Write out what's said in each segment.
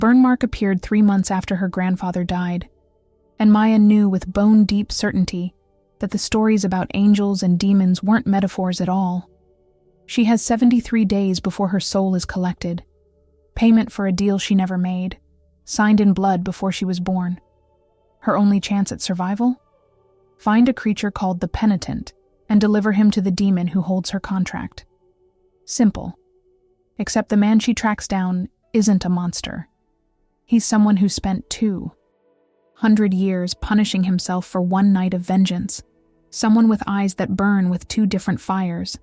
Burn mark appeared 3 months after her grandfather died, and Maya knew with bone-deep certainty that the stories about angels and demons weren't metaphors at all. She has 73 days before her soul is collected, payment for a deal she never made, signed in blood before she was born. Her only chance at survival? Find a creature called the Penitent and deliver him to the demon who holds her contract. Simple. Except the man she tracks down isn't a monster. He's someone who spent 200 years punishing himself for one night of vengeance. Someone with eyes that burn with 2 different fires.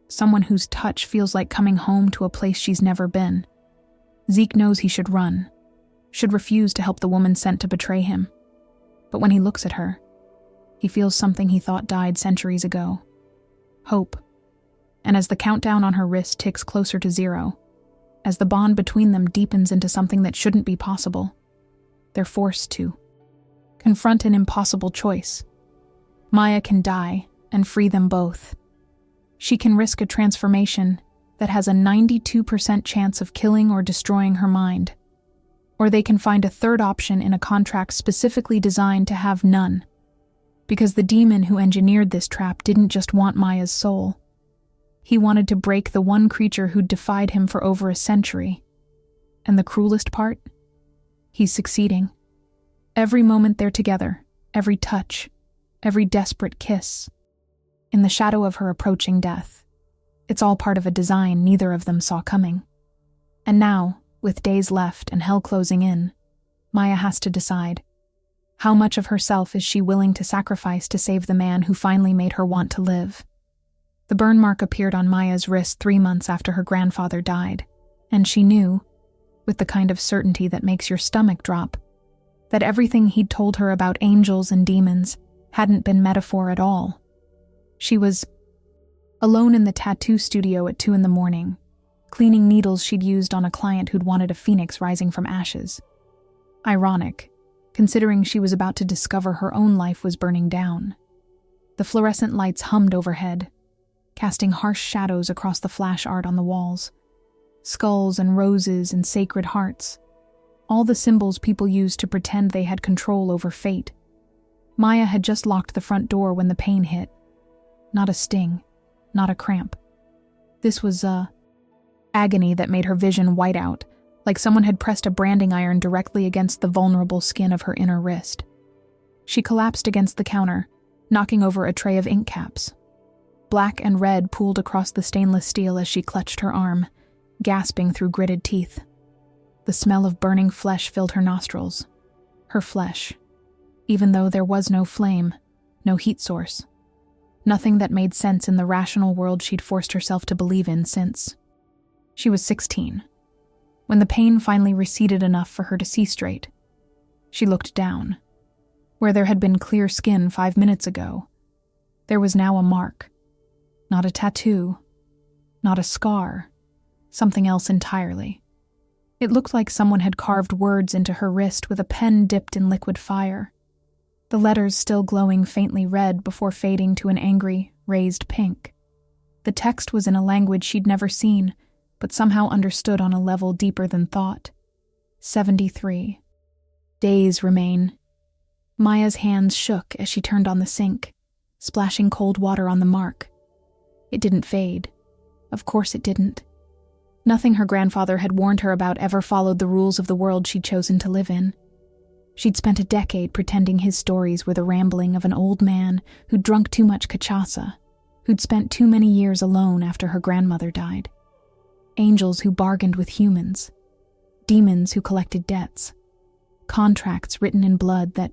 Someone whose touch feels like coming home to a place she's never been. Zeke knows he should run, should refuse to help the woman sent to betray him. But when he looks at her, he feels something he thought died centuries ago. Hope. And as the countdown on her wrist ticks closer to 0, as the bond between them deepens into something that shouldn't be possible, they're forced to confront an impossible choice. Maya can die and free them both. She can risk a transformation that has a 92% chance of killing or destroying her mind. Or they can find a third option in a contract specifically designed to have none. Because the demon who engineered this trap didn't just want Maya's soul. He wanted to break the one creature who'd defied him for over a century. And the cruelest part? He's succeeding. Every moment they're together, every touch, every desperate kiss, in the shadow of her approaching death. It's all part of a design neither of them saw coming. And now, with days left and hell closing in, Maya has to decide. How much of herself is she willing to sacrifice to save the man who finally made her want to live? The burn mark appeared on Maya's wrist 3 months after her grandfather died, and she knew, with the kind of certainty that makes your stomach drop, that everything he'd told her about angels and demons hadn't been metaphor at all. She was alone in the tattoo studio at 2 a.m, cleaning needles she'd used on a client who'd wanted a phoenix rising from ashes. Ironic, considering she was about to discover her own life was burning down. The fluorescent lights hummed overhead, casting harsh shadows across the flash art on the walls. Skulls and roses and sacred hearts. All the symbols people used to pretend they had control over fate. Maya had just locked the front door when the pain hit. Not a sting, not a cramp. This was agony that made her vision white out, like someone had pressed a branding iron directly against the vulnerable skin of her inner wrist. She collapsed against the counter, knocking over a tray of ink caps. Black and red pooled across the stainless steel as she clutched her arm, gasping through gritted teeth. The smell of burning flesh filled her nostrils. Her flesh, even though there was no flame, no heat source. Nothing that made sense in the rational world she'd forced herself to believe in since she was 16. When the pain finally receded enough for her to see straight, she looked down. Where there had been clear skin 5 minutes ago, there was now a mark. Not a tattoo, not a scar, something else entirely. It looked like someone had carved words into her wrist with a pen dipped in liquid fire, the letters still glowing faintly red before fading to an angry, raised pink. The text was in a language she'd never seen, but somehow understood on a level deeper than thought. 73. Days remain. Maya's hands shook as she turned on the sink, splashing cold water on the mark. It didn't fade. Of course it didn't. Nothing her grandfather had warned her about ever followed the rules of the world she'd chosen to live in. She'd spent a decade pretending his stories were the rambling of an old man who'd drunk too much cachaça, who'd spent too many years alone after her grandmother died. Angels who bargained with humans. Demons who collected debts. Contracts written in blood that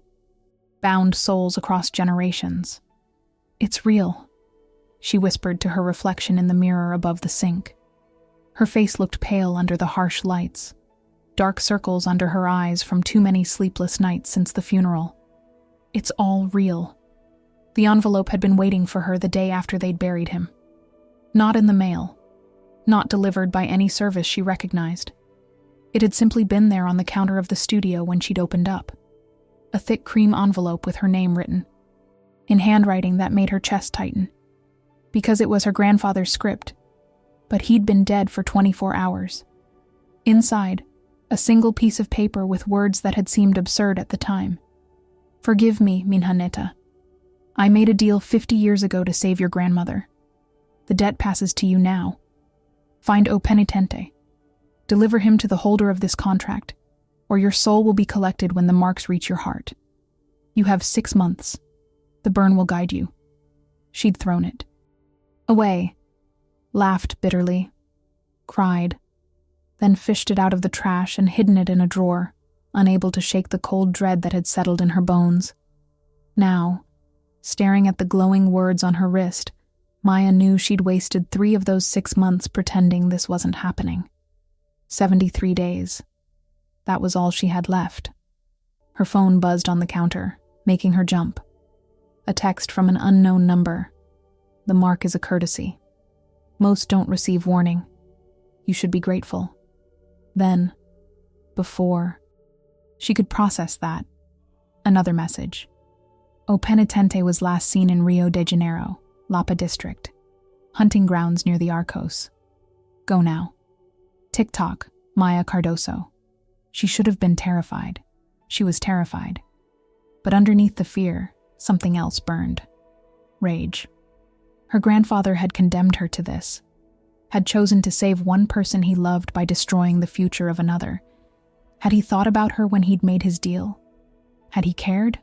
bound souls across generations. It's real, she whispered to her reflection in the mirror above the sink. Her face looked pale under the harsh lights, dark circles under her eyes from too many sleepless nights since the funeral. It's all real. The envelope had been waiting for her the day after they'd buried him. Not in the mail. Not delivered by any service she recognized. It had simply been there on the counter of the studio when she'd opened up. A thick cream envelope with her name written, in handwriting that made her chest tighten. Because it was her grandfather's script, but he'd been dead for 24 hours. Inside, A single piece of paper with words that had seemed absurd at the time. "Forgive me, Minhaneta. I made a deal 50 years ago to save your grandmother. The debt passes to you now. Find O Penitente. Deliver him to the holder of this contract, or your soul will be collected when the marks reach your heart. You have 6 months. The burn will guide you." She'd thrown it away, laughed bitterly, cried, then fished it out of the trash and hidden it in a drawer, unable to shake the cold dread that had settled in her bones. Now, staring at the glowing words on her wrist, Maya knew she'd wasted 3 of those 6 months pretending this wasn't happening. 73 days. That was all she had left. Her phone buzzed on the counter, making her jump. A text from an unknown number. The mark is a courtesy. Most don't receive warning. You should be grateful. Then, before, she could process that. Another message. O Penitente was last seen in Rio de Janeiro, Lapa district, hunting grounds near the Arcos. Go now. TikTok, Maya Cardoso. She should have been terrified. She was terrified. But underneath the fear, something else burned. Rage. Her grandfather had condemned her to this, had chosen to save one person he loved by destroying the future of another. Had he thought about her when he'd made his deal? Had he cared?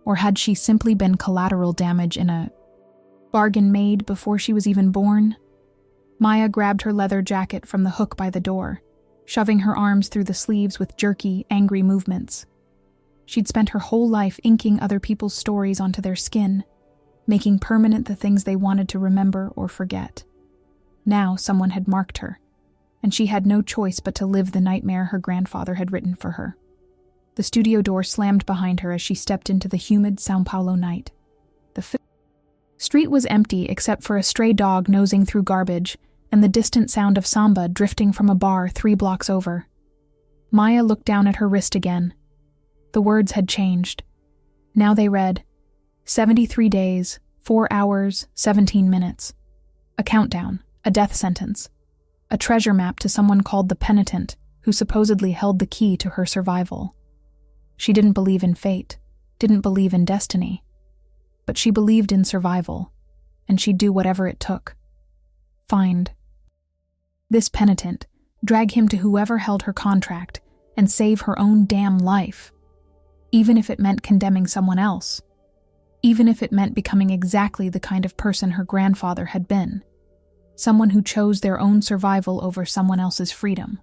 Or had she simply been collateral damage in a bargain made before she was even born? Maya grabbed her leather jacket from the hook by the door, shoving her arms through the sleeves with jerky, angry movements. She'd spent her whole life inking other people's stories onto their skin, making permanent the things they wanted to remember or forget. Now someone had marked her, and she had no choice but to live the nightmare her grandfather had written for her. The studio door slammed behind her as she stepped into the humid São Paulo night. The street was empty except for a stray dog nosing through garbage and the distant sound of samba drifting from a bar 3 blocks over. Maya looked down at her wrist again. The words had changed. Now they read, 73 days, 4 hours, 17 minutes. A countdown, a death sentence. A treasure map to someone called the Penitent, who supposedly held the key to her survival. She didn't believe in fate, didn't believe in destiny. But she believed in survival, and she'd do whatever it took. Find this penitent, drag him to whoever held her contract, and save her own damn life. Even if it meant condemning someone else. Even if it meant becoming exactly the kind of person her grandfather had been. Someone who chose their own survival over someone else's freedom.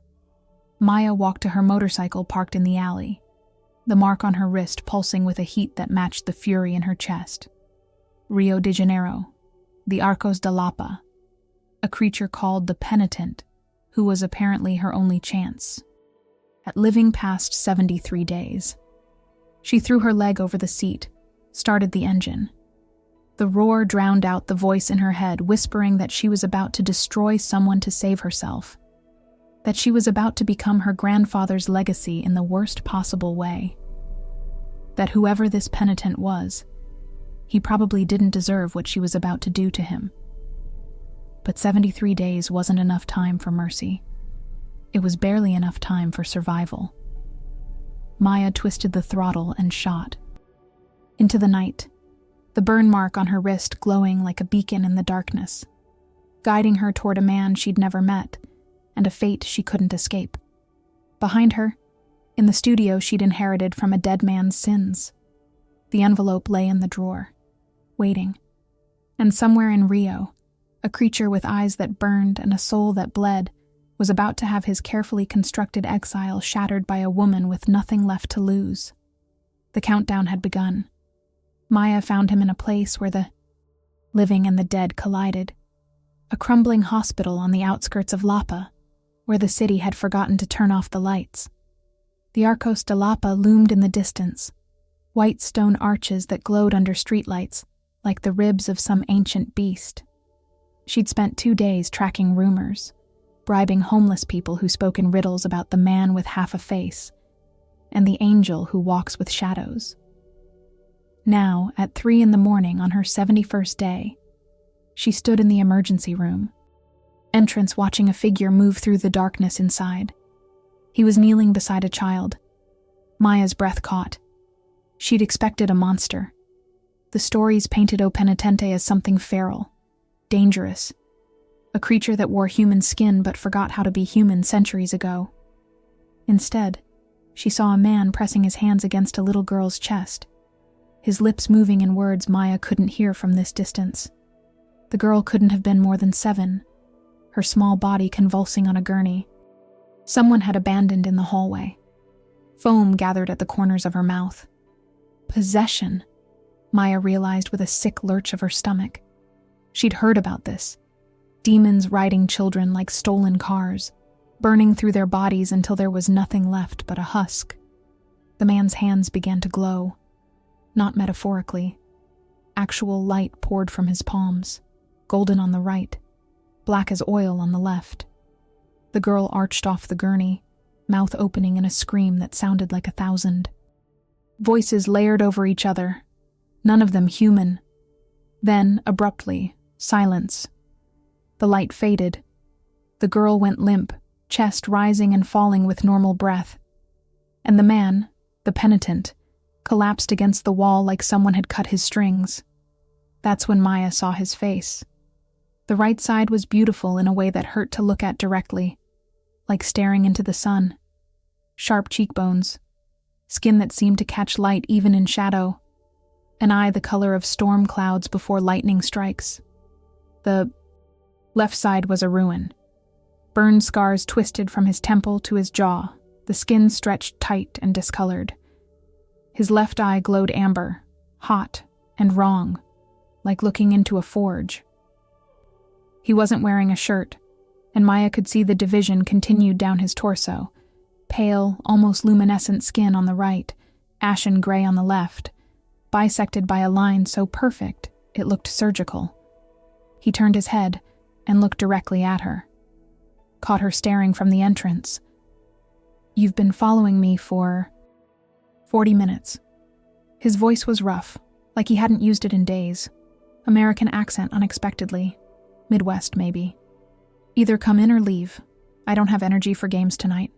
Maya walked to her motorcycle parked in the alley, the mark on her wrist pulsing with a heat that matched the fury in her chest. Rio de Janeiro, the Arcos de Lapa, a creature called the Penitent, who was apparently her only chance at living past 73 days. She threw her leg over the seat, started the engine. The roar drowned out the voice in her head whispering that she was about to destroy someone to save herself, that she was about to become her grandfather's legacy in the worst possible way, that whoever this penitent was, he probably didn't deserve what she was about to do to him. But 73 days wasn't enough time for mercy. It was barely enough time for survival. Maya twisted the throttle and shot. Into the night, the burn mark on her wrist glowing like a beacon in the darkness, guiding her toward a man she'd never met and a fate she couldn't escape. Behind her, in the studio she'd inherited from a dead man's sins, the envelope lay in the drawer, waiting. And somewhere in Rio, a creature with eyes that burned and a soul that bled was about to have his carefully constructed exile shattered by a woman with nothing left to lose. The countdown had begun. Maya found him in a place where the living and the dead collided, a crumbling hospital on the outskirts of Lapa, where the city had forgotten to turn off the lights. The Arcos de Lapa loomed in the distance, white stone arches that glowed under streetlights like the ribs of some ancient beast. She'd spent 2 days tracking rumors, bribing homeless people who spoke in riddles about the man with half a face and the angel who walks with shadows. Now, at 3 a.m. on her 71st day, she stood in the emergency room, entrance watching a figure move through the darkness inside. He was kneeling beside a child. Maya's breath caught. She'd expected a monster. The stories painted O Penitente as something feral, dangerous, a creature that wore human skin but forgot how to be human centuries ago. Instead, she saw a man pressing his hands against a little girl's chest, his lips moving in words Maya couldn't hear from this distance. The girl couldn't have been more than 7, her small body convulsing on a gurney. Someone had abandoned in the hallway. Foam gathered at the corners of her mouth. Possession, Maya realized with a sick lurch of her stomach. She'd heard about this. Demons riding children like stolen cars, burning through their bodies until there was nothing left but a husk. The man's hands began to glow. Not metaphorically. Actual light poured from his palms, golden on the right, black as oil on the left. The girl arched off the gurney, mouth opening in a scream that sounded like 1,000. Voices layered over each other, none of them human. Then, abruptly, silence. The light faded. The girl went limp, chest rising and falling with normal breath. And the man, the penitent, collapsed against the wall like someone had cut his strings. That's when Maya saw his face. The right side was beautiful in a way that hurt to look at directly, like staring into the sun. Sharp cheekbones, skin that seemed to catch light even in shadow, an eye the color of storm clouds before lightning strikes. The left side was a ruin. Burn scars twisted from his temple to his jaw, the skin stretched tight and discolored. His left eye glowed amber, hot and wrong, like looking into a forge. He wasn't wearing a shirt, and Maya could see the division continued down his torso. Pale, almost luminescent skin on the right, ashen gray on the left, bisected by a line so perfect it looked surgical. He turned his head and looked directly at her. Caught her staring from the entrance. "You've been following me for 40 minutes. His voice was rough, like he hadn't used it in days. American accent unexpectedly. Midwest, maybe. "Either come in or leave. I don't have energy for games tonight."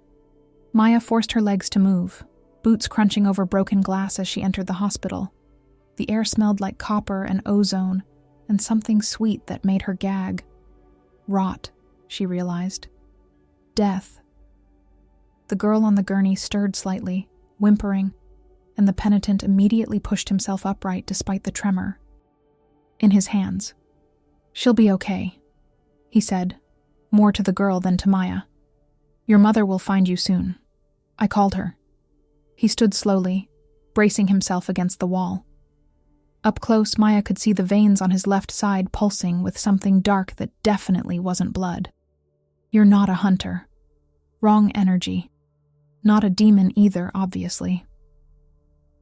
Maya forced her legs to move, boots crunching over broken glass as she entered the hospital. The air smelled like copper and ozone, and something sweet that made her gag. Rot, she realized. Death. The girl on the gurney stirred slightly, whimpering, and the penitent immediately pushed himself upright despite the tremor. In his hands. "She'll be okay," he said, more to the girl than to Maya. "Your mother will find you soon. I called her." He stood slowly, bracing himself against the wall. Up close, Maya could see the veins on his left side pulsing with something dark that definitely wasn't blood. "You're not a hunter. Wrong energy. Not a demon either, obviously."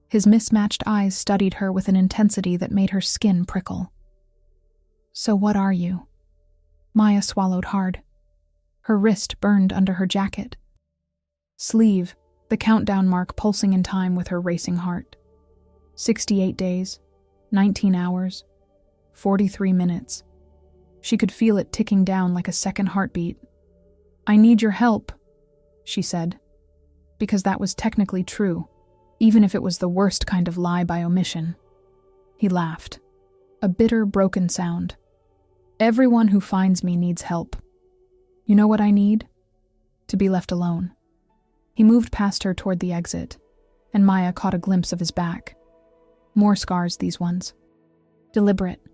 His mismatched eyes studied her with an intensity that made her skin prickle. "So what are you?" Maya swallowed hard. Her wrist burned under her jacket. Sleeve, the countdown mark pulsing in time with her racing heart. 68 days, 19 hours, 43 minutes. She could feel it ticking down like a second heartbeat. "I need your help," she said, because that was technically true, even if it was the worst kind of lie by omission. He laughed, a bitter, broken sound. "Everyone who finds me needs help. You know what I need? To be left alone." He moved past her toward the exit, and Maya caught a glimpse of his back. More scars, these ones. Deliberate.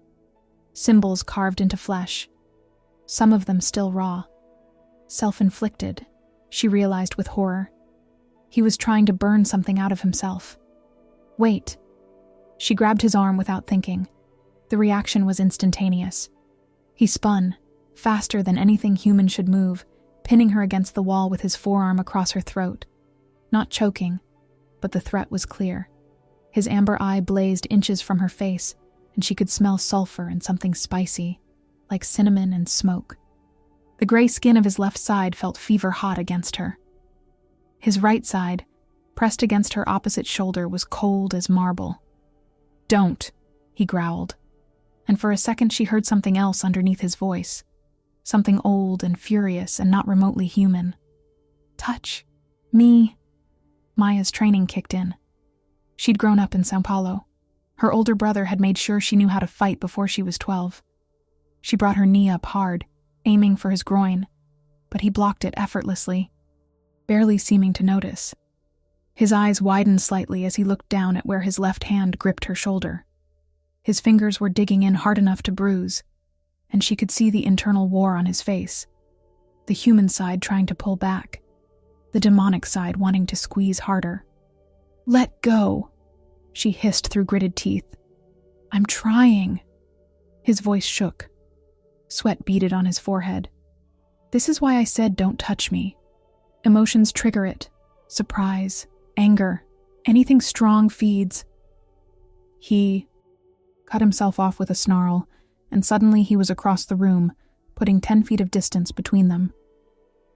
Symbols carved into flesh. Some of them still raw. Self-inflicted, she realized with horror. He was trying to burn something out of himself. "Wait." She grabbed his arm without thinking. The reaction was instantaneous. He spun, faster than anything human should move, pinning her against the wall with his forearm across her throat. Not choking, but the threat was clear. His amber eye blazed inches from her face, and she could smell sulfur and something spicy, like cinnamon and smoke. The gray skin of his left side felt fever-hot against her. His right side, pressed against her opposite shoulder, was cold as marble. "Don't," he growled. And for a second she heard something else underneath his voice. Something old and furious and not remotely human. "Touch," Me. Maya's training kicked in. She'd grown up in Sao Paulo. Her older brother had made sure she knew how to fight before she was 12. She brought her knee up hard, aiming for his groin, but he blocked it effortlessly, barely seeming to notice. His eyes widened slightly as he looked down at where his left hand gripped her shoulder. His fingers were digging in hard enough to bruise, and she could see the internal war on his face. The human side trying to pull back, the demonic side wanting to squeeze harder. "Let go," she hissed through gritted teeth. "I'm trying." His voice shook. Sweat beaded on his forehead. "This is why I said don't touch me. Emotions trigger it. Surprise, anger, anything strong feeds." He cut himself off with a snarl, and suddenly he was across the room, putting 10 feet of distance between them.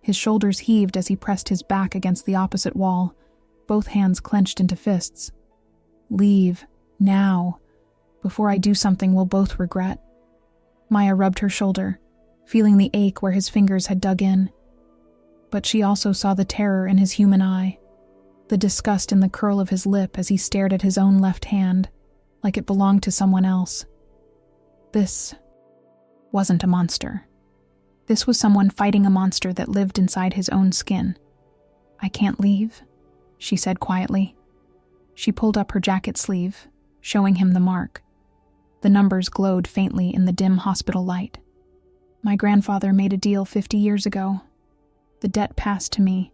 His shoulders heaved as he pressed his back against the opposite wall, both hands clenched into fists. "Leave, now, before I do something we'll both regret." Maya rubbed her shoulder, feeling the ache where his fingers had dug in. But she also saw the terror in his human eye, the disgust in the curl of his lip as he stared at his own left hand, like it belonged to someone else. This wasn't a monster. This was someone fighting a monster that lived inside his own skin. "I can't leave," she said quietly. She pulled up her jacket sleeve, showing him the mark. The numbers glowed faintly in the dim hospital light. "My grandfather made a deal 50 years ago. The debt passed to me.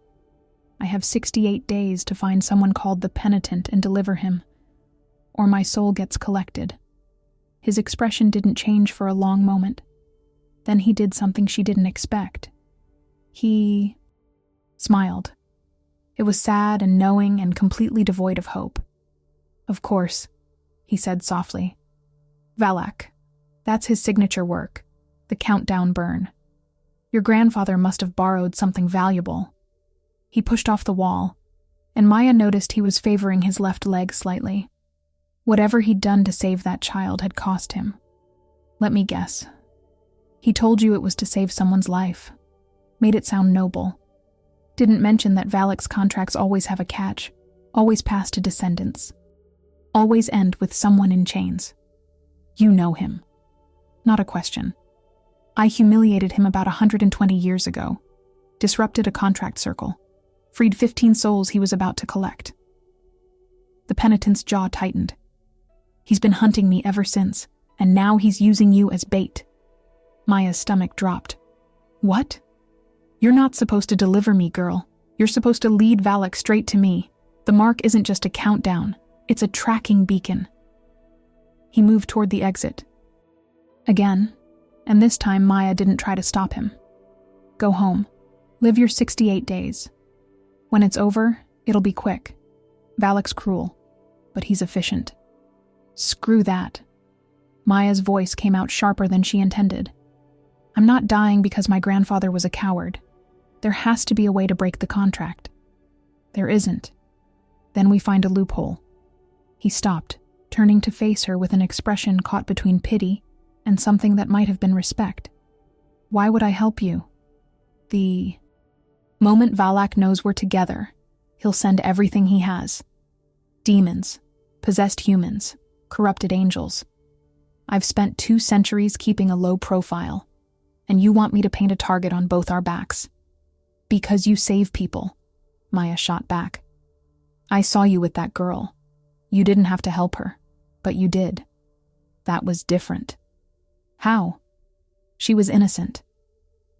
I have 68 days to find someone called the Penitent and deliver him, or my soul gets collected." His expression didn't change for a long moment. Then he did something she didn't expect. He smiled. It was sad and knowing and completely devoid of hope. "Of course," he said softly. "Valak. That's his signature work, the countdown burn. Your grandfather must have borrowed something valuable." He pushed off the wall, and Maya noticed he was favoring his left leg slightly. Whatever he'd done to save that child had cost him. "Let me guess. He told you it was to save someone's life. Made it sound noble. Didn't mention that Valak's contracts always have a catch, always pass to descendants. Always end with someone in chains. You know him." "Not a question. I humiliated him about 120 years ago, disrupted a contract circle, freed 15 souls he was about to collect." The penitent's jaw tightened. "He's been hunting me ever since, and now he's using you as bait." Maya's stomach dropped. "What? You're not supposed to deliver me, girl. You're supposed to lead Valak straight to me. The mark isn't just a countdown, it's a tracking beacon." He moved toward the exit. Again, and this time Maya didn't try to stop him. "Go home. Live your 68 days. When it's over, it'll be quick. Valak's cruel, but he's efficient." "Screw that." Maya's voice came out sharper than she intended. "I'm not dying because my grandfather was a coward. There has to be a way to break the contract. There isn't. Then we find a loophole." He stopped, turning to face her with an expression caught between pity and something that might have been respect. "Why would I help you? The moment Valak knows we're together, he'll send everything he has. Demons, possessed humans, corrupted angels. I've spent 2 centuries keeping a low profile, and you want me to paint a target on both our backs. Because you save people," Maya shot back. "I saw you with that girl. You didn't have to help her, but you did. That was different." "How?" She was innocent.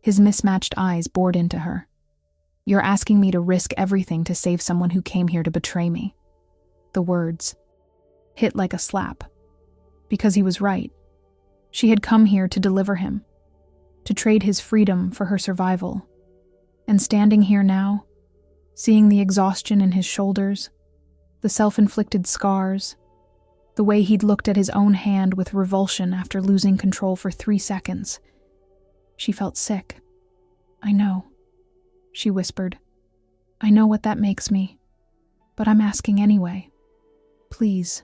His mismatched eyes bored into her. "You're asking me to risk everything to save someone who came here to betray me." The words hit like a slap. Because he was right. She had come here to deliver him, to trade his freedom for her survival. And standing here now, seeing the exhaustion in his shoulders, the self-inflicted scars, the way he'd looked at his own hand with revulsion after losing control for 3 seconds, she felt sick. "I know," she whispered. "I know what that makes me, but I'm asking anyway. Please."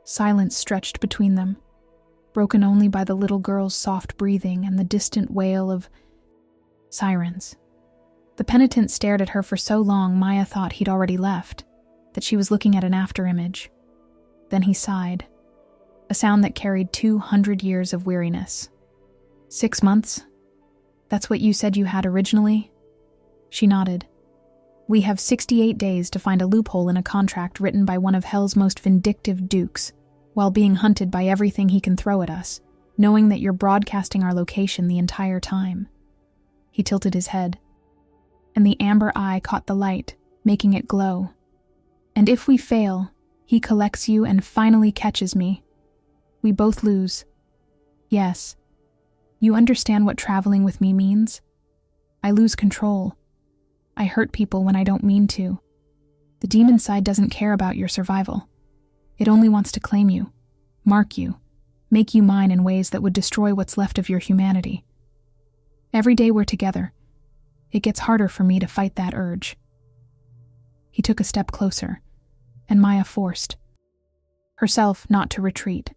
Silence stretched between them, broken only by the little girl's soft breathing and the distant wail of sirens. The penitent stared at her for so long Maya thought he'd already left, that she was looking at an afterimage. Then he sighed, a sound that carried 200 years of weariness. 6 months? That's what you said you had originally? She nodded. We have 68 days to find a loophole in a contract written by one of hell's most vindictive dukes, while being hunted by everything he can throw at us, knowing that you're broadcasting our location the entire time. He tilted his head, and the amber eye caught the light, making it glow. And if we fail, he collects you and finally catches me. We both lose. Yes. You understand what traveling with me means? I lose control. I hurt people when I don't mean to. The demon side doesn't care about your survival. It only wants to claim you, mark you, make you mine in ways that would destroy what's left of your humanity. Every day we're together, it gets harder for me to fight that urge. He took a step closer, and Maya forced herself not to retreat.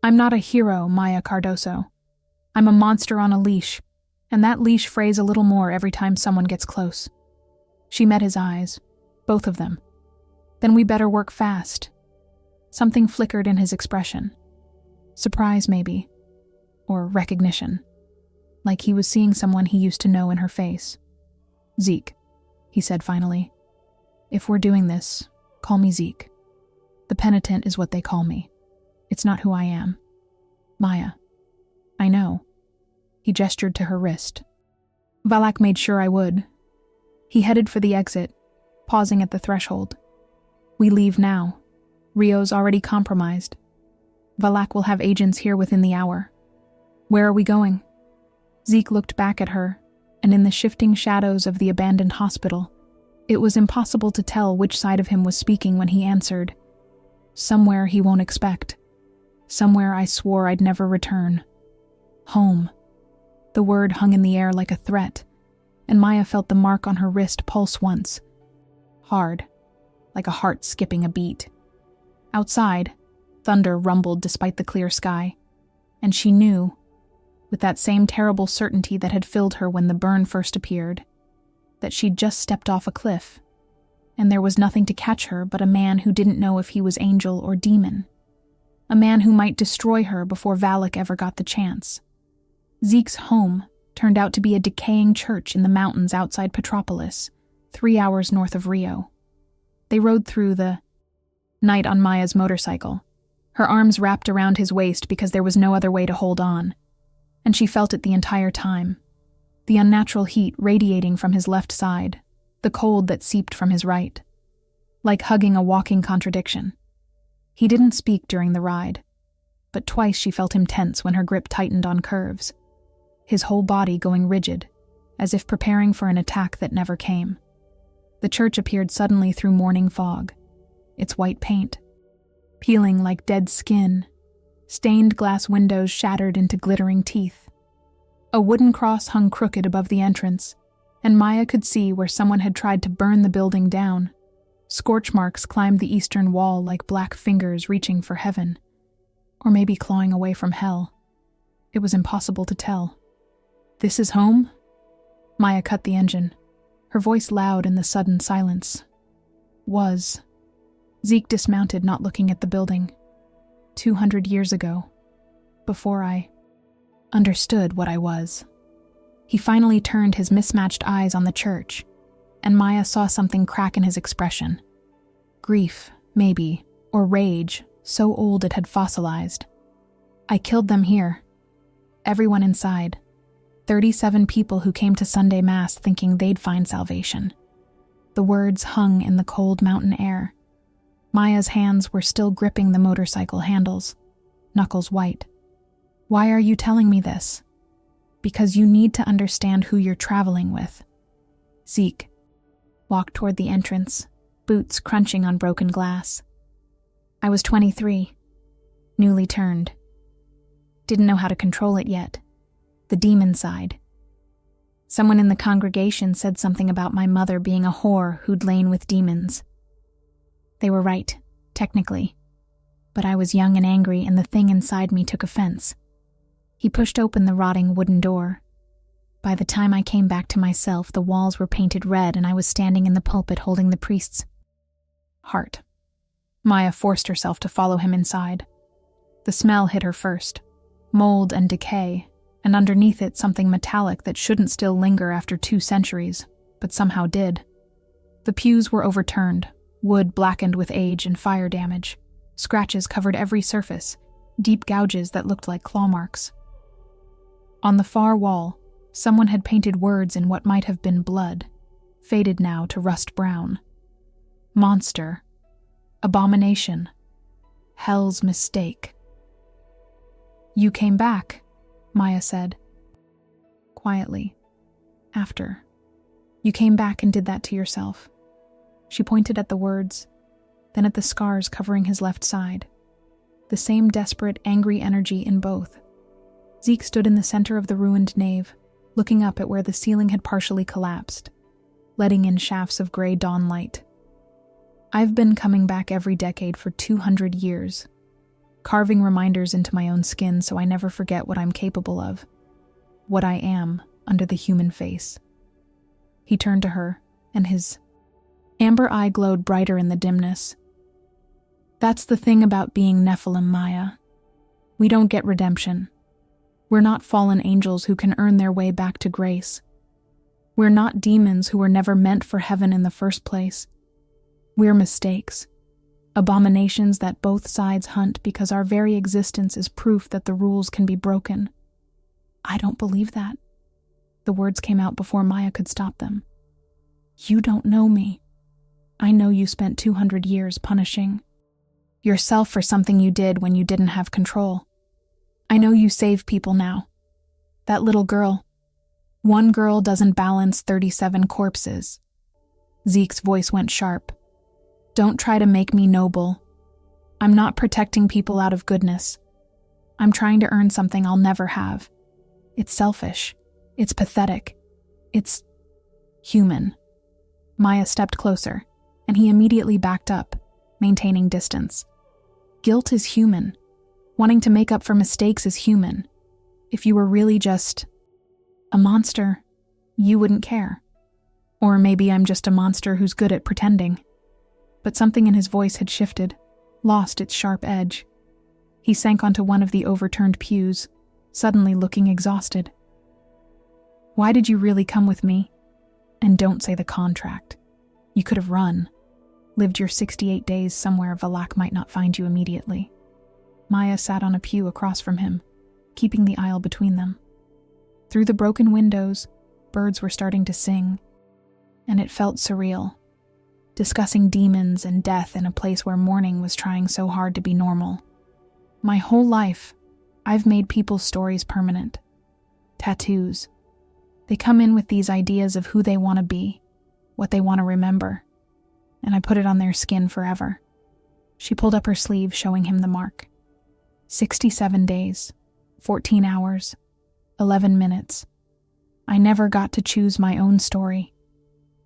I'm not a hero, Maya Cardoso. I'm a monster on a leash, and that leash frays a little more every time someone gets close. She met his eyes, both of them. Then we better work fast. Something flickered in his expression. Surprise, maybe. Or recognition. Like he was seeing someone he used to know in her face. Zeke, he said finally. If we're doing this, call me Zeke. The penitent is what they call me. It's not who I am. Maya. I know. He gestured to her wrist. Valak made sure I would. He headed for the exit, pausing at the threshold. We leave now. Rio's already compromised. Valak will have agents here within the hour. Where are we going? Zeke looked back at her, and in the shifting shadows of the abandoned hospital, it was impossible to tell which side of him was speaking when he answered. Somewhere he won't expect. Somewhere I swore I'd never return. Home. The word hung in the air like a threat, and Maya felt the mark on her wrist pulse once. Hard, like a heart skipping a beat. Outside, thunder rumbled despite the clear sky, and she knew, with that same terrible certainty that had filled her when the burn first appeared, that she'd just stepped off a cliff, and there was nothing to catch her but a man who didn't know if he was angel or demon. A man who might destroy her before Valak ever got the chance. Zeke's home turned out to be a decaying church in the mountains outside Petropolis, 3 hours north of Rio. They rode through the night on Maya's motorcycle, her arms wrapped around his waist because there was no other way to hold on, and she felt it the entire time. The unnatural heat radiating from his left side, the cold that seeped from his right. Like hugging a walking contradiction. He didn't speak during the ride, but twice she felt him tense when her grip tightened on curves, his whole body going rigid, as if preparing for an attack that never came. The church appeared suddenly through morning fog, its white paint, peeling like dead skin, stained glass windows shattered into glittering teeth. A wooden cross hung crooked above the entrance, and Maya could see where someone had tried to burn the building down. Scorch marks climbed the eastern wall like black fingers reaching for heaven, or maybe clawing away from hell. It was impossible to tell. This is home? Maya cut the engine, her voice loud in the sudden silence. Was. Zeke dismounted, not looking at the building. 200 years ago, before I understood what I was. He finally turned his mismatched eyes on the church, and Maya saw something crack in his expression. Grief, maybe, or rage, so old it had fossilized. I killed them here. Everyone inside. 37 people who came to Sunday Mass thinking they'd find salvation. The words hung in the cold mountain air. Maya's hands were still gripping the motorcycle handles, knuckles white. Why are you telling me this? Because you need to understand who you're traveling with. Zeke walked toward the entrance, boots crunching on broken glass. I was 23, newly turned. Didn't know how to control it yet. The demon side. Someone in the congregation said something about my mother being a whore who'd lain with demons. They were right, technically. But I was young and angry, and the thing inside me took offense. He pushed open the rotting wooden door. By the time I came back to myself, the walls were painted red and I was standing in the pulpit holding the priest's heart. Maya forced herself to follow him inside. The smell hit her first, mold and decay, and underneath it something metallic that shouldn't still linger after 2 centuries, but somehow did. The pews were overturned, wood blackened with age and fire damage. Scratches covered every surface, deep gouges that looked like claw marks. On the far wall, someone had painted words in what might have been blood, faded now to rust brown. Monster. Abomination. Hell's mistake. "You came back," Maya said. Quietly. After. "You came back and did that to yourself." She pointed at the words, then at the scars covering his left side. The same desperate, angry energy in both. Zeke stood in the center of the ruined nave, looking up at where the ceiling had partially collapsed, letting in shafts of gray dawn light. "I've been coming back every decade for 200 years, carving reminders into my own skin so I never forget what I'm capable of, what I am under the human face." He turned to her, and his amber eye glowed brighter in the dimness. "That's the thing about being Nephilim, Maya. We don't get redemption. We're not fallen angels who can earn their way back to grace. We're not demons who were never meant for heaven in the first place. We're mistakes, abominations that both sides hunt because our very existence is proof that the rules can be broken." "I don't believe that." The words came out before Maya could stop them. "You don't know me. I know you spent 200 years punishing yourself for something you did when you didn't have control. I know you save people now. That little girl. One girl doesn't balance 37 corpses." Zeke's voice went sharp. "Don't try to make me noble. I'm not protecting people out of goodness. I'm trying to earn something I'll never have. It's selfish. It's pathetic. It's human." Maya stepped closer, and he immediately backed up, maintaining distance. Guilt is human. Wanting to make up for mistakes is human. If you were really just a monster, you wouldn't care. Or maybe I'm just a monster who's good at pretending. But something in his voice had shifted, lost its sharp edge. He sank onto one of the overturned pews, suddenly looking exhausted. "Why did you really come with me? And don't say the contract. You could have run. Lived your 68 days somewhere Valak might not find you immediately." Maya sat on a pew across from him, keeping the aisle between them. Through the broken windows, birds were starting to sing, and it felt surreal, discussing demons and death in a place where mourning was trying so hard to be normal. "My whole life, I've made people's stories permanent. Tattoos. They come in with these ideas of who they want to be, what they want to remember, and I put it on their skin forever." She pulled up her sleeve, showing him the mark. 67 days, 14 hours, 11 minutes. I never got to choose my own story.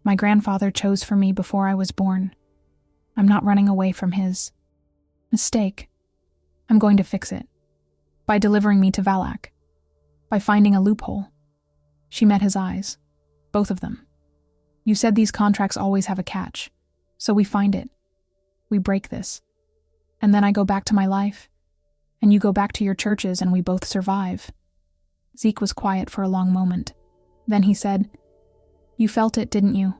My grandfather chose for me before I was born. I'm not running away from his mistake. I'm going to fix it. By delivering me to Valak. By finding a loophole. She met his eyes. Both of them. "You said these contracts always have a catch. So we find it. We break this. And then I go back to my life. And you go back to your churches and we both survive." Zeke was quiet for a long moment. Then he said, "You felt it, didn't you?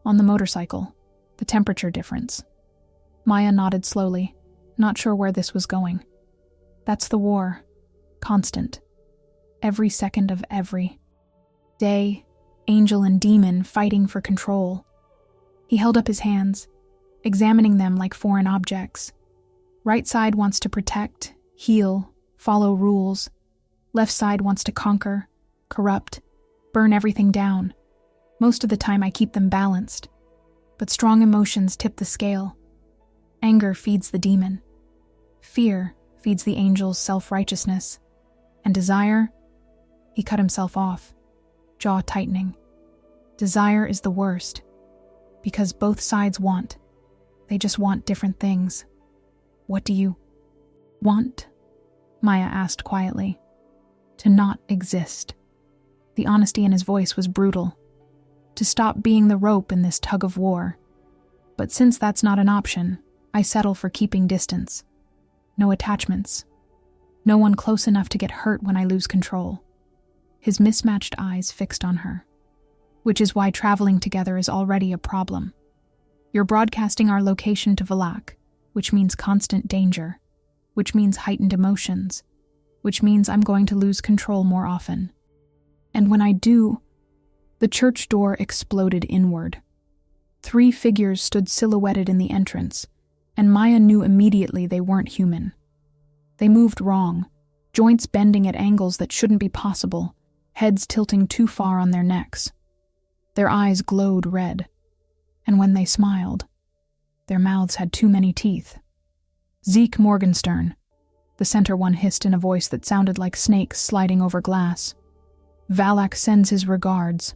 On the motorcycle. The temperature difference." Maya nodded slowly, not sure where this was going. "That's the war. Constant. Every second of every day, angel and demon fighting for control." He held up his hands, examining them like foreign objects. Right side wants to protect, heal, follow rules. Left side wants to conquer, corrupt, burn everything down. Most of the time I keep them balanced. But strong emotions tip the scale. Anger feeds the demon. Fear feeds the angel's self-righteousness. And desire? He cut himself off, jaw tightening. Desire is the worst. Because both sides want. They just want different things. "What do you want?" Maya asked quietly. "To not exist." The honesty in his voice was brutal. To stop being the rope in this tug of war. But since that's not an option, I settle for keeping distance. No attachments. No one close enough to get hurt when I lose control. His mismatched eyes fixed on her. Which is why traveling together is already a problem. You're broadcasting our location to Valak, which means constant danger, which means heightened emotions, which means I'm going to lose control more often. And when I do, the church door exploded inward. 3 figures stood silhouetted in the entrance, and Maya knew immediately they weren't human. They moved wrong, joints bending at angles that shouldn't be possible, heads tilting too far on their necks. Their eyes glowed red, and when they smiled, their mouths had too many teeth. Zeke Morgenstern, the center one hissed in a voice that sounded like snakes sliding over glass. Valak sends his regards.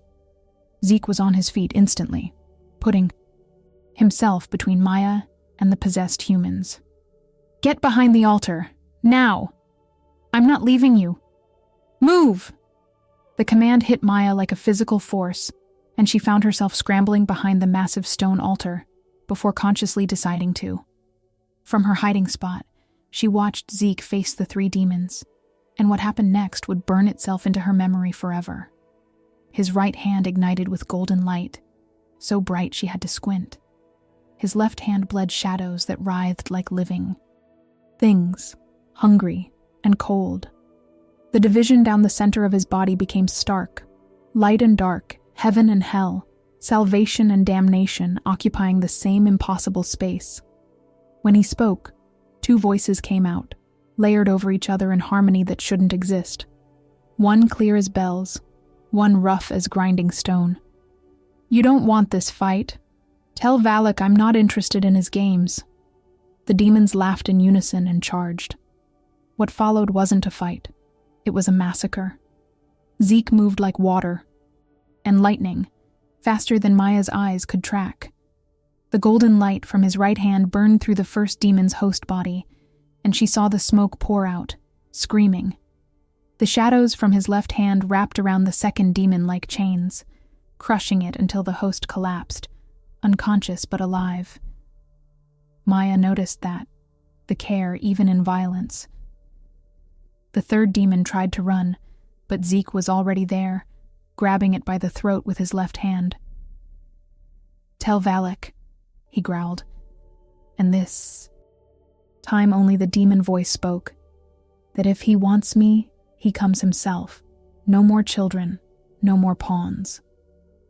Zeke was on his feet instantly, putting himself between Maya and the possessed humans. Get behind the altar, now! I'm not leaving you. Move! The command hit Maya like a physical force, and she found herself scrambling behind the massive stone altar before consciously deciding to. From her hiding spot, she watched Zeke face the 3 demons, and what happened next would burn itself into her memory forever. His right hand ignited with golden light, so bright she had to squint. His left hand bled shadows that writhed like living things, hungry and cold. The division down the center of his body became stark, light and dark, heaven and hell, salvation and damnation occupying the same impossible space. When he spoke, 2 voices came out, layered over each other in harmony that shouldn't exist. One clear as bells, one rough as grinding stone. You don't want this fight. Tell Valak I'm not interested in his games. The demons laughed in unison and charged. What followed wasn't a fight. It was a massacre. Zeke moved like water and lightning, faster than Maya's eyes could track. The golden light from his right hand burned through the first demon's host body, and she saw the smoke pour out, screaming. The shadows from his left hand wrapped around the second demon like chains, crushing it until the host collapsed, unconscious but alive. Maya noticed that, the care even in violence. The third demon tried to run, but Zeke was already there, grabbing it by the throat with his left hand. Tell Valak, he growled. And this time only the demon voice spoke, that if he wants me, he comes himself. No more children, no more pawns.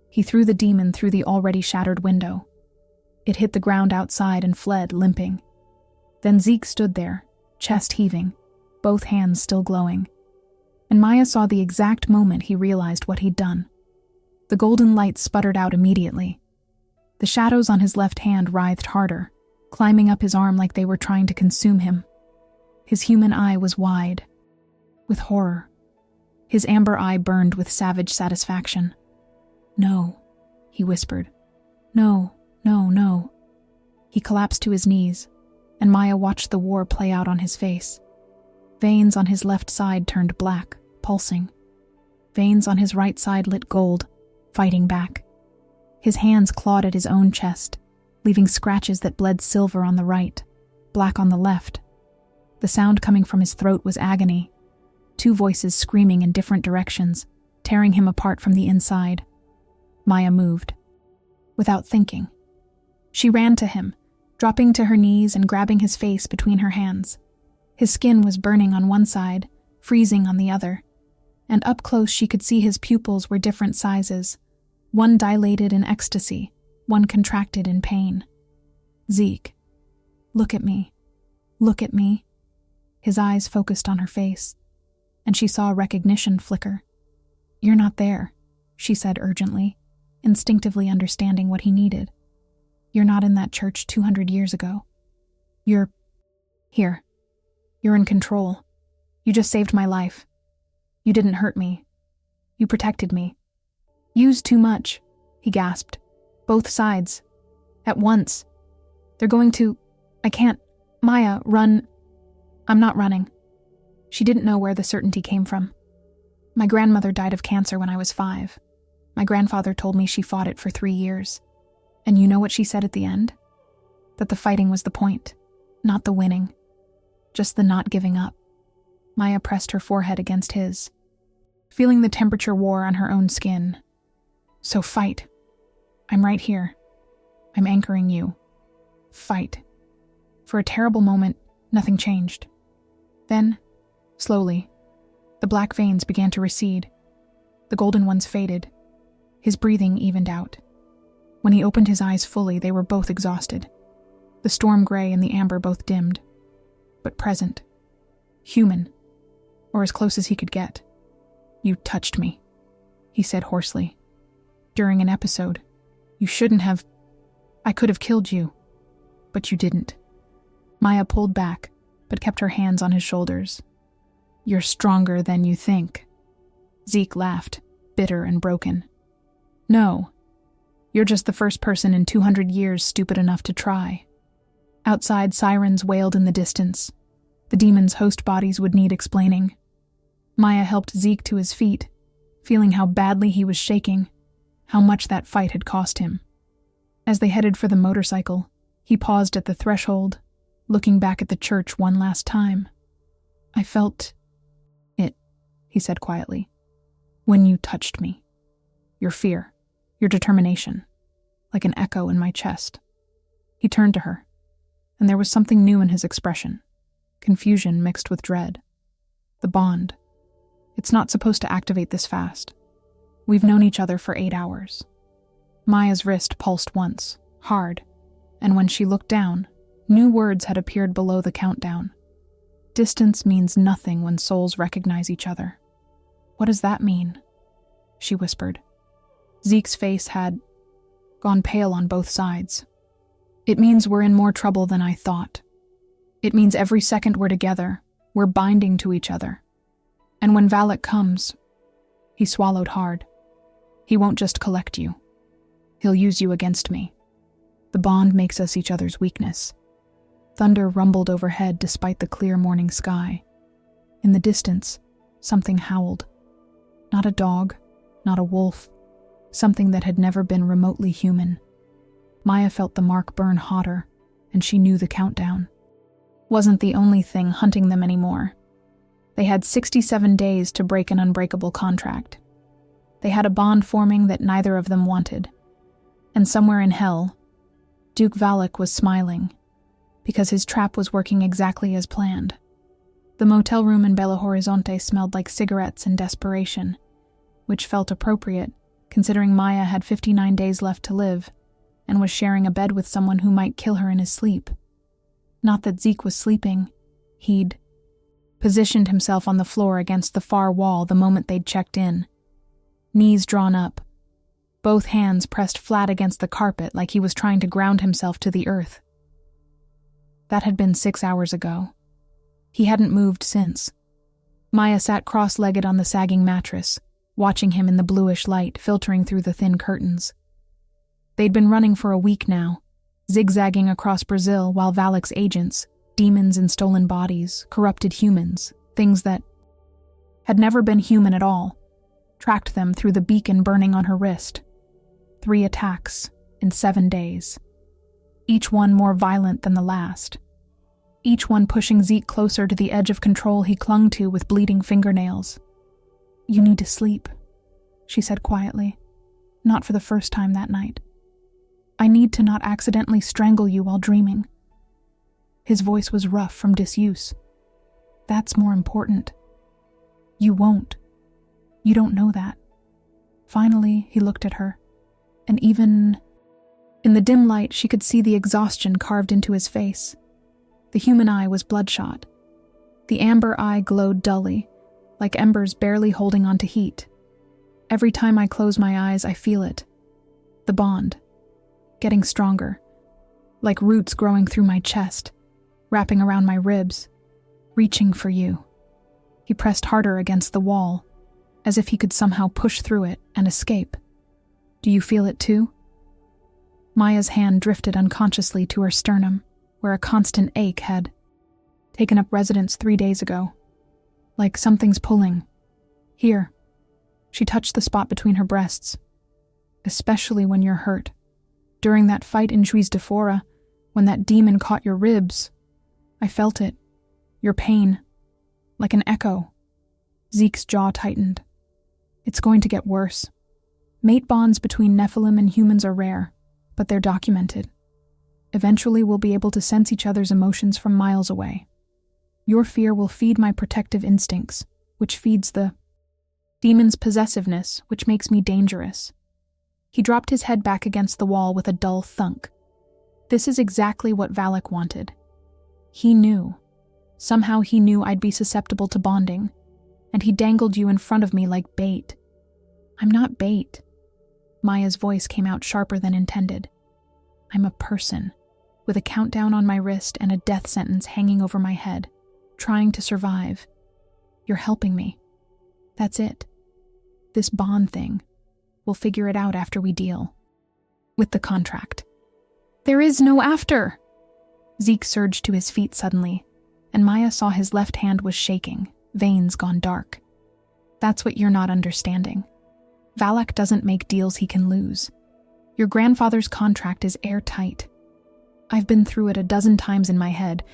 He threw the demon through the already shattered window. It hit the ground outside and fled, limping. Then Zeke stood there, chest heaving, both hands still glowing. And Maya saw the exact moment he realized what he'd done. The golden light sputtered out immediately. The shadows on his left hand writhed harder, climbing up his arm like they were trying to consume him. His human eye was wide, with horror. His amber eye burned with savage satisfaction. No, he whispered. No, no, no. He collapsed to his knees, and Maya watched the war play out on his face. Veins on his left side turned black, pulsing. Veins on his right side lit gold, fighting back. His hands clawed at his own chest, leaving scratches that bled silver on the right, black on the left. The sound coming from his throat was agony, 2 voices screaming in different directions, tearing him apart from the inside. Maya moved. Without thinking. She ran to him, dropping to her knees and grabbing his face between her hands. His skin was burning on one side, freezing on the other, and up close she could see his pupils were different sizes, one dilated in ecstasy, one contracted in pain. Zeke, look at me. Look at me. His eyes focused on her face, and she saw recognition flicker. You're not there, she said urgently, instinctively understanding what he needed. You're not in that church 200 years ago. You're here. You're in control. You just saved my life. You didn't hurt me. You protected me. Used too much, he gasped. Both sides. At once. They're going to... I can't... Maya, run... I'm not running. She didn't know where the certainty came from. My grandmother died of cancer when I was 5. My grandfather told me she fought it for 3 years. And you know what she said at the end? That the fighting was the point, not the winning. Just the not giving up. Maya pressed her forehead against his, feeling the temperature war on her own skin. So fight. I'm right here. I'm anchoring you. Fight. For a terrible moment, nothing changed. Then, slowly, the black veins began to recede. The golden ones faded. His breathing evened out. When he opened his eyes fully, they were both exhausted. The storm gray and the amber both dimmed. But present. Human. Or as close as he could get. You touched me, he said hoarsely. During an episode. You shouldn't have. I could have killed you. But you didn't. Maya pulled back, but kept her hands on his shoulders. You're stronger than you think. Zeke laughed, bitter and broken. No. You're just the first person in 200 years stupid enough to try. Outside, sirens wailed in the distance. The demon's host bodies would need explaining. Maya helped Zeke to his feet, feeling how badly he was shaking, how much that fight had cost him. As they headed for the motorcycle, he paused at the threshold, looking back at the church one last time. I felt it, he said quietly, when you touched me. Your fear, your determination, like an echo in my chest. He turned to her, and there was something new in his expression, confusion mixed with dread. The bond. It's not supposed to activate this fast. We've known each other for 8 hours. Maya's wrist pulsed once, hard, and when she looked down, new words had appeared below the countdown. Distance means nothing when souls recognize each other. What does that mean? She whispered. Zeke's face had gone pale on both sides. It means we're in more trouble than I thought. It means every second we're together, we're binding to each other. And when Valak comes, he swallowed hard. He won't just collect you. He'll use you against me. The bond makes us each other's weakness. Thunder rumbled overhead despite the clear morning sky. In the distance, something howled. Not a dog, not a wolf, something that had never been remotely human. Maya felt the mark burn hotter, and she knew the countdown. Wasn't the only thing hunting them anymore. They had 67 days to break an unbreakable contract. They had a bond forming that neither of them wanted. And somewhere in hell, Duke Valak was smiling, because his trap was working exactly as planned. The motel room in Belo Horizonte smelled like cigarettes and desperation, which felt appropriate, considering Maya had 59 days left to live, and was sharing a bed with someone who might kill her in his sleep. Not that Zeke was sleeping. He'd positioned himself on the floor against the far wall the moment they'd checked in. Knees drawn up, both hands pressed flat against the carpet like he was trying to ground himself to the earth. That had been 6 hours ago. He hadn't moved since. Maya sat cross-legged on the sagging mattress, watching him in the bluish light filtering through the thin curtains. They'd been running for a week now, zigzagging across Brazil while Valak's agents, demons in stolen bodies, corrupted humans, things that had never been human at all, tracked them through the beacon burning on her wrist. 3 attacks in 7 days. Each one more violent than the last. Each one pushing Zeke closer to the edge of control he clung to with bleeding fingernails. You need to sleep, she said quietly, not for the first time that night. I need to not accidentally strangle you while dreaming. His voice was rough from disuse. That's more important. You won't. You don't know that. Finally, he looked at her, and even in the dim light, she could see the exhaustion carved into his face. The human eye was bloodshot. The amber eye glowed dully, like embers barely holding on to heat. Every time I close my eyes, I feel it. The bond. Getting stronger. Like roots growing through my chest, wrapping around my ribs, reaching for you. He pressed harder against the wall, as if he could somehow push through it and escape. Do you feel it too? Maya's hand drifted unconsciously to her sternum, where a constant ache had taken up residence 3 days ago. Like something's pulling. Here, She touched the spot between her breasts. Especially when you're hurt. During that fight in Juiz de Fora, when that demon caught your ribs, I felt it. Your pain. Like an echo. Zeke's jaw tightened. It's going to get worse. Mate bonds between Nephilim and humans are rare, but they're documented. Eventually we'll be able to sense each other's emotions from miles away. Your fear will feed my protective instincts, which feeds the demon's possessiveness, which makes me dangerous. He dropped his head back against the wall with a dull thunk. This is exactly what Valak wanted. He knew. Somehow he knew I'd be susceptible to bonding, and he dangled you in front of me like bait. I'm not bait. Maya's voice came out sharper than intended. I'm a person, with a countdown on my wrist and a death sentence hanging over my head, trying to survive. You're helping me. That's it. This bond thing. We'll figure it out after we deal with the contract. There is no after! Zeke surged to his feet suddenly, and Maya saw his left hand was shaking, veins gone dark. That's what you're not understanding. Valak doesn't make deals he can lose. Your grandfather's contract is airtight. I've been through it a dozen times in my head,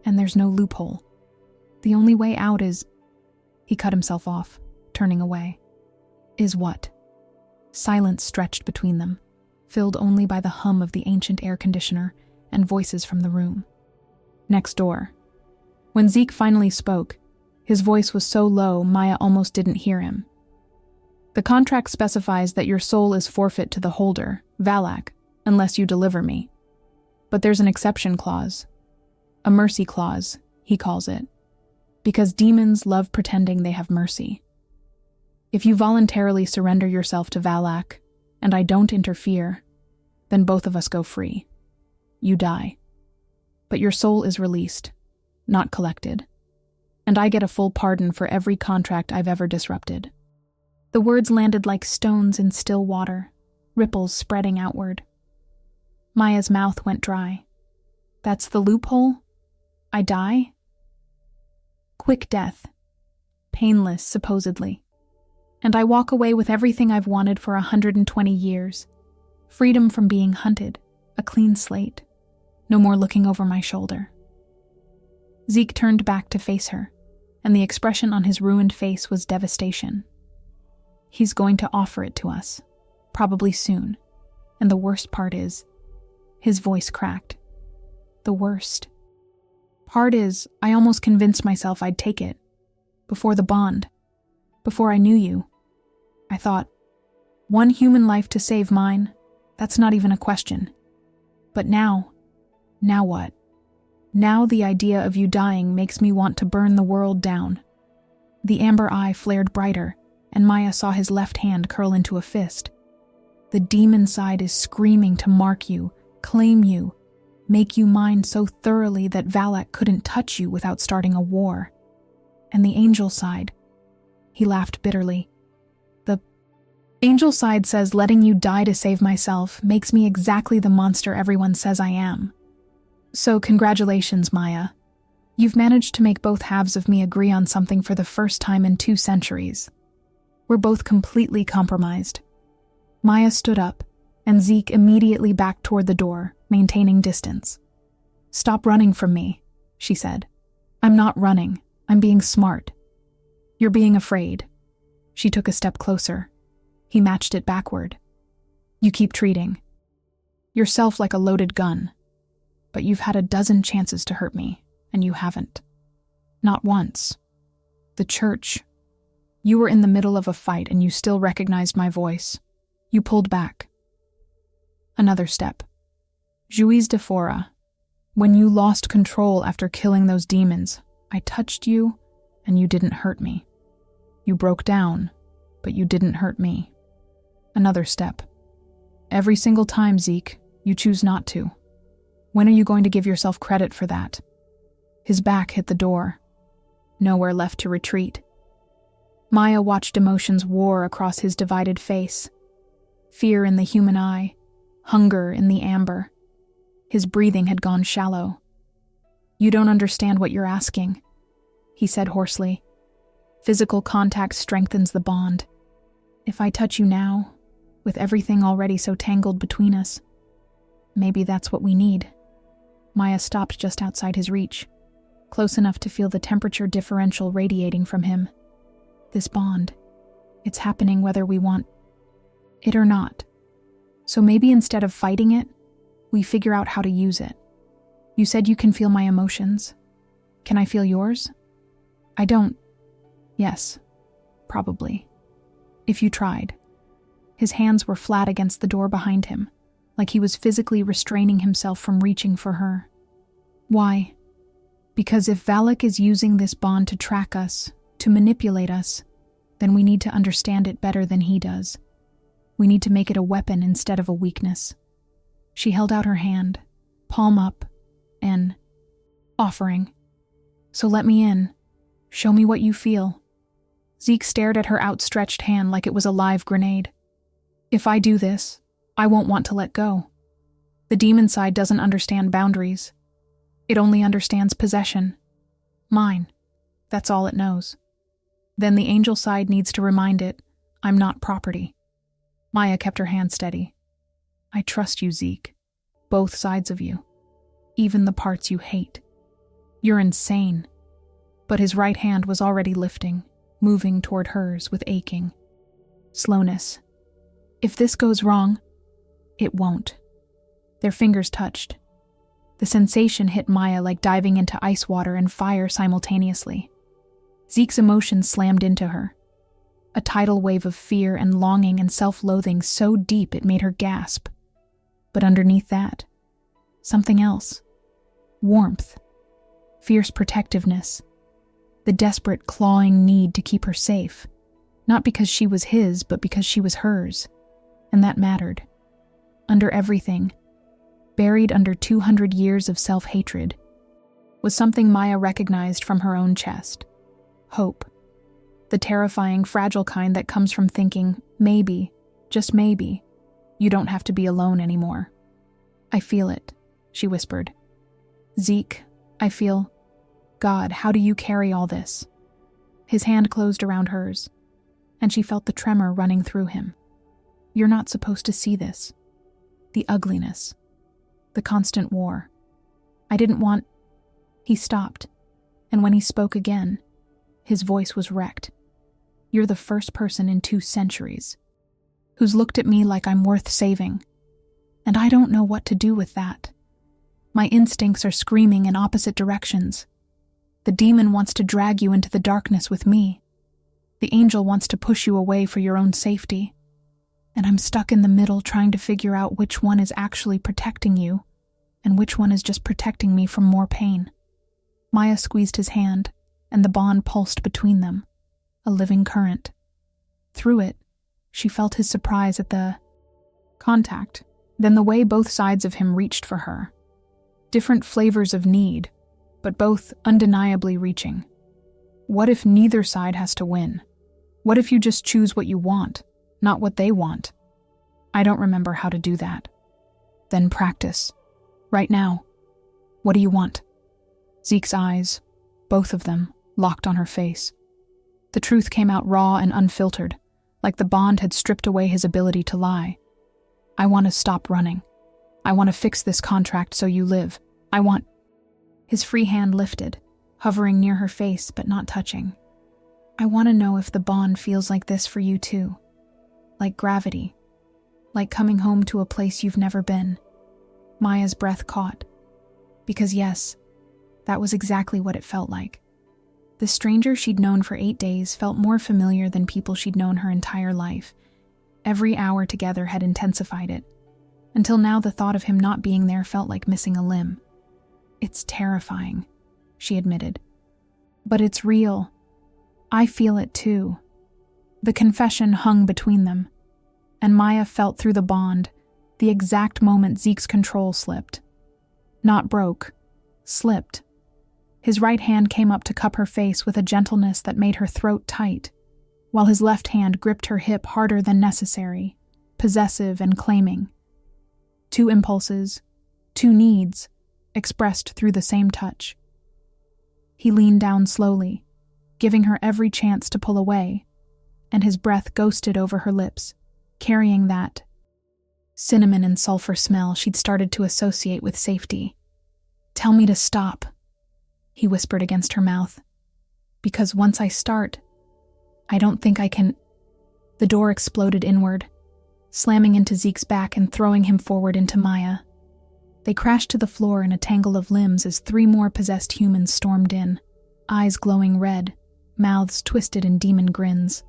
and there's no loophole. The only way out is... He cut himself off, turning away. Is what? Silence stretched between them, filled only by the hum of the ancient air conditioner and voices from the room. Next door. When Zeke finally spoke, his voice was so low Maya almost didn't hear him. The contract specifies that your soul is forfeit to the holder, Valak, unless you deliver me. But there's an exception clause. A mercy clause, he calls it. Because demons love pretending they have mercy. If you voluntarily surrender yourself to Valak, and I don't interfere, then both of us go free. You die. But your soul is released, not collected. And I get a full pardon for every contract I've ever disrupted. The words landed like stones in still water, ripples spreading outward. Maya's mouth went dry. That's the loophole? I die? Quick death. Painless, supposedly. And I walk away with everything I've wanted for 120 years. Freedom from being hunted, a clean slate. No more looking over my shoulder. Zeke turned back to face her, and the expression on his ruined face was devastation. He's going to offer it to us, probably soon. And the worst part is, his voice cracked. The worst part is, I almost convinced myself I'd take it. Before the bond. Before I knew you. I thought, one human life to save mine, that's not even a question. But now what? Now the idea of you dying makes me want to burn the world down. The amber eye flared brighter, and Maya saw his left hand curl into a fist. The demon side is screaming to mark you, claim you, make you mine so thoroughly that Valak couldn't touch you without starting a war. And the angel side, he laughed bitterly. The angel side says letting you die to save myself makes me exactly the monster everyone says I am. So congratulations, Maya. You've managed to make both halves of me agree on something for the first time in 2 centuries. We're both completely compromised. Maya stood up, and Zeke immediately backed toward the door, maintaining distance. Stop running from me, she said. I'm not running. I'm being smart. You're being afraid. She took a step closer. He matched it backward. You keep treating yourself like a loaded gun, but you've had a dozen chances to hurt me, and you haven't. Not once. The church. You were in the middle of a fight and you still recognized my voice. You pulled back. Another step. Juiz de Fora. When you lost control after killing those demons, I touched you and you didn't hurt me. You broke down, but you didn't hurt me. Another step. Every single time, Zeke, you choose not to. When are you going to give yourself credit for that? His back hit the door. Nowhere left to retreat. Maya watched emotions war across his divided face. Fear in the human eye, hunger in the amber. His breathing had gone shallow. You don't understand what you're asking, he said hoarsely. Physical contact strengthens the bond. If I touch you now, with everything already so tangled between us, maybe that's what we need. Maya stopped just outside his reach, close enough to feel the temperature differential radiating from him. This bond, it's happening whether we want it or not. So maybe instead of fighting it, we figure out how to use it. You said you can feel my emotions. Can I feel yours? I don't. Yes, probably. If you tried. His hands were flat against the door behind him, like he was physically restraining himself from reaching for her. Why? Because if Valak is using this bond to track us, to manipulate us, then we need to understand it better than he does. We need to make it a weapon instead of a weakness. She held out her hand, palm up, an offering. So let me in. Show me what you feel. Zeke stared at her outstretched hand like it was a live grenade. If I do this, I won't want to let go. The demon side doesn't understand boundaries. It only understands possession. Mine. That's all it knows. Then the angel side needs to remind it, I'm not property. Maya kept her hand steady. I trust you, Zeke. Both sides of you. Even the parts you hate. You're insane. But his right hand was already lifting, moving toward hers with aching slowness. If this goes wrong, it won't. Their fingers touched. The sensation hit Maya like diving into ice water and fire simultaneously. Zeke's emotions slammed into her. A tidal wave of fear and longing and self-loathing so deep it made her gasp. But underneath that, something else. Warmth. Fierce protectiveness. The desperate, clawing need to keep her safe. Not because she was his, but because she was hers. And that mattered. Under everything, buried under 200 years of self-hatred, was something Maya recognized from her own chest. Hope. The terrifying, fragile kind that comes from thinking, maybe, just maybe, you don't have to be alone anymore. I feel it, she whispered. Zeke, I feel... God, how do you carry all this? His hand closed around hers, and she felt the tremor running through him. You're not supposed to see this. The ugliness. The constant war. I didn't want... He stopped, and when he spoke again, his voice was wrecked. You're the first person in 2 centuries who's looked at me like I'm worth saving, and I don't know what to do with that. My instincts are screaming in opposite directions. The demon wants to drag you into the darkness with me. The angel wants to push you away for your own safety. And I'm stuck in the middle trying to figure out which one is actually protecting you and which one is just protecting me from more pain. Maya squeezed his hand, and the bond pulsed between them, a living current. Through it, she felt his surprise at the contact, then the way both sides of him reached for her. Different flavors of need, but both undeniably reaching. What if neither side has to win? What if you just choose what you want, not what they want? I don't remember how to do that. Then practice. Right now. What do you want? Zeke's eyes, both of them, locked on her face. The truth came out raw and unfiltered, like the bond had stripped away his ability to lie. I want to stop running. I want to fix this contract so you live. I want... His free hand lifted, hovering near her face but not touching. I want to know if the bond feels like this for you too. Like gravity. Like coming home to a place you've never been. Maya's breath caught. Because yes, that was exactly what it felt like. The stranger she'd known for 8 days felt more familiar than people she'd known her entire life. Every hour together had intensified it. Until now the thought of him not being there felt like missing a limb. It's terrifying, she admitted. But it's real. I feel it too. The confession hung between them, and Maya felt through the bond the exact moment Zeke's control slipped. Not broke, slipped. His right hand came up to cup her face with a gentleness that made her throat tight, while his left hand gripped her hip harder than necessary, possessive and claiming. 2 impulses, 2 needs, expressed through the same touch. He leaned down slowly, giving her every chance to pull away, and his breath ghosted over her lips, carrying that cinnamon and sulfur smell she'd started to associate with safety. "Tell me to stop," he whispered against her mouth. "Because once I start, I don't think I can—" The door exploded inward, slamming into Zeke's back and throwing him forward into Maya. They crashed to the floor in a tangle of limbs as 3 more possessed humans stormed in, eyes glowing red, mouths twisted in demon grins.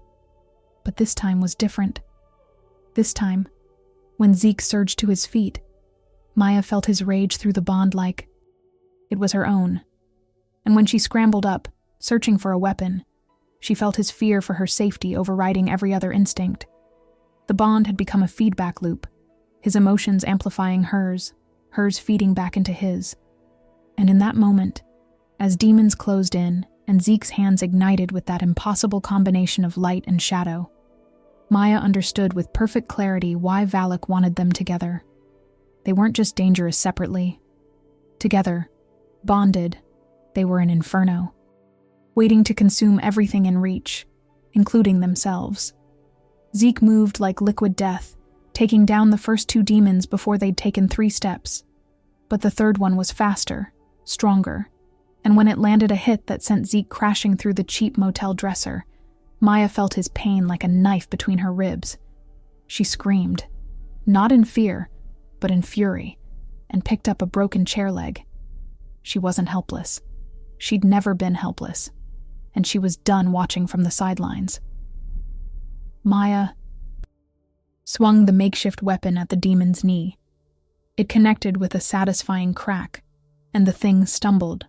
But this time was different. This time, when Zeke surged to his feet, Maya felt his rage through the bond like it was her own. And when she scrambled up, searching for a weapon, she felt his fear for her safety overriding every other instinct. The bond had become a feedback loop, his emotions amplifying hers feeding back into his. And in that moment, as demons closed in and Zeke's hands ignited with that impossible combination of light and shadow, Maya understood with perfect clarity why Valak wanted them together. They weren't just dangerous separately. Together, bonded, they were an inferno, waiting to consume everything in reach, including themselves. Zeke moved like liquid death, taking down the first 2 demons before they'd taken 3 steps. But the third one was faster, stronger, and when it landed a hit that sent Zeke crashing through the cheap motel dresser, Maya felt his pain like a knife between her ribs. She screamed, not in fear, but in fury, and picked up a broken chair leg. She wasn't helpless. She'd never been helpless, and she was done watching from the sidelines. Maya swung the makeshift weapon at the demon's knee. It connected with a satisfying crack, and the thing stumbled.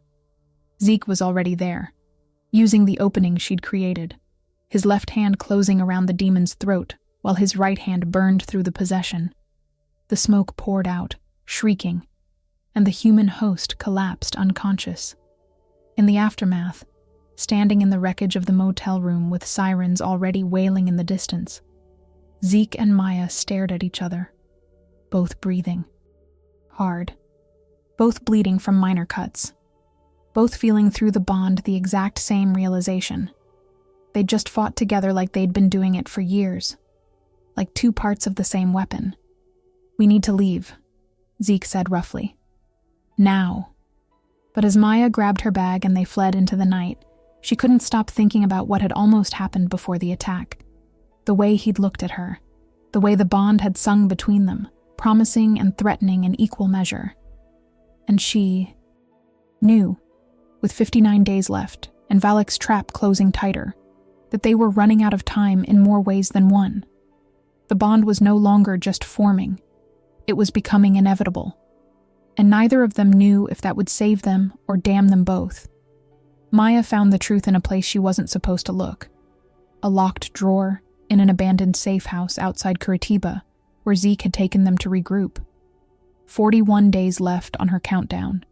Zeke was already there, using the opening she'd created, his left hand closing around the demon's throat while his right hand burned through the possession. The smoke poured out, shrieking, and the human host collapsed unconscious. In the aftermath, standing in the wreckage of the motel room with sirens already wailing in the distance, Zeke and Maya stared at each other, both breathing hard, both bleeding from minor cuts, both feeling through the bond the exact same realization. They'd just fought together like they'd been doing it for years, like 2 parts of the same weapon. "We need to leave," Zeke said roughly. "Now." But as Maya grabbed her bag and they fled into the night, she couldn't stop thinking about what had almost happened before the attack. The way he'd looked at her, the way the bond had sung between them, promising and threatening in equal measure. And she knew, with 59 days left and Valak's trap closing tighter, that they were running out of time in more ways than one. The bond was no longer just forming, it was becoming inevitable. And neither of them knew if that would save them or damn them both. Maya found the truth in a place she wasn't supposed to look. A locked drawer in an abandoned safe house outside Curitiba, where Zeke had taken them to regroup. 41 days left on her countdown,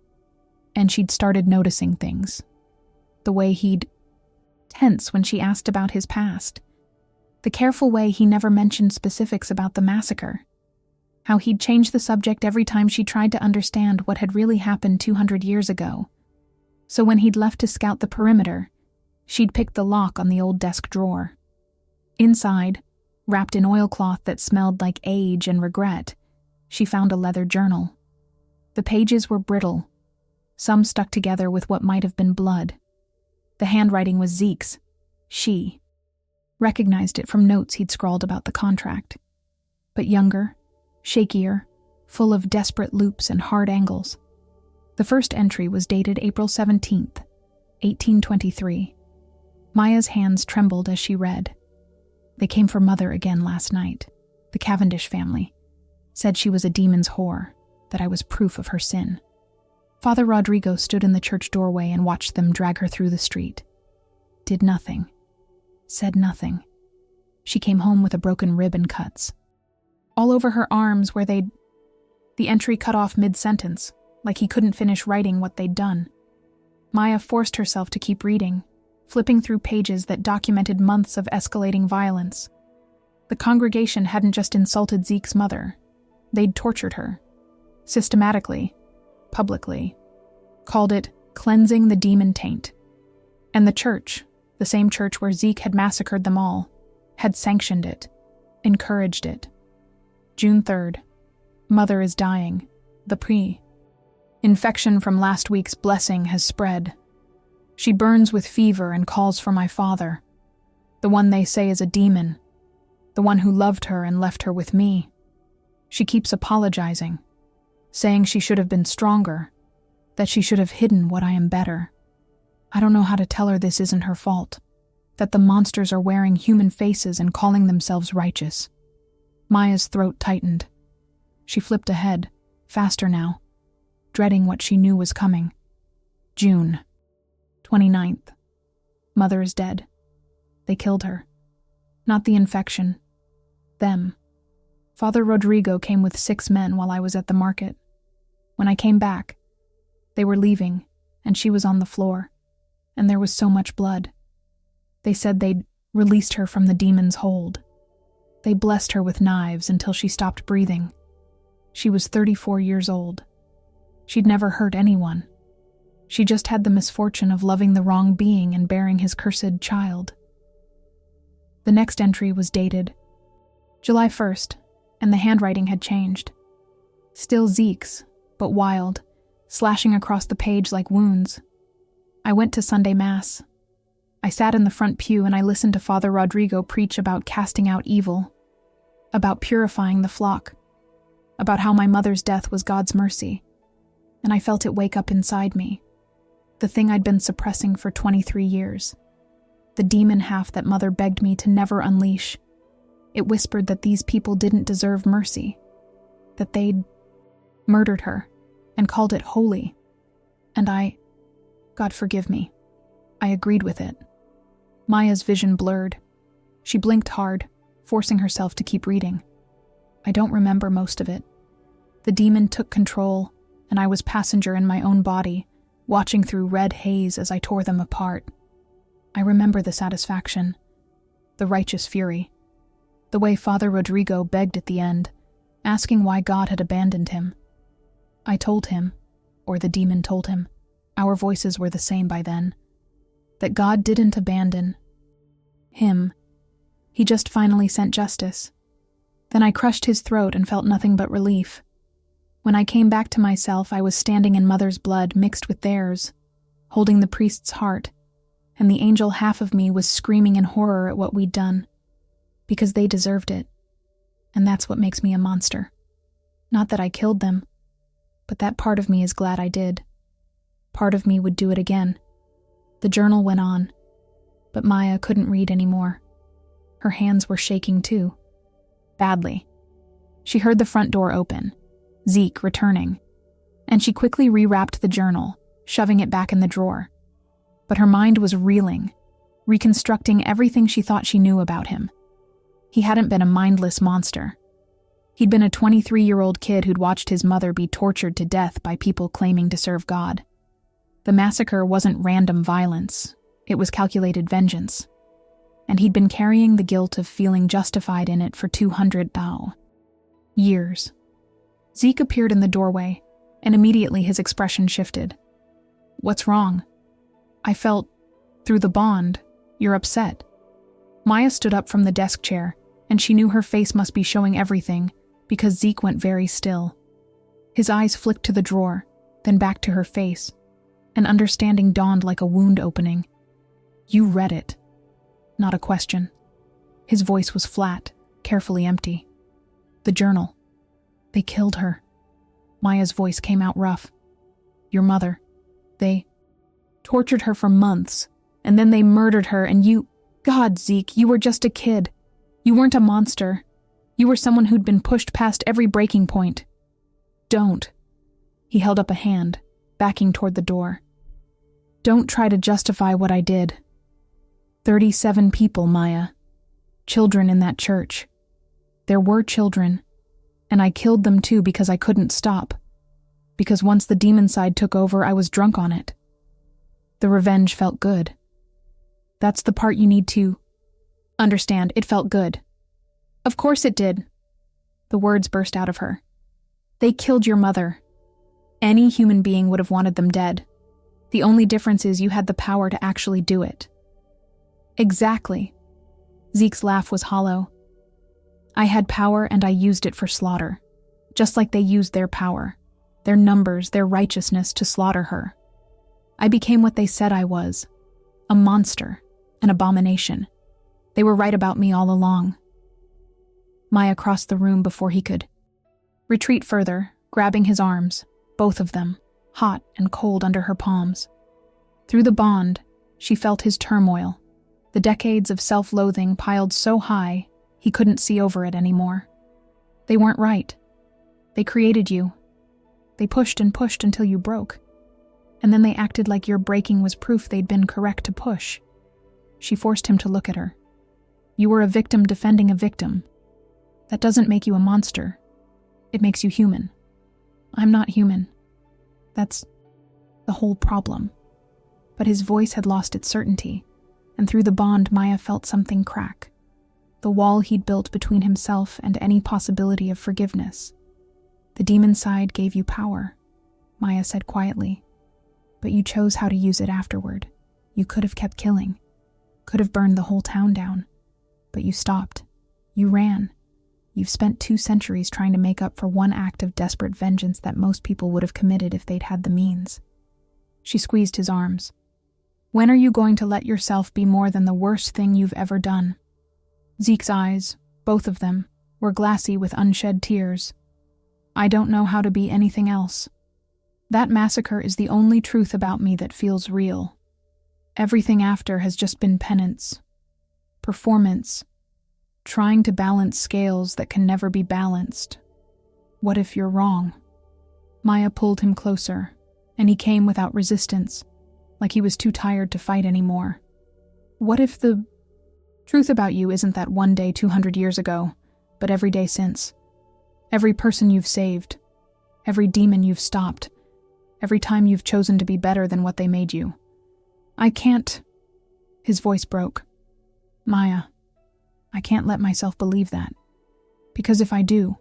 and she'd started noticing things. The way he'd tense when she asked about his past. The careful way he never mentioned specifics about the massacre. How he'd change the subject every time she tried to understand what had really happened 200 years ago. So when he'd left to scout the perimeter, she'd picked the lock on the old desk drawer. Inside, wrapped in oilcloth that smelled like age and regret, she found a leather journal. The pages were brittle, some stuck together with what might have been blood. The handwriting was Zeke's. She recognized it from notes he'd scrawled about the contract. But younger, shakier, full of desperate loops and hard angles. The first entry was dated April 17th, 1823. Maya's hands trembled as she read. They came for Mother again last night. The Cavendish family said she was a demon's whore, that I was proof of her sin. Father Rodrigo stood in the church doorway and watched them drag her through the street. Did nothing. Said nothing. She came home with a broken rib and cuts. All over her arms where they'd... The entry cut off mid-sentence, like he couldn't finish writing what they'd done. Maya forced herself to keep reading, flipping through pages that documented months of escalating violence. The congregation hadn't just insulted Zeke's mother. They'd tortured her. Systematically. Publicly. Called it cleansing the demon taint. And the church, the same church where Zeke had massacred them all, had sanctioned it, encouraged it. June 3rd. Mother is dying. The infection from last week's blessing has spread. She burns with fever and calls for my father, the one they say is a demon, the one who loved her and left her with me. She keeps apologizing, saying she should have been stronger, that she should have hidden what I am better. I don't know how to tell her this isn't her fault, that the monsters are wearing human faces and calling themselves righteous. Maya's throat tightened. She flipped ahead, faster now, dreading what she knew was coming. June 29th. Mother is dead. They killed her. Not the infection. Them. Father Rodrigo came with 6 men while I was at the market. When I came back, they were leaving, and she was on the floor, and there was so much blood. They said they'd released her from the demon's hold. They blessed her with knives until she stopped breathing. She was 34 years old. She'd never hurt anyone. She just had the misfortune of loving the wrong being and bearing his cursed child. The next entry was dated July 1st, and the handwriting had changed. Still Zeke's, but wild, slashing across the page like wounds. I went to Sunday Mass. I sat in the front pew and I listened to Father Rodrigo preach about casting out evil, about purifying the flock, about how my mother's death was God's mercy, and I felt it wake up inside me, the thing I'd been suppressing for 23 years, the demon half that Mother begged me to never unleash. It whispered that these people didn't deserve mercy, that they'd murdered her and called it holy, and God forgive me, I agreed with it. Maya's vision blurred. She blinked hard, forcing herself to keep reading. I don't remember most of it. The demon took control, and I was passenger in my own body, watching through red haze as I tore them apart. I remember the satisfaction, the righteous fury, the way Father Rodrigo begged at the end, asking why God had abandoned him. I told him, or the demon told him, our voices were the same by then, that God didn't abandon him. He just finally sent justice. Then I crushed his throat and felt nothing but relief. When I came back to myself, I was standing in Mother's blood mixed with theirs, holding the priest's heart, and the angel half of me was screaming in horror at what we'd done, because they deserved it, and that's what makes me a monster. Not that I killed them, but that part of me is glad I did. Part of me would do it again. The journal went on, but Maya couldn't read anymore. Her hands were shaking too. Badly. She heard the front door open, Zeke returning, and she quickly rewrapped the journal, shoving it back in the drawer. But her mind was reeling, reconstructing everything she thought she knew about him. He hadn't been a mindless monster. He'd been a 23-year-old kid who'd watched his mother be tortured to death by people claiming to serve God. The massacre wasn't random violence, it was calculated vengeance. And he'd been carrying the guilt of feeling justified in it for 200 years. Zeke appeared in the doorway, and immediately his expression shifted. What's wrong? I felt, through the bond, you're upset. Maya stood up from the desk chair, and she knew her face must be showing everything, because Zeke went very still. His eyes flicked to the drawer, then back to her face. An understanding dawned like a wound opening. You read it. Not a question. His voice was flat, carefully empty. The journal. They killed her. Maya's voice came out rough. Your mother. They tortured her for months, and then they murdered her, and you... God, Zeke, you were just a kid. You weren't a monster. You were someone who'd been pushed past every breaking point. Don't. He held up a hand, backing toward the door. Don't try to justify what I did. 37 people, Maya. Children in that church. There were children, and I killed them too because I couldn't stop. Because once the demon side took over, I was drunk on it. The revenge felt good. That's the part you need to understand. It felt good. Of course it did. The words burst out of her. They killed your mother. Any human being would have wanted them dead. The only difference is you had the power to actually do it. Exactly. Zeke's laugh was hollow. I had power and I used it for slaughter, just like they used their power, their numbers, their righteousness to slaughter her. I became what they said I was, a monster, an abomination. They were right about me all along. Maya crossed the room before he could retreat further, grabbing his arms, both of them, hot and cold under her palms. Through the bond, she felt his turmoil, the decades of self-loathing piled so high he couldn't see over it anymore. They weren't right. They created you. They pushed and pushed until you broke. And then they acted like your breaking was proof they'd been correct to push. She forced him to look at her. You were a victim defending a victim. That doesn't make you a monster. It makes you human. I'm not human. That's the whole problem. But his voice had lost its certainty, and through the bond Maya felt something crack. The wall he'd built between himself and any possibility of forgiveness. The demon side gave you power, Maya said quietly. But you chose how to use it afterward. You could have kept killing. Could have burned the whole town down. But you stopped. You ran. You've spent 2 centuries trying to make up for one act of desperate vengeance that most people would have committed if they'd had the means. She squeezed his arms. When are you going to let yourself be more than the worst thing you've ever done? Zeke's eyes, both of them, were glassy with unshed tears. I don't know how to be anything else. That massacre is the only truth about me that feels real. Everything after has just been penance, performance, trying to balance scales that can never be balanced. What if you're wrong? Maya pulled him closer, and he came without resistance, like he was too tired to fight anymore. What if the truth about you isn't that one day 200 years ago, but every day since? Every person you've saved, every demon you've stopped, every time you've chosen to be better than what they made you. I can't. His voice broke. Maya, I can't let myself believe that. Because if I do,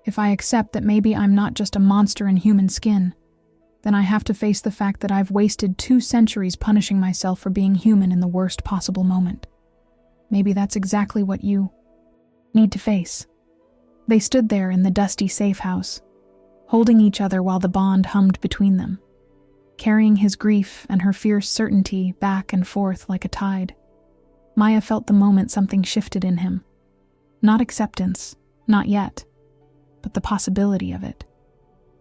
if I accept that maybe I'm not just a monster in human skin, then I have to face the fact that I've wasted 2 centuries punishing myself for being human in the worst possible moment. Maybe that's exactly what you need to face. They stood there in the dusty safe house, holding each other while the bond hummed between them, carrying his grief and her fierce certainty back and forth like a tide. Maya felt the moment something shifted in him. Not acceptance, not yet, but the possibility of it.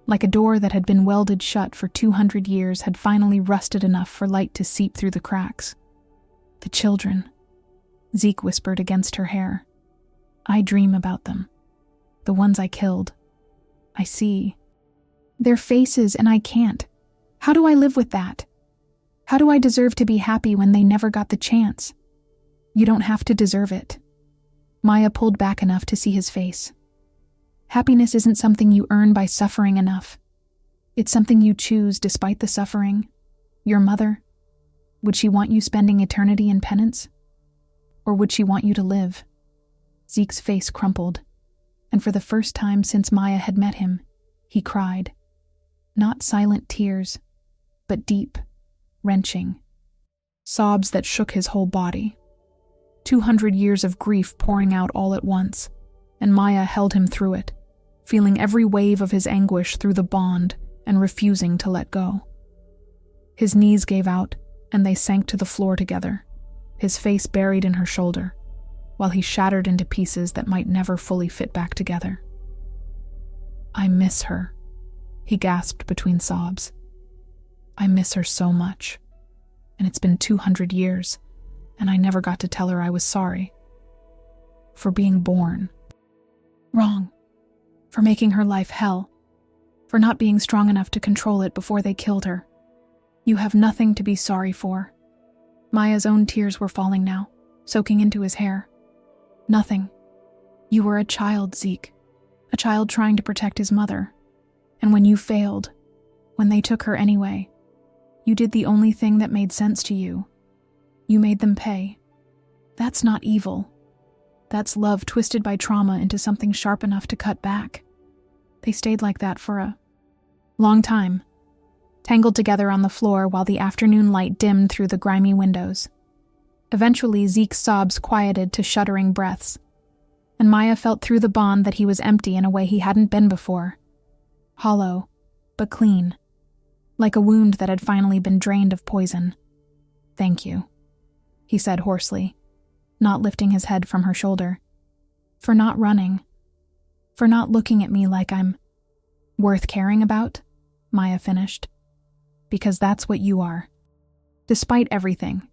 Like a door that had been welded shut for 200 years had finally rusted enough for light to seep through the cracks. The children, Zeke whispered against her hair. I dream about them. The ones I killed. I see their faces and I can't. How do I live with that? How do I deserve to be happy when they never got the chance? You don't have to deserve it. Maya pulled back enough to see his face. Happiness isn't something you earn by suffering enough. It's something you choose despite the suffering. Your mother, would she want you spending eternity in penance? Or would she want you to live? Zeke's face crumpled, and for the first time since Maya had met him, he cried. Not silent tears, but deep, wrenching. Sobs that shook his whole body. 200 years of grief pouring out all at once, and Maya held him through it, feeling every wave of his anguish through the bond and refusing to let go. His knees gave out, and they sank to the floor together, his face buried in her shoulder, while he shattered into pieces that might never fully fit back together. I miss her, he gasped between sobs. I miss her so much, and it's been 200 years, and I never got to tell her I was sorry. For being born. Wrong. For making her life hell. For not being strong enough to control it before they killed her. You have nothing to be sorry for. Maya's own tears were falling now, soaking into his hair. Nothing. You were a child, Zeke. A child trying to protect his mother. And when you failed, when they took her anyway, you did the only thing that made sense to you. You made them pay. That's not evil. That's love twisted by trauma into something sharp enough to cut back. They stayed like that for a long time, tangled together on the floor while the afternoon light dimmed through the grimy windows. Eventually, Zeke's sobs quieted to shuddering breaths, and Maya felt through the bond that he was empty in a way he hadn't been before. Hollow, but clean, like a wound that had finally been drained of poison. "Thank you," he said hoarsely, not lifting his head from her shoulder. "For not running. For not looking at me like I'm worth caring about," Maya finished. "Because that's what you are. Despite everything.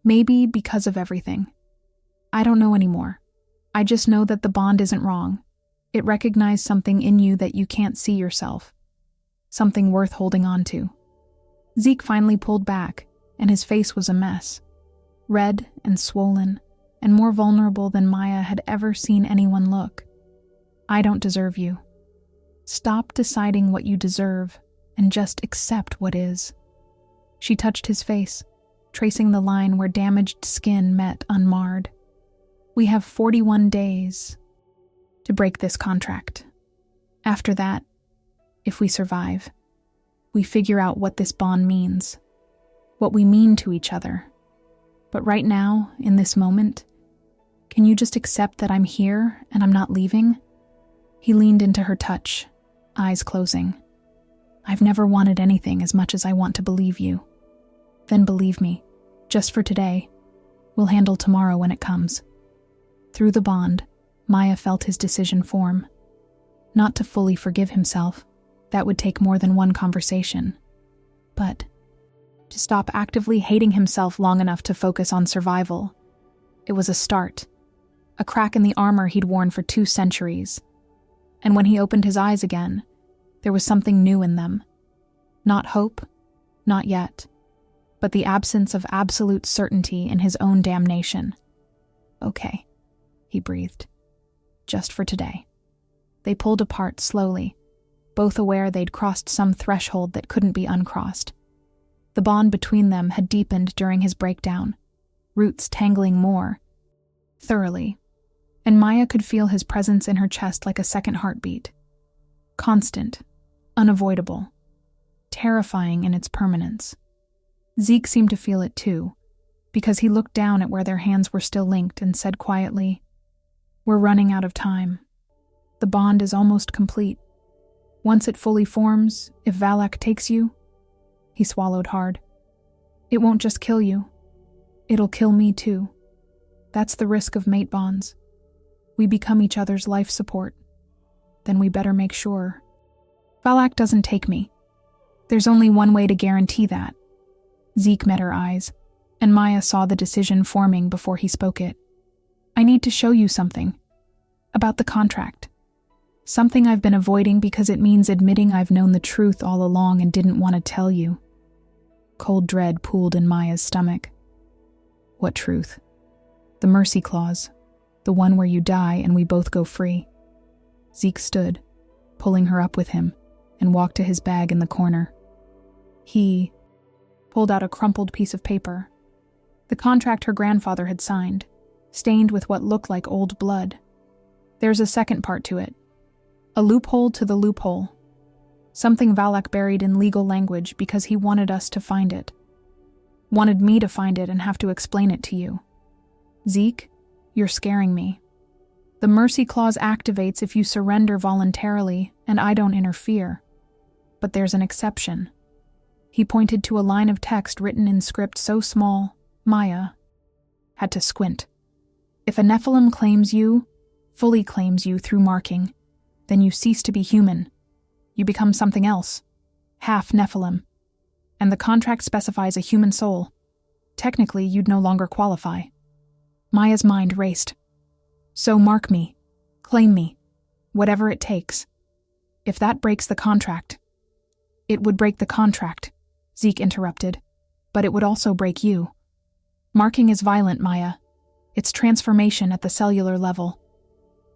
Maybe because of everything. I don't know anymore. I just know that the bond isn't wrong. It recognized something in you that you can't see yourself. Something worth holding on to." Zeke finally pulled back, and his face was a mess. Red and swollen, and more vulnerable than Maya had ever seen anyone look. "I don't deserve you. Stop deciding what you deserve, and just accept what is." She touched his face, tracing the line where damaged skin met unmarred. "We have 41 days to break this contract. After that, if we survive, we figure out what this bond means, what we mean to each other. But right now, in this moment, can you just accept that I'm here and I'm not leaving?" He leaned into her touch, eyes closing. "I've never wanted anything as much as I want to believe you. Then believe me, just for today. We'll handle tomorrow when it comes." Through the bond, Maya felt his decision form. Not to fully forgive himself, that would take more than one conversation. But to stop actively hating himself long enough to focus on survival. It was a start, a crack in the armor he'd worn for 2 centuries. And when he opened his eyes again, there was something new in them. Not hope, not yet, but the absence of absolute certainty in his own damnation. "Okay," he breathed. "Just for today." They pulled apart slowly, both aware they'd crossed some threshold that couldn't be uncrossed. The bond between them had deepened during his breakdown, roots tangling more, thoroughly, and Maya could feel his presence in her chest like a second heartbeat. Constant, unavoidable, terrifying in its permanence. Zeke seemed to feel it too, because he looked down at where their hands were still linked and said quietly, "We're running out of time. The bond is almost complete. Once it fully forms, if Valak takes you," he swallowed hard, "it won't just kill you. It'll kill me too. That's the risk of mate bonds. We become each other's life support. Then we better make sure. Valak doesn't take me. There's only one way to guarantee that." Zeke met her eyes, and Maya saw the decision forming before he spoke it. "I need to show you something. About the contract. Something I've been avoiding because it means admitting I've known the truth all along and didn't want to tell you." Cold dread pooled in Maya's stomach. "What truth?" "The mercy clause. The one where you die and we both go free." Zeke stood, pulling her up with him, and walked to his bag in the corner. He pulled out a crumpled piece of paper. The contract her grandfather had signed, stained with what looked like old blood. There's a second part to it. A loophole to the loophole. Something Valak buried in legal language because he wanted us to find it. Wanted me to find it and have to explain it to you. Zeke, you're scaring me. The mercy clause activates if you surrender voluntarily and I don't interfere. But there's an exception. He pointed to a line of text written in script so small, Maya had to squint. "If a Nephilim claims you, fully claims you through marking, then you cease to be human. You become something else, half Nephilim. And the contract specifies a human soul. Technically, you'd no longer qualify." Maya's mind raced. "So mark me, claim me, whatever it takes. If that breaks the contract." "It would break the contract," Zeke interrupted, "but it would also break you. Marking is violent, Maya. It's transformation at the cellular level.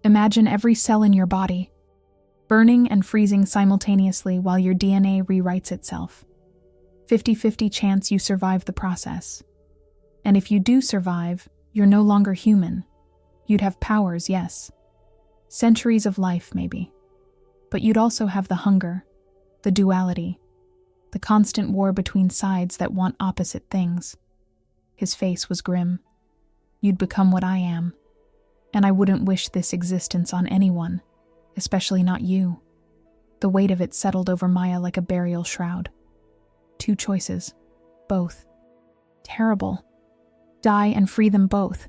Imagine every cell in your body, burning and freezing simultaneously while your DNA rewrites itself. 50-50 chance you survive the process. And if you do survive, you're no longer human. You'd have powers, yes. Centuries of life, maybe. But you'd also have the hunger, the duality, the constant war between sides that want opposite things. His face was grim. "You'd become what I am, and I wouldn't wish this existence on anyone, especially not you." The weight of it settled over Maya like a burial shroud. Two choices. Both. Terrible. Die and free them both.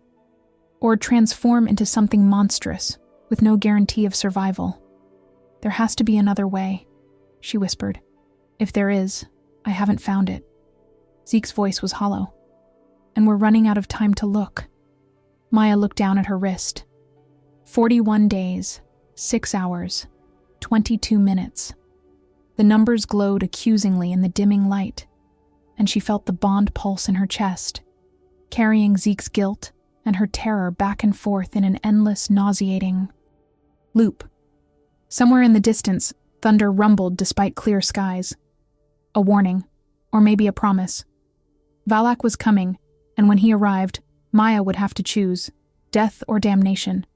Or transform into something monstrous, with no guarantee of survival. "There has to be another way," she whispered. "If there is, I haven't found it." Zeke's voice was hollow. "And we're running out of time to look." Maya looked down at her wrist. 41 days, 6 hours, 22 minutes. The numbers glowed accusingly in the dimming light, and she felt the bond pulse in her chest, carrying Zeke's guilt and her terror back and forth in an endless, nauseating loop. Somewhere in the distance, thunder rumbled despite clear skies. A warning, or maybe a promise. Valak was coming, and when he arrived, Maya would have to choose, death or damnation.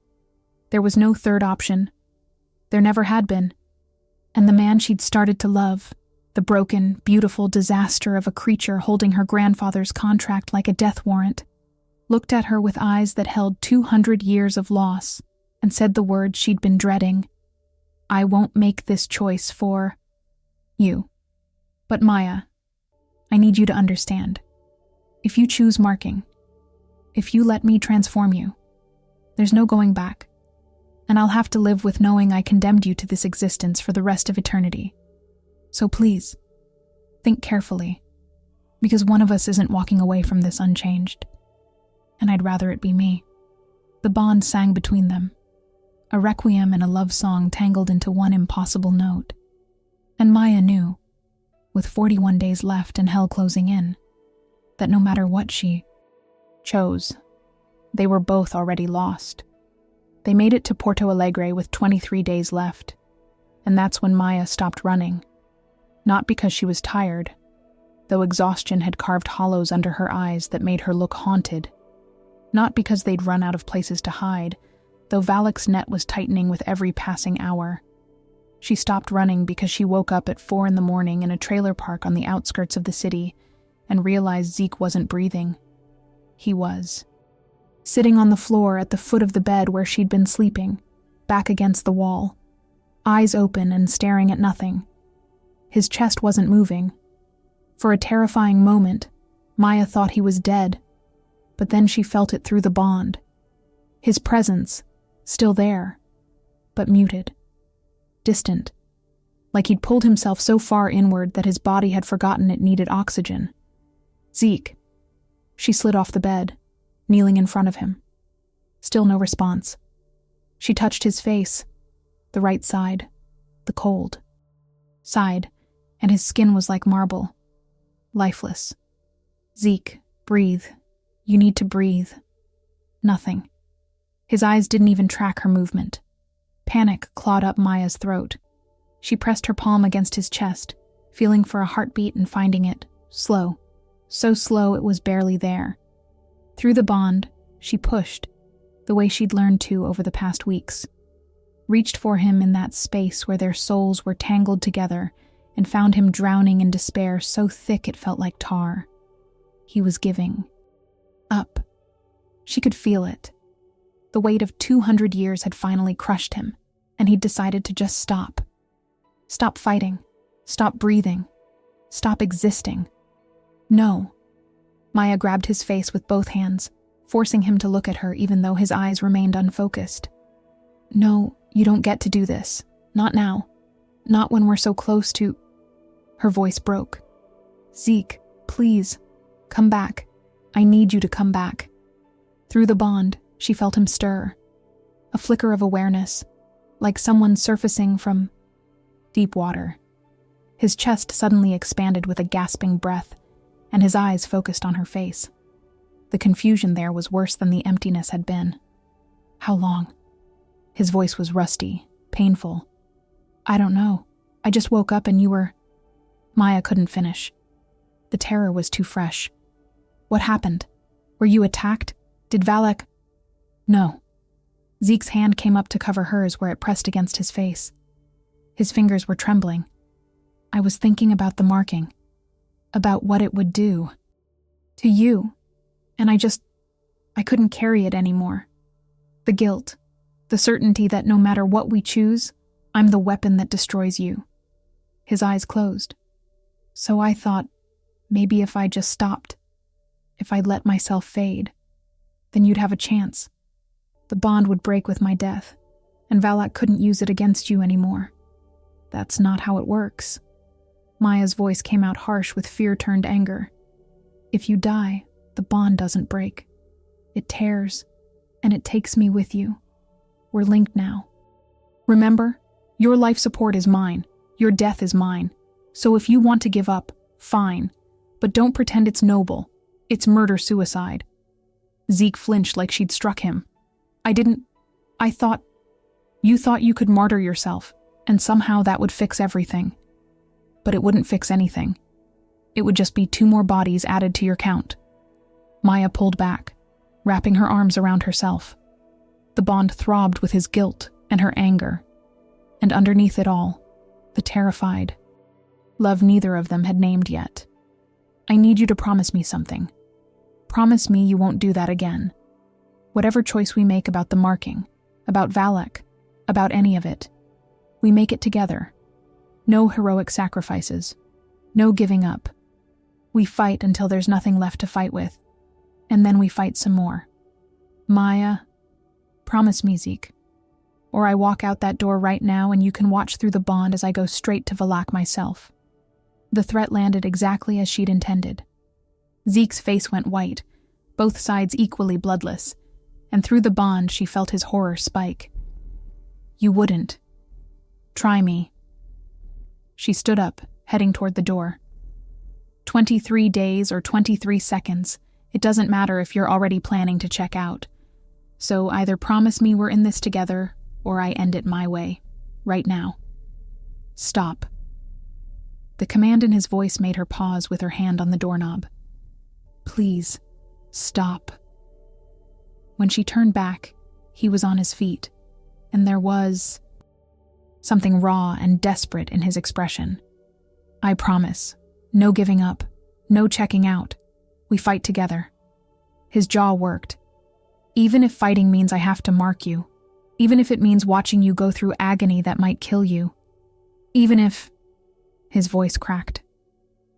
There was no third option. There never had been. And the man she'd started to love, the broken, beautiful disaster of a creature holding her grandfather's contract like a death warrant, looked at her with eyes that held 200 years of loss and said the words she'd been dreading. "I won't make this choice for you. But Maya, I need you to understand. If you choose marking, if you let me transform you, there's no going back. And I'll have to live with knowing I condemned you to this existence for the rest of eternity. So please, think carefully, because one of us isn't walking away from this unchanged. And I'd rather it be me." The bond sang between them, a requiem and a love song tangled into one impossible note. And Maya knew, with 41 days left and hell closing in, that no matter what she chose, they were both already lost. They made it to Porto Alegre with 23 days left, and that's when Maya stopped running. Not because she was tired, though exhaustion had carved hollows under her eyes that made her look haunted. Not because they'd run out of places to hide, though Valak's net was tightening with every passing hour. She stopped running because she woke up at 4 a.m. in a trailer park on the outskirts of the city and realized Zeke wasn't breathing. He was. Sitting on the floor at the foot of the bed where she'd been sleeping, back against the wall, eyes open and staring at nothing. His chest wasn't moving. For a terrifying moment, Maya thought he was dead, but then she felt it through the bond. His presence, still there, but muted, distant, like he'd pulled himself so far inward that his body had forgotten it needed oxygen. "Zeke." She slid off the bed, kneeling in front of him. Still no response. She touched his face, the right side, the cold. Sighed, and his skin was like marble, lifeless. "Zeke, breathe. You need to breathe." Nothing. His eyes didn't even track her movement. Panic clawed up Maya's throat. She pressed her palm against his chest, feeling for a heartbeat and finding it, slow. So slow it was barely there. Through the bond, she pushed, the way she'd learned to over the past weeks. Reached for him in that space where their souls were tangled together and found him drowning in despair so thick it felt like tar. He was giving up. She could feel it. The weight of 200 years had finally crushed him, and he'd decided to just stop. Stop fighting. Stop breathing. Stop existing. No. Maya grabbed his face with both hands, forcing him to look at her even though his eyes remained unfocused. "No, you don't get to do this. Not now. Not when we're so close to..." Her voice broke. "Zeke, please, come back. I need you to come back." Through the bond, she felt him stir. A flicker of awareness, like someone surfacing from deep water. His chest suddenly expanded with a gasping breath, and his eyes focused on her face. The confusion there was worse than the emptiness had been. "How long?" His voice was rusty, painful. "I don't know. I just woke up and you were..." Maya couldn't finish. The terror was too fresh. "What happened? Were you attacked? Did Valak..." "No." Zeke's hand came up to cover hers where it pressed against his face. His fingers were trembling. "I was thinking about the marking. About what it would do. To you. And I couldn't carry it anymore. The guilt, the certainty that no matter what we choose, I'm the weapon that destroys you. His eyes closed. So I thought, maybe if I just stopped, if I'd let myself fade, then you'd have a chance. The bond would break with my death, and Valak couldn't use it against you anymore. That's not how it works. Maya's voice came out harsh with fear-turned anger. If you die, the bond doesn't break. It tears, and it takes me with you. We're linked now. Remember, your life support is mine. Your death is mine. So if you want to give up, fine. But don't pretend it's noble. It's murder-suicide. Zeke flinched like she'd struck him. You thought you could martyr yourself, and somehow that would fix everything. But it wouldn't fix anything. It would just be 2 more bodies added to your count. Maya pulled back, wrapping her arms around herself. The bond throbbed with his guilt and her anger, and underneath it all, the terrified love neither of them had named yet. I need you to promise me something. Promise me you won't do that again. Whatever choice we make about the marking, about Valak, about any of it, we make it together. No heroic sacrifices. No giving up. We fight until there's nothing left to fight with, and then we fight some more. Maya, promise me, Zeke. Or I walk out that door right now and you can watch through the bond as I go straight to Valak myself. The threat landed exactly as she'd intended. Zeke's face went white, both sides equally bloodless, and through the bond she felt his horror spike. You wouldn't. Try me. She stood up, heading toward the door. 23 days or 23 seconds, it doesn't matter if you're already planning to check out. So either promise me we're in this together, or I end it my way, right now. Stop. The command in his voice made her pause with her hand on the doorknob. Please, stop. When she turned back, he was on his feet, and there was something raw and desperate in his expression. I promise. No giving up. No checking out. We fight together. His jaw worked. Even if fighting means I have to mark you. Even if it means watching you go through agony that might kill you. Even if... His voice cracked.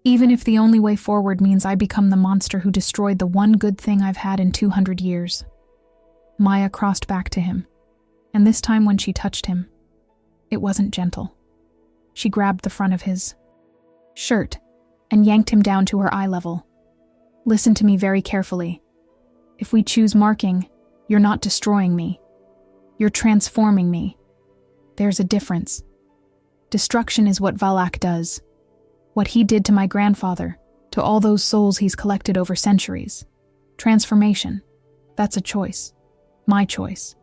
Even if the only way forward means I become the monster who destroyed the one good thing I've had in 200 years. Maya crossed back to him, and this time when she touched him, it wasn't gentle. She grabbed the front of his shirt and yanked him down to her eye level. Listen to me very carefully. If we choose marking, you're not destroying me. You're transforming me. There's a difference. Destruction is what Valak does. What he did to my grandfather, to all those souls he's collected over centuries. Transformation. That's a choice. My choice.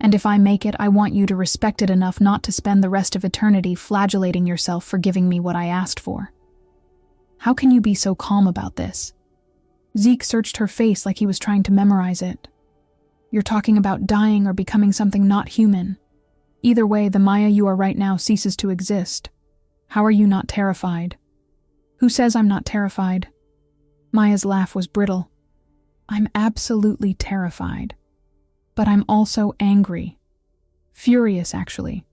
And if I make it, I want you to respect it enough not to spend the rest of eternity flagellating yourself for giving me what I asked for. How can you be so calm about this? Zeke searched her face like he was trying to memorize it. You're talking about dying or becoming something not human. Either way, the Maya you are right now ceases to exist. How are you not terrified? Who says I'm not terrified? Maya's laugh was brittle. I'm absolutely terrified. But I'm also angry. Furious, actually.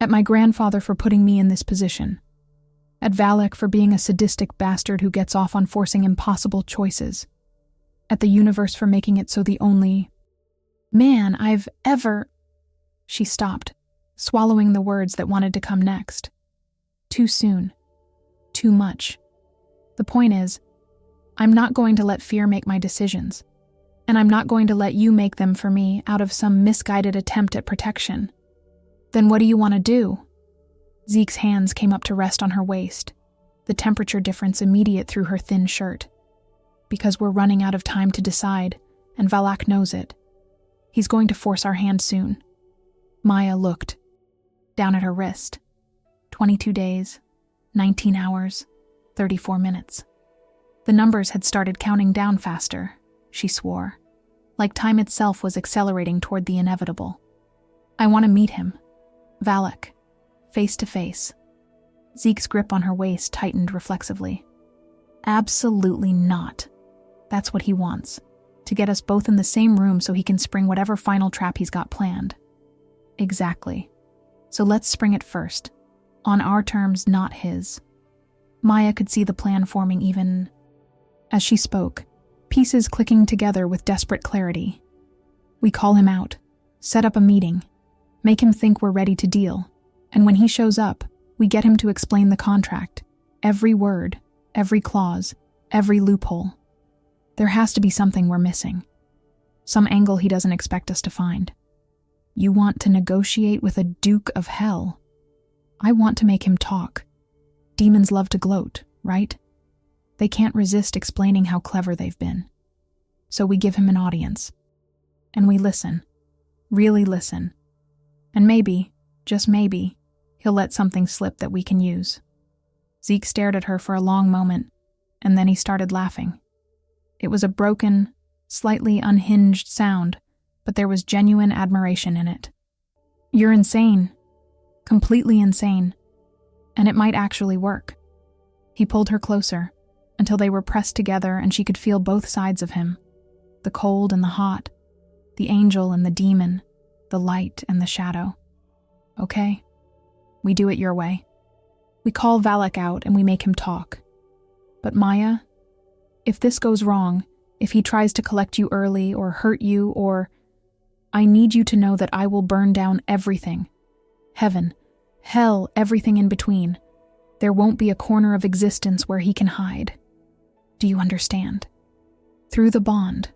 At my grandfather for putting me in this position. At Valak for being a sadistic bastard who gets off on forcing impossible choices. At the universe for making it so the only man I've ever... She stopped, swallowing the words that wanted to come next. Too soon. Too much. The point is, I'm not going to let fear make my decisions. And I'm not going to let you make them for me out of some misguided attempt at protection. Then what do you want to do? Zeke's hands came up to rest on her waist, the temperature difference immediate through her thin shirt. Because we're running out of time to decide, and Valak knows it. He's going to force our hand soon. Maya looked, down at her wrist. 22 days, 19 hours, 34 minutes. The numbers had started counting down faster, she swore, like time itself was accelerating toward the inevitable. I want to meet him. Valak. Face to face. Zeke's grip on her waist tightened reflexively. Absolutely not. That's what he wants. To get us both in the same room so he can spring whatever final trap he's got planned. Exactly. So let's spring it first. On our terms, not his. Maya could see the plan forming even as she spoke, pieces clicking together with desperate clarity. We call him out, set up a meeting, make him think we're ready to deal, and when he shows up, we get him to explain the contract, every word, every clause, every loophole. There has to be something we're missing. Some angle he doesn't expect us to find. You want to negotiate with a Duke of Hell. I want to make him talk. Demons love to gloat, right? They can't resist explaining how clever they've been. So we give him an audience. And we listen. Really listen. And maybe, just maybe, he'll let something slip that we can use. Zeke stared at her for a long moment, and then he started laughing. It was a broken, slightly unhinged sound, but there was genuine admiration in it. You're insane. Completely insane. And it might actually work. He pulled her closer, until they were pressed together and she could feel both sides of him. The cold and the hot, the angel and the demon, the light and the shadow. Okay, we do it your way. We call Valak out and we make him talk. But Maya, if this goes wrong, if he tries to collect you early or hurt you or... I need you to know that I will burn down everything. Heaven, hell, everything in between. There won't be a corner of existence where he can hide. Do you understand? Through the bond,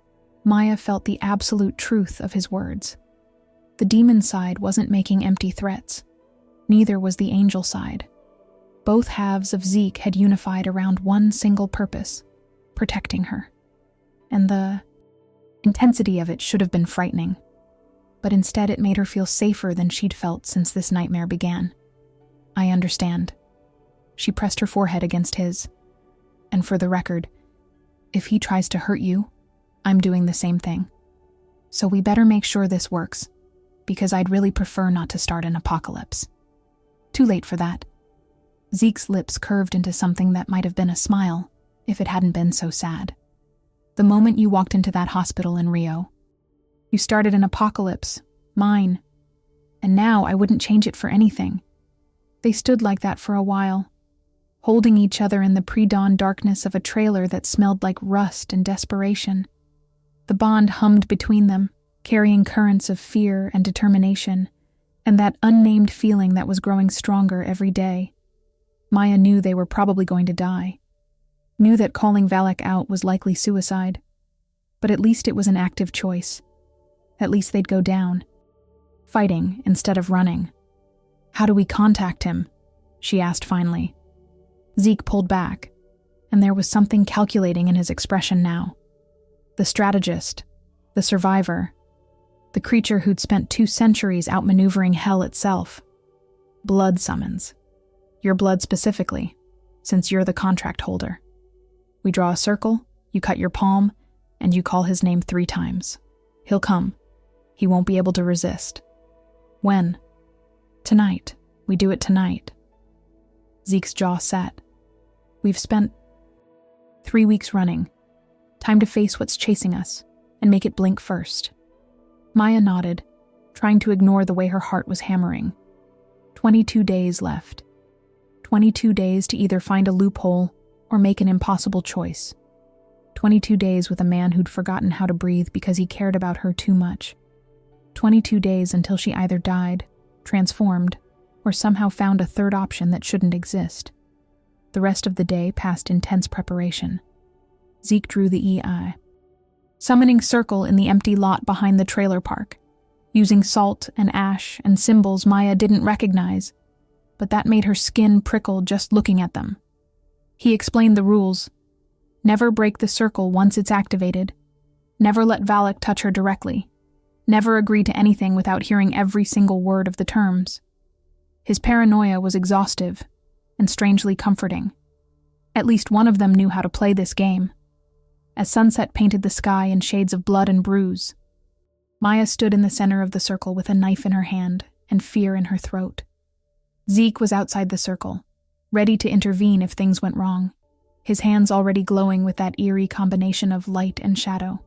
Maya felt the absolute truth of his words. The demon side wasn't making empty threats. Neither was the angel side. Both halves of Zeke had unified around one single purpose, protecting her. And the intensity of it should have been frightening. But instead it made her feel safer than she'd felt since this nightmare began. I understand. She pressed her forehead against his. And for the record, if he tries to hurt you, I'm doing the same thing. So we better make sure this works, because I'd really prefer not to start an apocalypse. Too late for that. Zeke's lips curved into something that might have been a smile, if it hadn't been so sad. The moment you walked into that hospital in Rio, you started an apocalypse, mine. And now I wouldn't change it for anything. They stood like that for a while, holding each other in the pre-dawn darkness of a trailer that smelled like rust and desperation. The bond hummed between them, carrying currents of fear and determination, and that unnamed feeling that was growing stronger every day. Maya knew they were probably going to die, knew that calling Valak out was likely suicide, but at least it was an active choice. At least they'd go down, fighting instead of running. How do we contact him? She asked finally. Zeke pulled back, and there was something calculating in his expression now. The strategist, the survivor, the creature who'd spent 2 centuries outmaneuvering hell itself. Blood summons. Your blood specifically, since you're the contract holder. We draw a circle, you cut your palm, and you call his name 3 times. He'll come. He won't be able to resist. When? Tonight. We do it tonight. Zeke's jaw set. We've spent 3 weeks running. Time to face what's chasing us, and make it blink first. Maya nodded, trying to ignore the way her heart was hammering. 22 days left. 22 days to either find a loophole or make an impossible choice. 22 days with a man who'd forgotten how to breathe because he cared about her too much. 22 days until she either died, transformed, or somehow found a third option that shouldn't exist. The rest of the day passed intense preparation. Zeke drew the EI. Summoning circle in the empty lot behind the trailer park, using salt and ash and symbols Maya didn't recognize, but that made her skin prickle just looking at them. He explained the rules. Never break the circle once it's activated. Never let Valak touch her directly. Never agree to anything without hearing every single word of the terms. His paranoia was exhaustive and strangely comforting. At least one of them knew how to play this game. As sunset painted the sky in shades of blood and bruise, Maya stood in the center of the circle with a knife in her hand and fear in her throat. Zeke was outside the circle, ready to intervene if things went wrong, his hands already glowing with that eerie combination of light and shadow.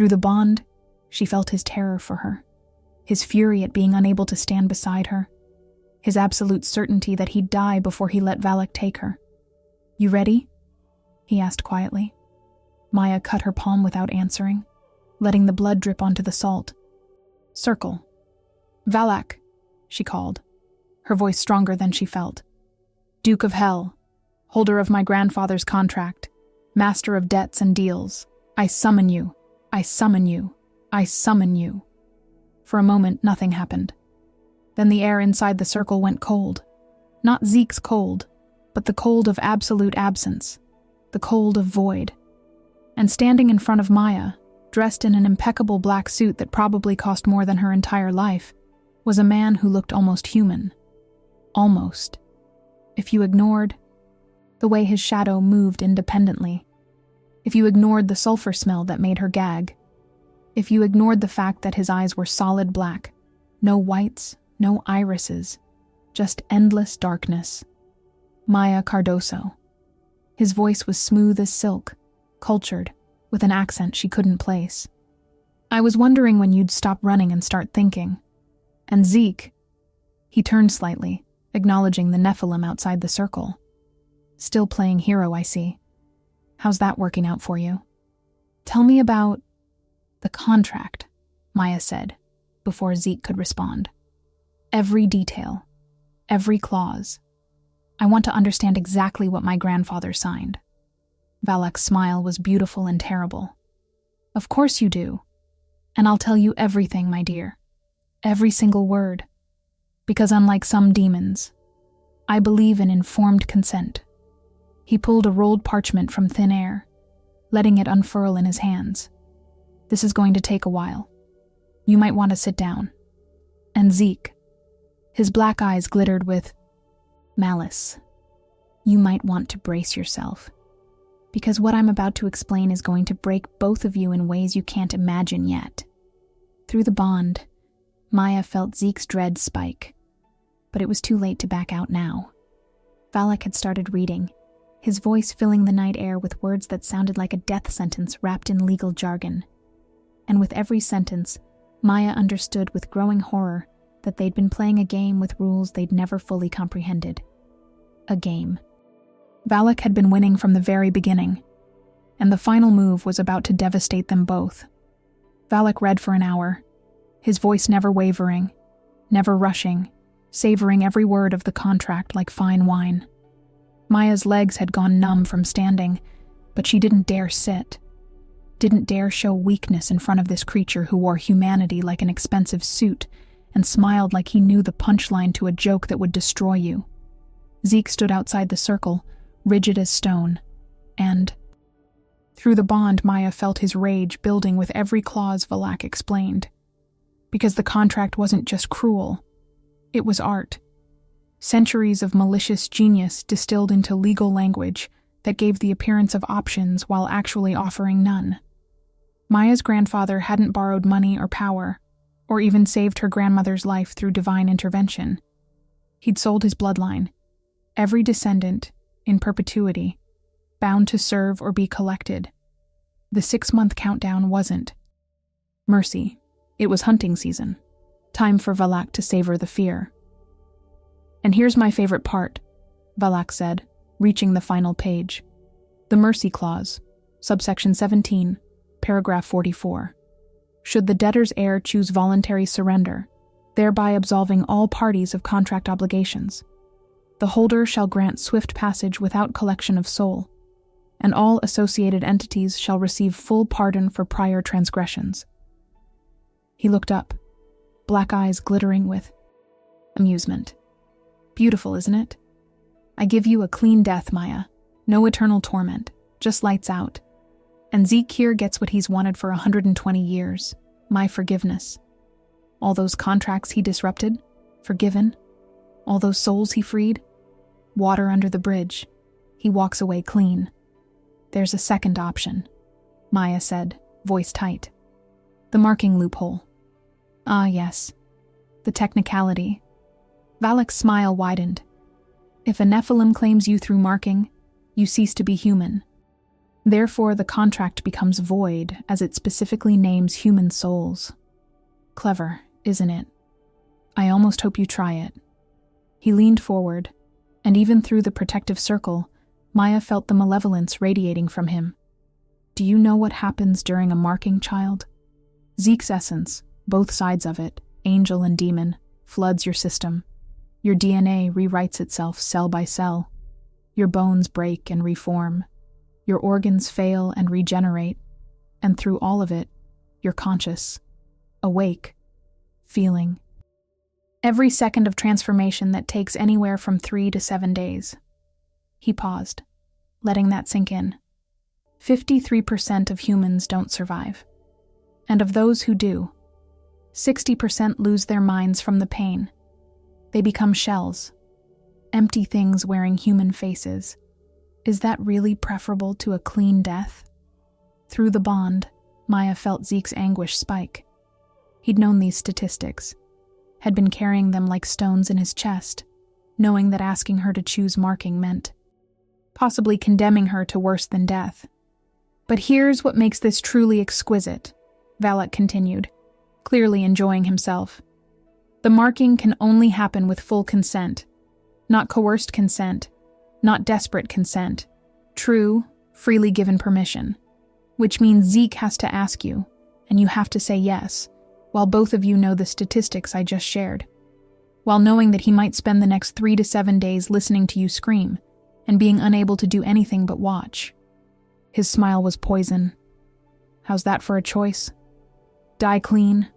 Through the bond, she felt his terror for her, his fury at being unable to stand beside her, his absolute certainty that he'd die before he let Valak take her. "You ready?" he asked quietly. Maya cut her palm without answering, letting the blood drip onto the salt. "Circle." "Valak," she called, her voice stronger than she felt. "Duke of Hell, holder of my grandfather's contract, master of debts and deals, I summon you, I summon you, I summon you." For a moment, nothing happened. Then the air inside the circle went cold. Not Zeke's cold, but the cold of absolute absence, the cold of void. And standing in front of Maya, dressed in an impeccable black suit that probably cost more than her entire life, was a man who looked almost human. Almost. If you ignored the way his shadow moved independently, if you ignored the sulfur smell that made her gag, if you ignored the fact that his eyes were solid black, no whites, no irises, just endless darkness. Maya Cardoso. His voice was smooth as silk, cultured, with an accent she couldn't place. "I was wondering when you'd stop running and start thinking. And Zeke," he turned slightly, acknowledging the Nephilim outside the circle. "Still playing hero, I see. How's that working out for you?" "Tell me about the contract," Maya said, before Zeke could respond. "Every detail, every clause. I want to understand exactly what my grandfather signed." Valak's smile was beautiful and terrible. "Of course you do. And I'll tell you everything, my dear. Every single word. Because unlike some demons, I believe in informed consent." He pulled a rolled parchment from thin air, letting it unfurl in his hands. "This is going to take a while. You might want to sit down." And Zeke, his black eyes glittered with malice, "You might want to brace yourself. Because what I'm about to explain is going to break both of you in ways you can't imagine yet." Through the bond, Maya felt Zeke's dread spike. But it was too late to back out now. Valak had started reading, his voice filling the night air with words that sounded like a death sentence wrapped in legal jargon. And with every sentence, Maya understood with growing horror that they'd been playing a game with rules they'd never fully comprehended. A game. Valak had been winning from the very beginning, and the final move was about to devastate them both. Valak read for an hour, his voice never wavering, never rushing, savoring every word of the contract like fine wine. Maya's legs had gone numb from standing, but she didn't dare sit, didn't dare show weakness in front of this creature who wore humanity like an expensive suit and smiled like he knew the punchline to a joke that would destroy you. Zeke stood outside the circle, rigid as stone, and through the bond Maya felt his rage building with every clause Valak explained. Because the contract wasn't just cruel, it was art. Centuries of malicious genius distilled into legal language that gave the appearance of options while actually offering none. Maya's grandfather hadn't borrowed money or power, or even saved her grandmother's life through divine intervention. He'd sold his bloodline, every descendant, in perpetuity, bound to serve or be collected. The 6-month countdown wasn't mercy. It was hunting season. Time for Valak to savor the fear. "And here's my favorite part," Valak said, reaching the final page. "The mercy clause, subsection 17, paragraph 44. Should the debtor's heir choose voluntary surrender, thereby absolving all parties of contract obligations, the holder shall grant swift passage without collection of soul, and all associated entities shall receive full pardon for prior transgressions." He looked up, black eyes glittering with amusement. "Beautiful, isn't it? I give you a clean death, Maya. No eternal torment, just lights out. And Zeke here gets what he's wanted for 120 years, my forgiveness. All those contracts he disrupted, forgiven. All those souls he freed, water under the bridge. He walks away clean. There's a second option," Maya said, voice tight. "The marking loophole." "Ah, yes. The technicality." Valak's smile widened. "If a Nephilim claims you through marking, you cease to be human. Therefore, the contract becomes void as it specifically names human souls. Clever, isn't it? I almost hope you try it. He leaned forward, and even through the protective circle, Maya felt the malevolence radiating from him. Do you know what happens during a marking, child? Zeke's essence, both sides of it, angel and demon, floods your system. Your DNA rewrites itself cell by cell. Your bones break and reform. Your organs fail and regenerate. And through all of it, you're conscious, awake, feeling. Every second of transformation that takes anywhere from 3 to 7 days. He paused, letting that sink in. 53% of humans don't survive. And of those who do, 60% lose their minds from the pain. They become shells, empty things wearing human faces. Is that really preferable to a clean death? Through the bond, Maya felt Zeke's anguish spike. He'd known these statistics, had been carrying them like stones in his chest, knowing that asking her to choose marking meant possibly condemning her to worse than death. But here's what makes this truly exquisite, Valak continued, clearly enjoying himself. The marking can only happen with full consent, not coerced consent, not desperate consent, true, freely given permission, which means Zeke has to ask you, and you have to say yes, while both of you know the statistics I just shared, while knowing that he might spend the next 3 to 7 days listening to you scream and being unable to do anything but watch. His smile was poison. How's that for a choice? Die clean,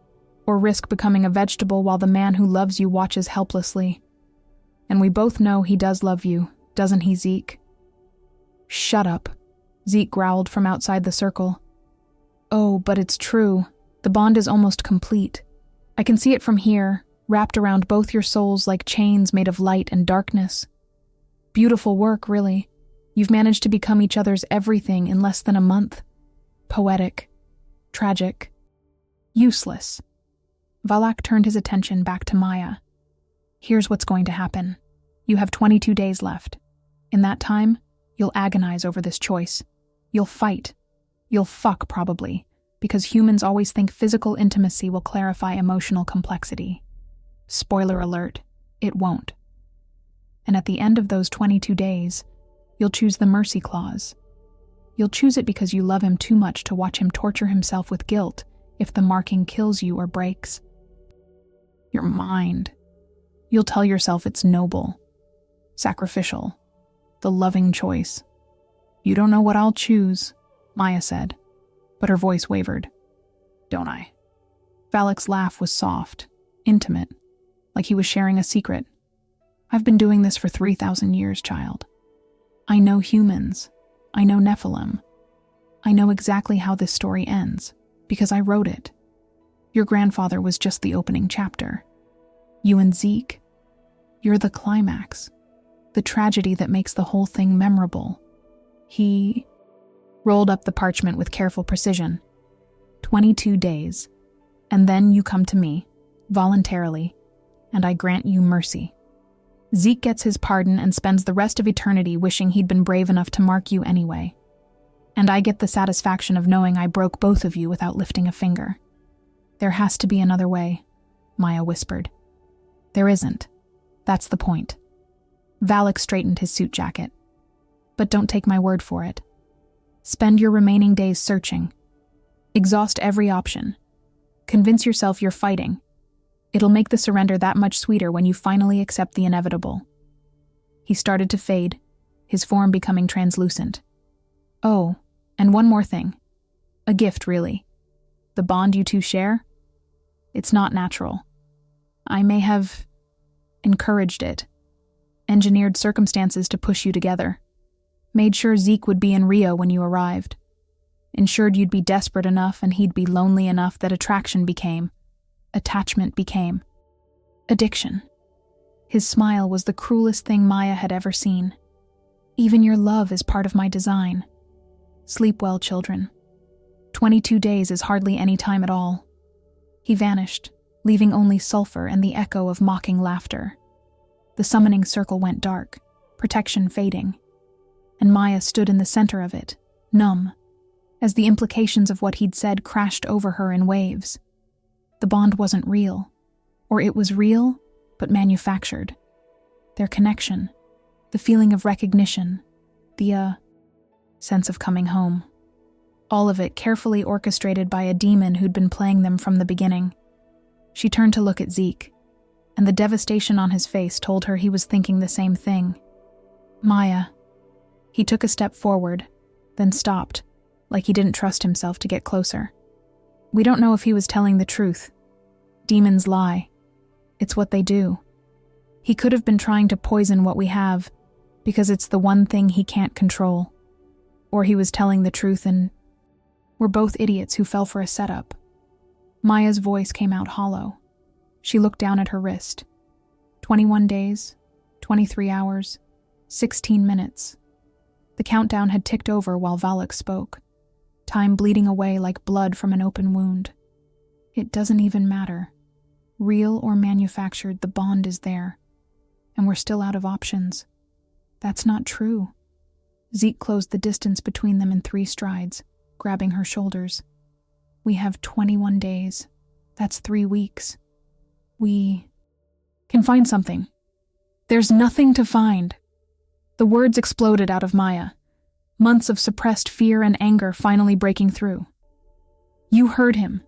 or risk becoming a vegetable while the man who loves you watches helplessly? And we both know he does love you, doesn't he, Zeke? Shut up, Zeke growled from outside the circle. Oh, but it's true. The bond is almost complete. I can see it from here, wrapped around both your souls like chains made of light and darkness. Beautiful work, really. You've managed to become each other's everything in less than a month. Poetic. Tragic. Useless. Valak turned his attention back to Maya. Here's what's going to happen. You have 22 days left. In that time, you'll agonize over this choice. You'll fight. You'll fuck, probably, because humans always think physical intimacy will clarify emotional complexity. Spoiler alert, it won't. And at the end of those 22 days, you'll choose the mercy clause. You'll choose it because you love him too much to watch him torture himself with guilt if the marking kills you or breaks. Your mind. You'll tell yourself it's noble, sacrificial, the loving choice. You don't know what I'll choose, Maya said, but her voice wavered. Don't I? Valak's laugh was soft, intimate, like he was sharing a secret. I've been doing this for 3,000 years, child. I know humans. I know Nephilim. I know exactly how this story ends, because I wrote it. Your grandfather was just the opening chapter. You and Zeke, you're the climax, the tragedy that makes the whole thing memorable. He rolled up the parchment with careful precision. 22 days, and then you come to me, voluntarily, and I grant you mercy. Zeke gets his pardon and spends the rest of eternity wishing he'd been brave enough to mark you anyway. And I get the satisfaction of knowing I broke both of you without lifting a finger. There has to be another way, Maya whispered. There isn't. That's the point. Valak straightened his suit jacket. But don't take my word for it. Spend your remaining days searching. Exhaust every option. Convince yourself you're fighting. It'll make the surrender that much sweeter when you finally accept the inevitable. He started to fade, his form becoming translucent. Oh, and one more thing. A gift, really. The bond you two share? It's not natural. I may have encouraged it, engineered circumstances to push you together, made sure Zeke would be in Rio when you arrived, ensured you'd be desperate enough and he'd be lonely enough that attachment became addiction. His smile was the cruelest thing Maya had ever seen. Even your love is part of my design. Sleep well, children. 22 days is hardly any time at all. He vanished, leaving only sulfur and the echo of mocking laughter. The summoning circle went dark, protection fading, and Maya stood in the center of it, numb, as the implications of what he'd said crashed over her in waves. The bond wasn't real, or it was real, but manufactured. Their connection, the feeling of recognition, the sense of coming home. All of it carefully orchestrated by a demon who'd been playing them from the beginning. She turned to look at Zeke, and the devastation on his face told her he was thinking the same thing. Maya. He took a step forward, then stopped, like he didn't trust himself to get closer. We don't know if he was telling the truth. Demons lie. It's what they do. He could have been trying to poison what we have, because it's the one thing he can't control. Or he was telling the truth and we're both idiots who fell for a setup. Maya's voice came out hollow. She looked down at her wrist. 21 days, 23 hours, 16 minutes. The countdown had ticked over while Valak spoke, time bleeding away like blood from an open wound. It doesn't even matter. Real or manufactured, the bond is there. And we're still out of options. That's not true. Zeke closed the distance between them in 3 strides, grabbing her shoulders. We have 21 days. That's 3 weeks. We can find something. There's nothing to find. The words exploded out of Maya, months of suppressed fear and anger finally breaking through. You heard him.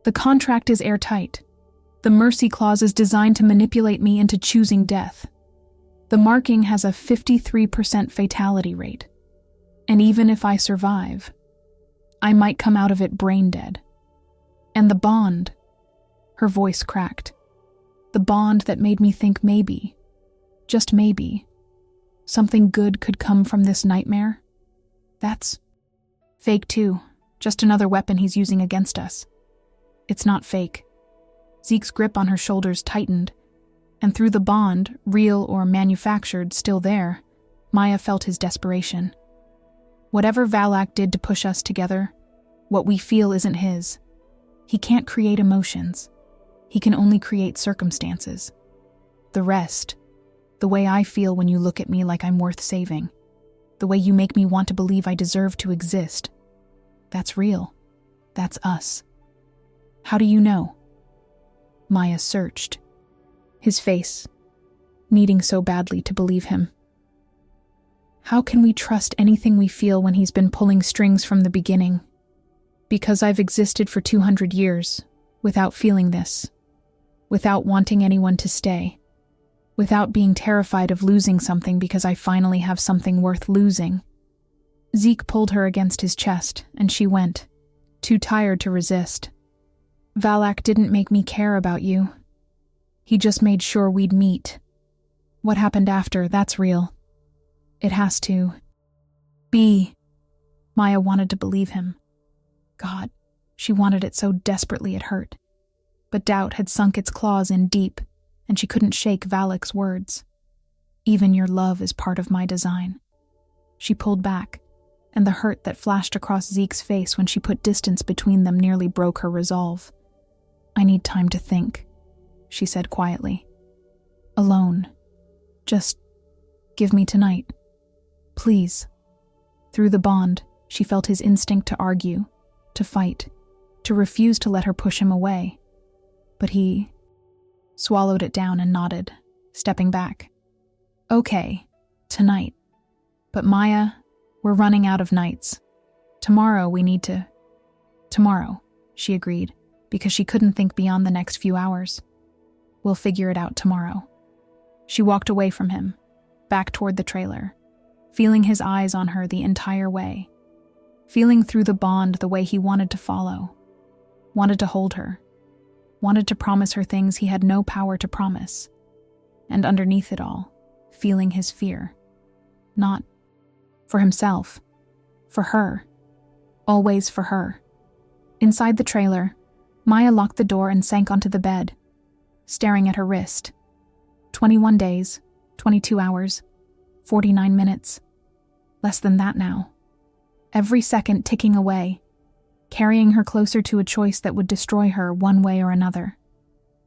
The contract is airtight. The mercy clause is designed to manipulate me into choosing death. The marking has a 53% fatality rate. And even if I survive, I might come out of it brain dead. And the bond, her voice cracked, the bond that made me think maybe, just maybe, something good could come from this nightmare. That's fake too, just another weapon he's using against us. It's not fake. Zeke's grip on her shoulders tightened, and through the bond, real or manufactured, still there, Maya felt his desperation. Whatever Valak did to push us together, what we feel isn't his. He can't create emotions. He can only create circumstances. The rest, the way I feel when you look at me like I'm worth saving, the way you make me want to believe I deserve to exist, that's real. That's us. How do you know? Maya searched. His face, needing so badly to believe him. How can we trust anything we feel when he's been pulling strings from the beginning? Because I've existed for 200 years, without feeling this, without wanting anyone to stay, without being terrified of losing something because I finally have something worth losing. Zeke pulled her against his chest, and she went, too tired to resist. Valak didn't make me care about you. He just made sure we'd meet. What happened after, that's real. It has to be. Maya wanted to believe him. God, she wanted it so desperately it hurt. But doubt had sunk its claws in deep, and she couldn't shake Valak's words. Even your love is part of my design. She pulled back, and the hurt that flashed across Zeke's face when she put distance between them nearly broke her resolve. I need time to think, she said quietly. Alone. Just give me tonight. Please. Through the bond, she felt his instinct to argue, to fight, to refuse to let her push him away. But he swallowed it down and nodded, stepping back. Okay, tonight. But Maya, we're running out of nights. Tomorrow we need to... Tomorrow, she agreed, because she couldn't think beyond the next few hours. We'll figure it out tomorrow. She walked away from him, back toward the trailer, feeling his eyes on her the entire way, feeling through the bond the way he wanted to follow, wanted to hold her, wanted to promise her things he had no power to promise, and underneath it all, feeling his fear. Not for himself, for her, always for her. Inside the trailer, Maya locked the door and sank onto the bed, staring at her wrist. 21 days, 22 hours, 49 minutes. Less than that now. Every second ticking away, carrying her closer to a choice that would destroy her one way or another.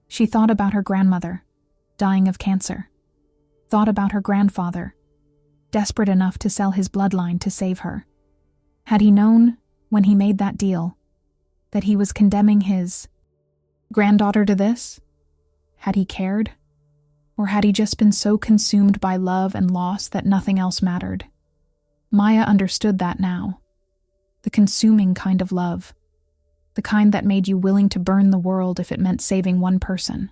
She thought about her grandmother, dying of cancer. Thought about her grandfather, desperate enough to sell his bloodline to save her. Had he known, when he made that deal, that he was condemning his granddaughter to this? Had he cared? Or had he just been so consumed by love and loss that nothing else mattered? Maya understood that now. The consuming kind of love. The kind that made you willing to burn the world if it meant saving one person.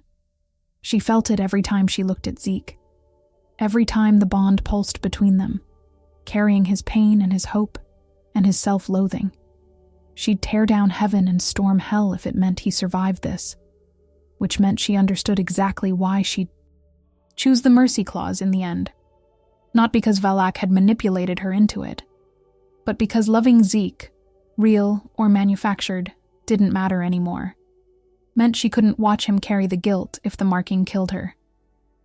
She felt it every time she looked at Zeke. Every time the bond pulsed between them, carrying his pain and his hope and his self-loathing. She'd tear down heaven and storm hell if it meant he survived this, which meant she understood exactly why she'd choose the mercy clause in the end. Not because Valak had manipulated her into it, but because loving Zeke, real or manufactured, didn't matter anymore. Meant she couldn't watch him carry the guilt if the marking killed her.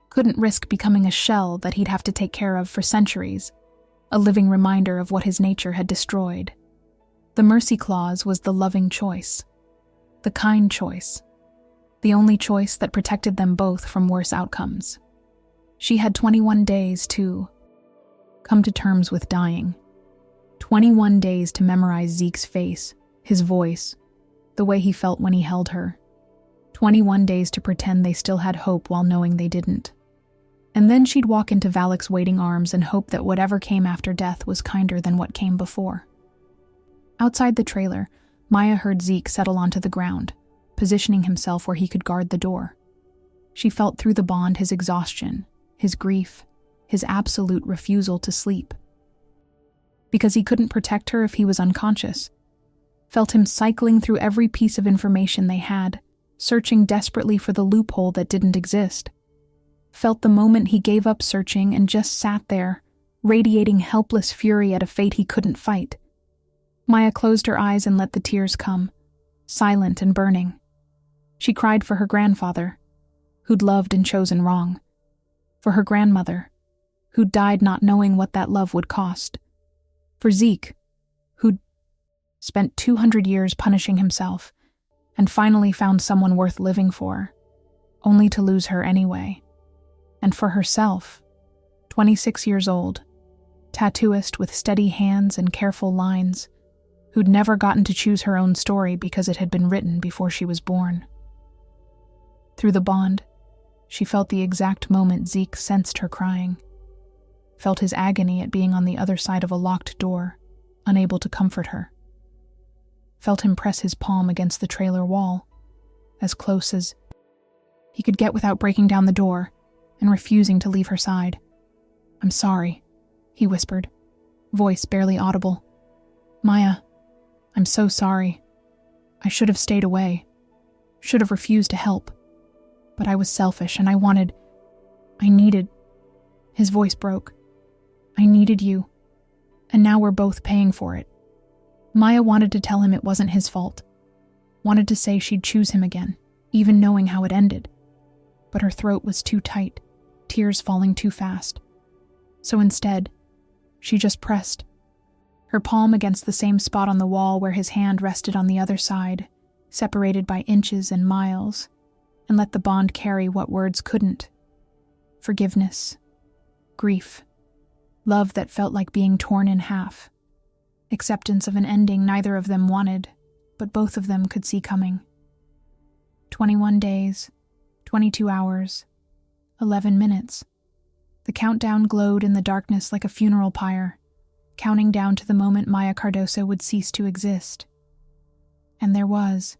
Couldn't risk becoming a shell that he'd have to take care of for centuries, a living reminder of what his nature had destroyed. The mercy clause was the loving choice, the kind choice, the only choice that protected them both from worse outcomes. She had 21 days to come to terms with dying. 21 days to memorize Zeke's face, his voice, the way he felt when he held her. 21 days to pretend they still had hope while knowing they didn't. And then she'd walk into Valak's waiting arms and hope that whatever came after death was kinder than what came before. Outside the trailer, Maya heard Zeke settle onto the ground, positioning himself where he could guard the door. She felt through the bond his exhaustion, his grief, his absolute refusal to sleep. Because he couldn't protect her if he was unconscious. Felt him cycling through every piece of information they had, searching desperately for the loophole that didn't exist. Felt the moment he gave up searching and just sat there, radiating helpless fury at a fate he couldn't fight. Maya closed her eyes and let the tears come, silent and burning. She cried for her grandfather, who'd loved and chosen wrong. For her grandmother, who'd died not knowing what that love would cost. For Zeke, who'd spent 200 years punishing himself and finally found someone worth living for, only to lose her anyway. And for herself, 26 years old, tattooist with steady hands and careful lines, who'd never gotten to choose her own story because it had been written before she was born. Through the bond, she felt the exact moment Zeke sensed her crying, felt his agony at being on the other side of a locked door, unable to comfort her. Felt him press his palm against the trailer wall, as close as he could get without breaking down the door and refusing to leave her side. "I'm sorry," he whispered, voice barely audible. "Maya, I'm so sorry. I should have stayed away, should have refused to help. But I was selfish and I needed," his voice broke. "I needed you, and now we're both paying for it." Maya wanted to tell him it wasn't his fault, wanted to say she'd choose him again, even knowing how it ended. But her throat was too tight, tears falling too fast. So instead, she just pressed, her palm against the same spot on the wall where his hand rested on the other side, separated by inches and miles, and let the bond carry what words couldn't. Forgiveness, grief, love that felt like being torn in half, acceptance of an ending neither of them wanted, but both of them could see coming. 21 days, 22 hours, 11 minutes. The countdown glowed in the darkness like a funeral pyre, counting down to the moment Maya Cardoso would cease to exist. And there was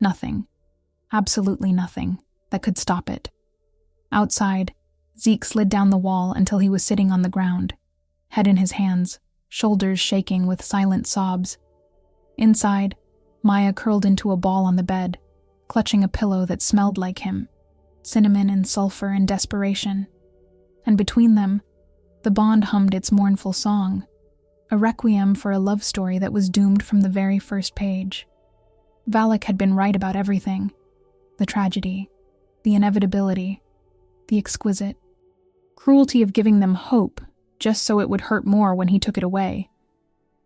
nothing, absolutely nothing, that could stop it. Outside, Zeke slid down the wall until he was sitting on the ground, head in his hands, shoulders shaking with silent sobs. Inside, Maya curled into a ball on the bed, clutching a pillow that smelled like him, cinnamon and sulfur and desperation. And between them, the bond hummed its mournful song, a requiem for a love story that was doomed from the very first page. Valak had been right about everything, the tragedy, the inevitability, the exquisite cruelty of giving them hope just so it would hurt more when he took it away.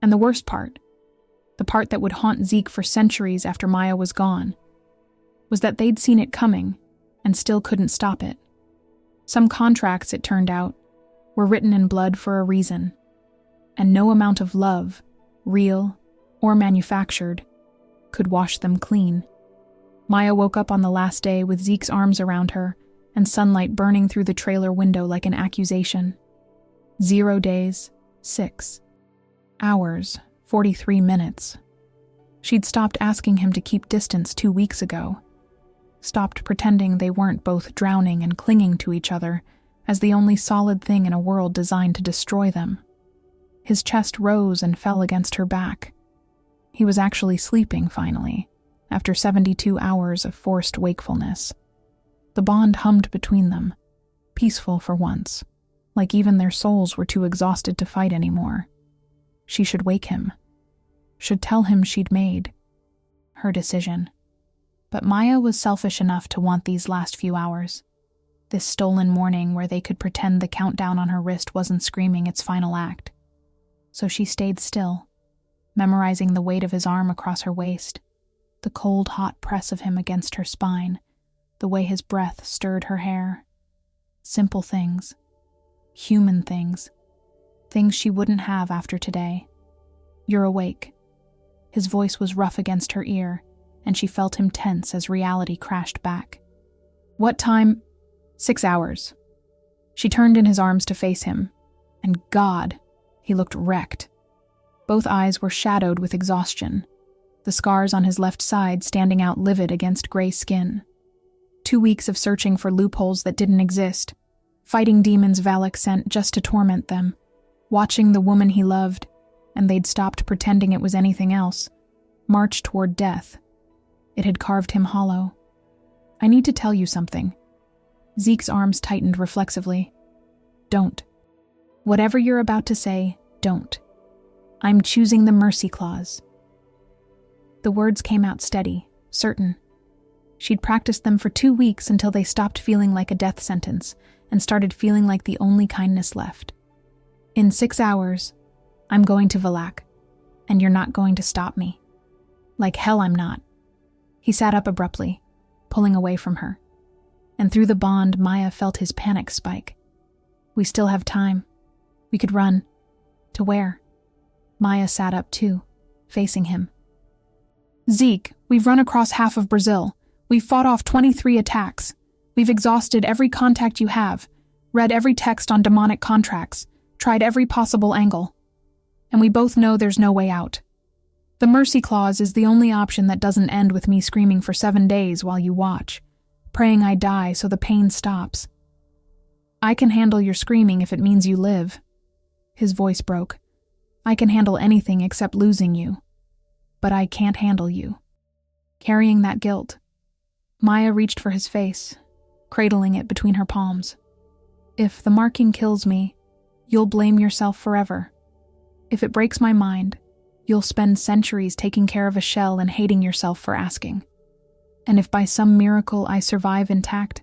And the worst part, the part that would haunt Zeke for centuries after Maya was gone, was that they'd seen it coming and still couldn't stop it. Some contracts, it turned out, were written in blood for a reason, and no amount of love, real or manufactured, could wash them clean. Maya woke up on the last day with Zeke's arms around her and sunlight burning through the trailer window like an accusation. 0 days, 6 hours, 43 minutes. She'd stopped asking him to keep distance 2 weeks ago. Stopped pretending they weren't both drowning and clinging to each other as the only solid thing in a world designed to destroy them. His chest rose and fell against her back. He was actually sleeping, finally, after 72 hours of forced wakefulness. The bond hummed between them, peaceful for once, like even their souls were too exhausted to fight anymore. She should wake him, should tell him she'd made her decision. But Maya was selfish enough to want these last few hours, this stolen morning where they could pretend the countdown on her wrist wasn't screaming its final act. So she stayed still, memorizing the weight of his arm across her waist, the cold, hot press of him against her spine, the way his breath stirred her hair. Simple things, human things, things she wouldn't have after today. "You're awake." His voice was rough against her ear, and she felt him tense as reality crashed back. "What time?" 6 hours. She turned in his arms to face him, and God, he looked wrecked. Both eyes were shadowed with exhaustion, the scars on his left side standing out livid against gray skin. 2 weeks of searching for loopholes that didn't exist, fighting demons Valak sent just to torment them, watching the woman he loved, and they'd stopped pretending it was anything else, march toward death. It had carved him hollow. "I need to tell you something." Zeke's arms tightened reflexively. "Don't. Whatever you're about to say, don't. I'm choosing the mercy clause." The words came out steady, certain. She'd practiced them for 2 weeks until they stopped feeling like a death sentence and started feeling like the only kindness left. "In 6 hours, I'm going to Valak, and you're not going to stop me." "Like hell I'm not." He sat up abruptly, pulling away from her. And through the bond, Maya felt his panic spike. "We still have time. We could run. To where?" Maya sat up too, facing him. "Zeke, we've run across half of Brazil. We've fought off 23 attacks. We've exhausted every contact you have, read every text on demonic contracts, tried every possible angle. And we both know there's no way out. The mercy clause is the only option that doesn't end with me screaming for 7 days while you watch, praying I die so the pain stops. I can handle your screaming if it means you live." His voice broke. "I can handle anything except losing you. But I can't handle you. Carrying that guilt." Maya reached for his face, cradling it between her palms. "If the marking kills me, you'll blame yourself forever. If it breaks my mind, you'll spend centuries taking care of a shell and hating yourself for asking. And if by some miracle I survive intact,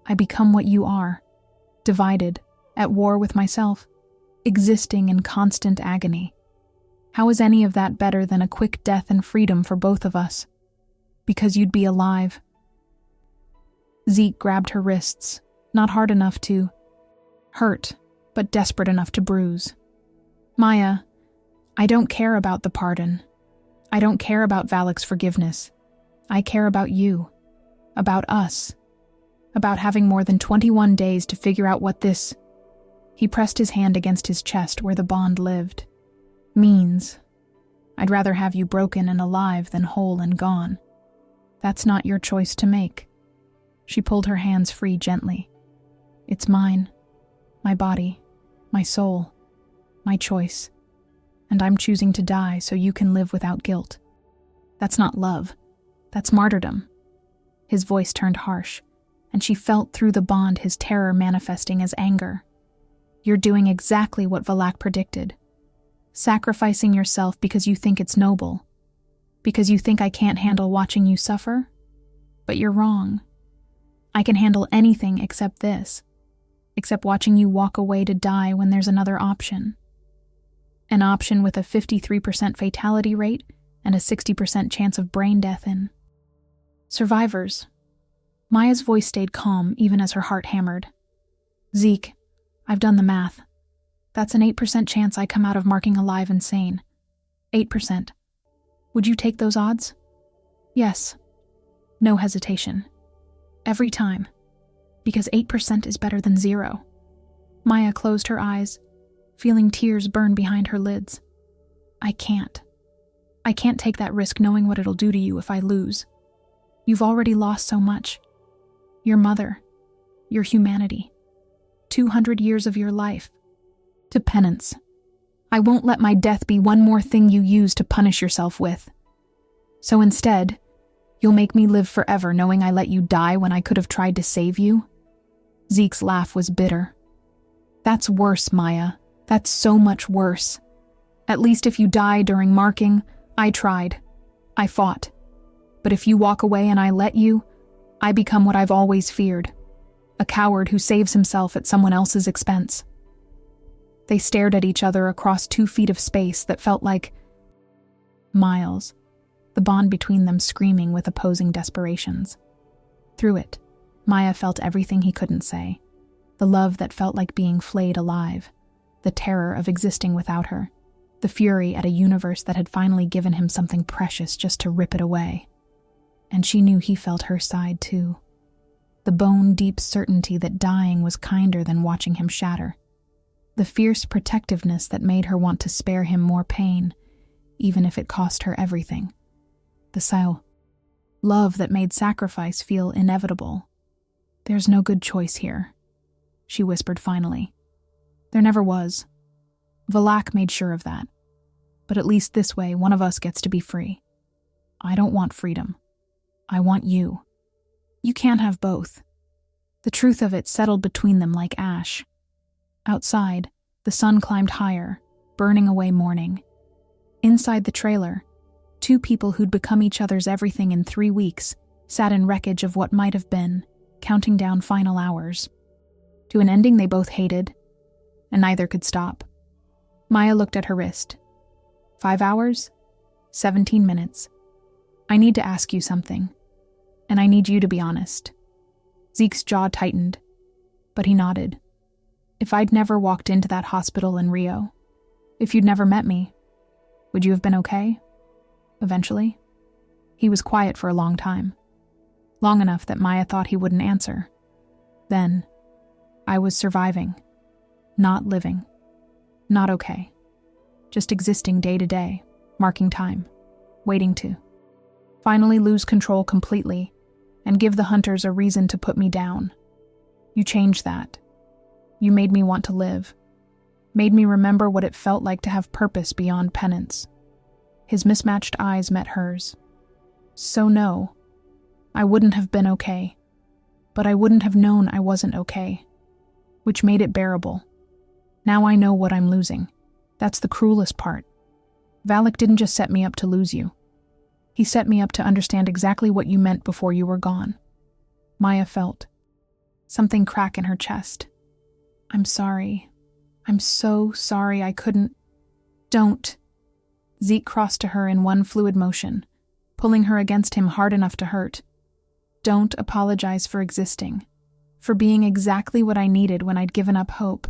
I become what you are, divided, at war with myself, existing in constant agony. How is any of that better than a quick death and freedom for both of us? Because you'd be alive." Zeke grabbed her wrists, not hard enough to hurt, but desperate enough to bruise. "Maya, I don't care about the pardon. I don't care about Valak's forgiveness. I care about you, about us, about having more than 21 days to figure out what this—" He pressed his hand against his chest where the bond lived. "Means. I'd rather have you broken and alive than whole and gone. That's not your choice to make." She pulled her hands free gently. "It's mine, my body, my soul, my choice. And I'm choosing to die so you can live without guilt. That's not love. That's martyrdom." His voice turned harsh, and she felt through the bond his terror manifesting as anger. "You're doing exactly what Valak predicted. Sacrificing yourself because you think it's noble. Because you think I can't handle watching you suffer? But you're wrong. I can handle anything except this. Except watching you walk away to die when there's another option. An option with a 53% fatality rate and a 60% chance of brain death in. Survivors." Maya's voice stayed calm even as her heart hammered. "Zeke, I've done the math. That's an 8% chance I come out of marking alive and sane. 8%. Would you take those odds? Yes. No hesitation. Every time. Because 8% is better than 0. Maya closed her eyes, feeling tears burn behind her lids. I can't take that risk knowing what it'll do to you if I lose. You've already lost so much. Your mother, your humanity, 200 years of your life. To penance. I won't let my death be one more thing you use to punish yourself with. So instead, you'll make me live forever knowing I let you die when I could have tried to save you? Zeke's laugh was bitter. That's worse, Maya. That's so much worse. At least if you die during marking, I tried. I fought. But if you walk away and I let you, I become what I've always feared. A coward who saves himself at someone else's expense. They stared at each other across 2 feet of space that felt like miles, the bond between them screaming with opposing desperations. Through it, Maya felt everything he couldn't say. The love that felt like being flayed alive, the terror of existing without her, the fury at a universe that had finally given him something precious just to rip it away. And she knew he felt her side too. The bone-deep certainty that dying was kinder than watching him shatter. The fierce protectiveness that made her want to spare him more pain, even if it cost her everything. The love that made sacrifice feel inevitable. There's no good choice here, she whispered finally. There never was. Valak made sure of that. But at least this way, one of us gets to be free. I don't want freedom. I want you. You can't have both. The truth of it settled between them like ash. Outside, the sun climbed higher, burning away morning. Inside the trailer, 2 people who'd become each other's everything in 3 weeks sat in wreckage of what might have been, counting down final hours. To an ending they both hated, and neither could stop. Maya looked at her wrist. 5 hours? 17 minutes. I need to ask you something, and I need you to be honest. Zeke's jaw tightened, but he nodded. If I'd never walked into that hospital in Rio, if you'd never met me, would you have been okay? Eventually? He was quiet for a long time. Long enough that Maya thought he wouldn't answer. Then, I was surviving. Not living. Not okay. Just existing day to day, marking time, waiting to finally lose control completely and give the hunters a reason to put me down. You changed that. You made me want to live. Made me remember what it felt like to have purpose beyond penance. His mismatched eyes met hers. So no, I wouldn't have been okay. But I wouldn't have known I wasn't okay. Which made it bearable. Now I know what I'm losing. That's the cruelest part. Valak didn't just set me up to lose you. He set me up to understand exactly what you meant before you were gone. Maya felt something crack in her chest. I'm sorry. I'm so sorry I couldn't. Don't. Zeke crossed to her in one fluid motion, pulling her against him hard enough to hurt. Don't apologize for existing, for being exactly what I needed when I'd given up hope.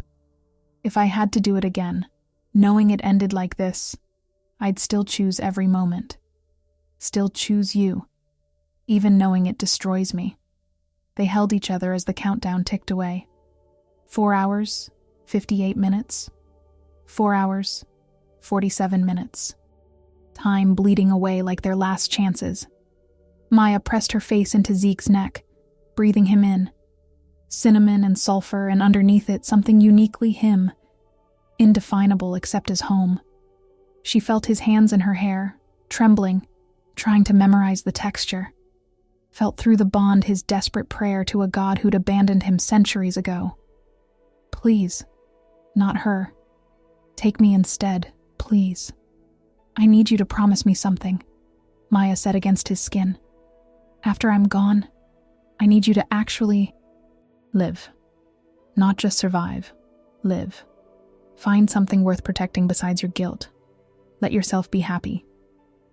If I had to do it again, knowing it ended like this, I'd still choose every moment. Still choose you, even knowing it destroys me. They held each other as the countdown ticked away. 4 hours, 58 minutes. 4 hours, 47 minutes. Time bleeding away like their last chances. Maya pressed her face into Zeke's neck, breathing him in. Cinnamon and sulfur, and underneath it something uniquely him, indefinable except as home. She felt his hands in her hair, trembling, trying to memorize the texture. Felt through the bond his desperate prayer to a god who'd abandoned him centuries ago. Please, not her. Take me instead, please. I need you to promise me something, Maya said against his skin. After I'm gone, I need you to actually live. Not just survive, live. Find something worth protecting besides your guilt. Let yourself be happy.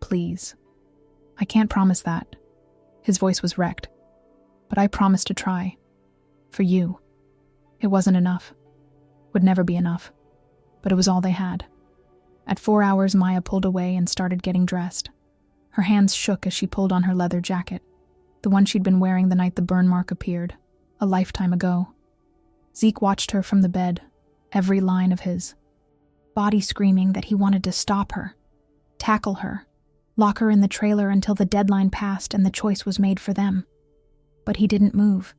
Please. I can't promise that. His voice was wrecked. But I promised to try. For you. It wasn't enough. Would never be enough. But it was all they had. At 4 hours, Maya pulled away and started getting dressed. Her hands shook as she pulled on her leather jacket, the one she'd been wearing the night the burn mark appeared, a lifetime ago. Zeke watched her from the bed, every line of his body screaming that he wanted to stop her, tackle her, lock her in the trailer until the deadline passed and the choice was made for them. But he didn't move,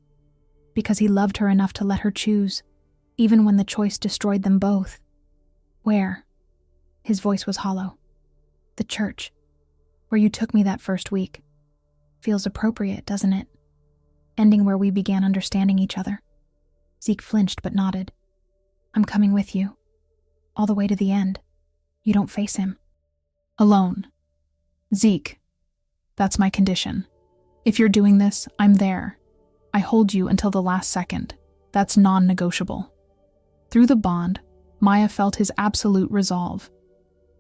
because he loved her enough to let her choose, even when the choice destroyed them both. Where? His voice was hollow. The church, where you took me that first week. Feels appropriate, doesn't it? Ending where we began understanding each other. Zeke flinched but nodded. I'm coming with you. All the way to the end. You don't face him. Alone. Zeke, that's my condition. If you're doing this, I'm there. I hold you until the last second. That's non-negotiable. Through the bond, Maya felt his absolute resolve.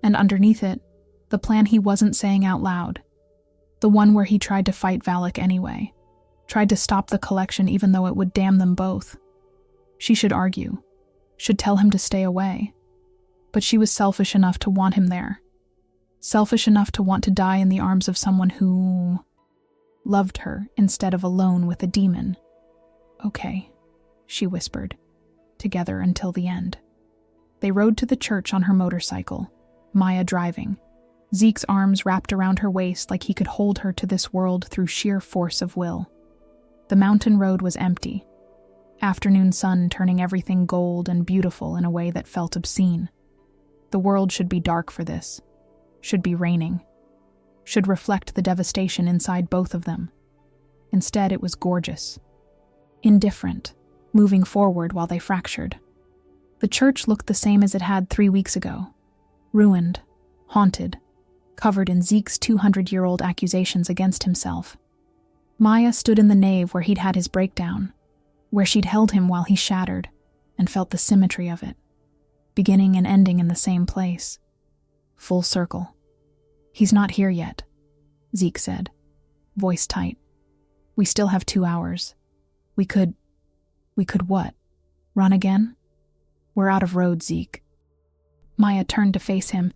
And underneath it, the plan he wasn't saying out loud. The one where he tried to fight Valak anyway. Tried to stop the collection even though it would damn them both. She should argue. Should tell him to stay away. But she was selfish enough to want him there. Selfish enough to want to die in the arms of someone who loved her instead of alone with a demon. Okay, she whispered, together until the end. They rode to the church on her motorcycle, Maya driving, Zeke's arms wrapped around her waist like he could hold her to this world through sheer force of will. The mountain road was empty, afternoon sun turning everything gold and beautiful in a way that felt obscene. The world should be dark for this, should be raining, should reflect the devastation inside both of them. Instead, it was gorgeous, indifferent, moving forward while they fractured. The church looked the same as it had 3 weeks ago, ruined, haunted, covered in Zeke's 200-year-old accusations against himself. Maya stood in the nave where he'd had his breakdown, where she'd held him while he shattered, and felt the symmetry of it, beginning and ending in the same place. Full circle. He's not here yet, Zeke said, voice tight. We still have 2 hours. We could what? Run again? We're out of road, Zeke. Maya turned to face him,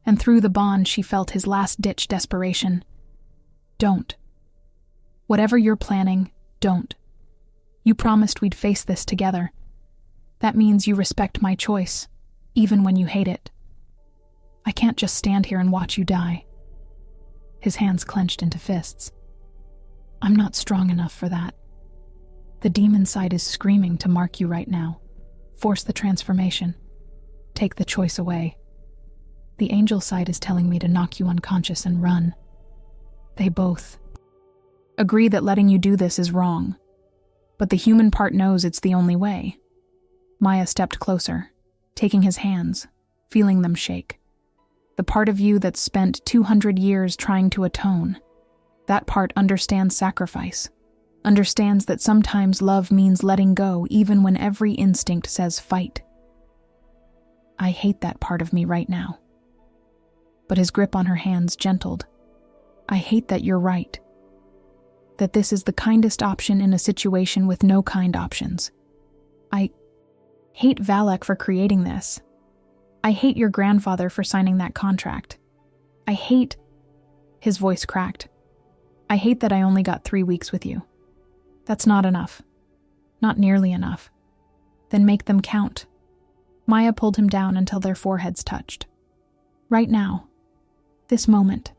and through the bond she felt his last-ditch desperation. Don't. Whatever you're planning, don't. You promised we'd face this together. That means you respect my choice, even when you hate it. I can't just stand here and watch you die. His hands clenched into fists. I'm not strong enough for that. The demon side is screaming to mark you right now. Force the transformation. Take the choice away. The angel side is telling me to knock you unconscious and run. They both agree that letting you do this is wrong, but the human part knows it's the only way. Maya stepped closer, taking his hands, feeling them shake. The part of you that's spent 200 years trying to atone. That part understands sacrifice, understands that sometimes love means letting go even when every instinct says fight. I hate that part of me right now. But his grip on her hands gentled. I hate that you're right. That this is the kindest option in a situation with no kind options. I hate Valak for creating this. I hate your grandfather for signing that contract. I hate... His voice cracked. I hate that I only got 3 weeks with you. That's not enough. Not nearly enough. Then make them count. Maya pulled him down until their foreheads touched. Right now. This moment.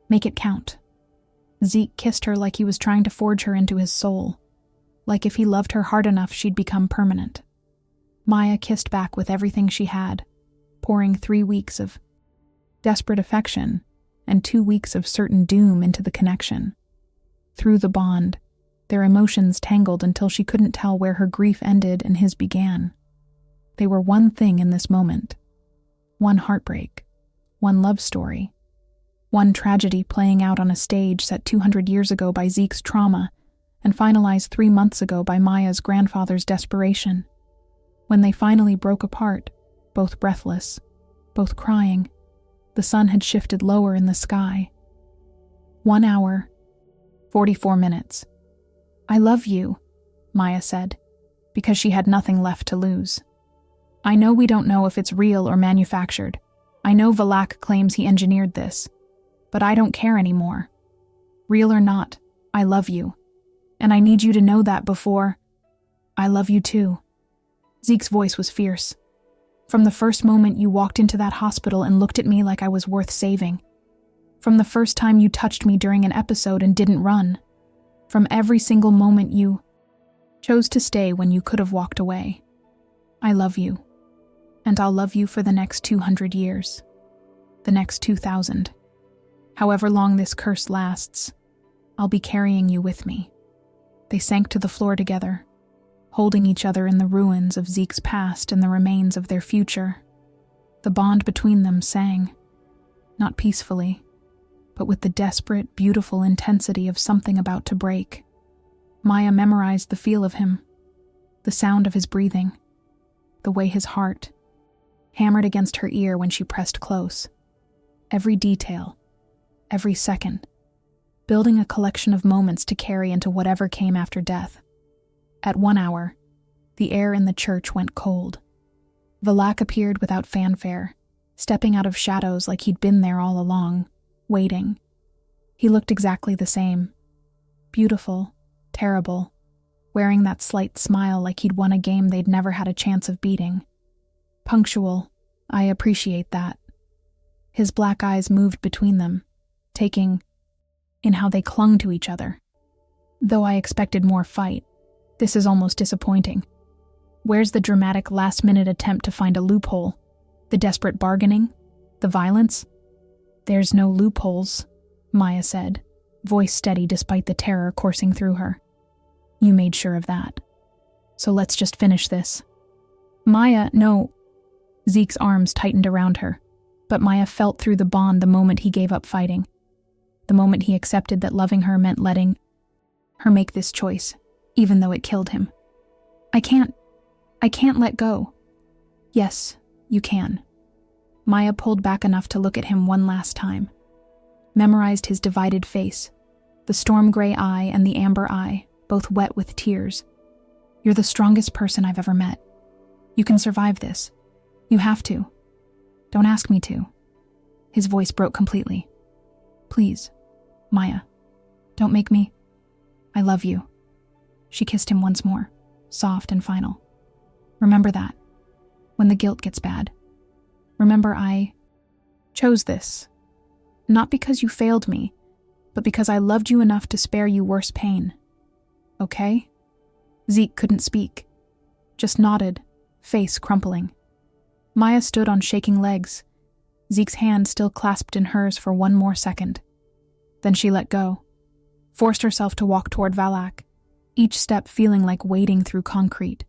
Make it count. Zeke kissed her like he was trying to forge her into his soul. Like if he loved her hard enough, she'd become permanent. Maya kissed back with everything she had, pouring 3 weeks of desperate affection and 2 weeks of certain doom into the connection. Through the bond, their emotions tangled until she couldn't tell where her grief ended and his began. They were one thing in this moment. One heartbreak, one love story, one tragedy playing out on a stage set 200 years ago by Zeke's trauma and finalized 3 months ago by Maya's grandfather's desperation. When they finally broke apart, both breathless, both crying, the sun had shifted lower in the sky. 1 hour, 44 minutes. I love you, Maya said, because she had nothing left to lose. I know we don't know if it's real or manufactured. I know Valak claims he engineered this, but I don't care anymore. Real or not, I love you. And I need you to know that before. I love you too. Zeke's voice was fierce. From the first moment you walked into that hospital and looked at me like I was worth saving. From the first time you touched me during an episode and didn't run. From every single moment you chose to stay when you could have walked away. I love you. And I'll love you for the next 200 years. The next 2,000. However long this curse lasts, I'll be carrying you with me. They sank to the floor together, holding each other in the ruins of Zeke's past and the remains of their future. The bond between them sang, not peacefully, but with the desperate, beautiful intensity of something about to break. Maya memorized the feel of him, the sound of his breathing, the way his heart hammered against her ear when she pressed close. Every detail, every second, building a collection of moments to carry into whatever came after death. At 1 hour, the air in the church went cold. Valak appeared without fanfare, stepping out of shadows like he'd been there all along, waiting. He looked exactly the same. Beautiful, terrible, wearing that slight smile like he'd won a game they'd never had a chance of beating. Punctual, I appreciate that. His black eyes moved between them, taking in how they clung to each other. Though I expected more fight, this is almost disappointing. Where's the dramatic last-minute attempt to find a loophole? The desperate bargaining? The violence? There's no loopholes, Maya said, voice steady despite the terror coursing through her. You made sure of that. So let's just finish this. Maya, no. Zeke's arms tightened around her, but Maya felt through the bond the moment he gave up fighting. The moment he accepted that loving her meant letting her make this choice, even though it killed him. I can't let go. Yes, you can. Maya pulled back enough to look at him one last time. Memorized his divided face, the storm gray eye and the amber eye, both wet with tears. You're the strongest person I've ever met. You can survive this. You have to. Don't ask me to. His voice broke completely. Please, Maya, don't make me. I love you. She kissed him once more, soft and final. Remember that, when the guilt gets bad. Remember I chose this, not because you failed me, but because I loved you enough to spare you worse pain. Okay? Zeke couldn't speak, just nodded, face crumpling. Maya stood on shaking legs, Zeke's hand still clasped in hers for one more second. Then she let go, forced herself to walk toward Valak, each step feeling like wading through concrete.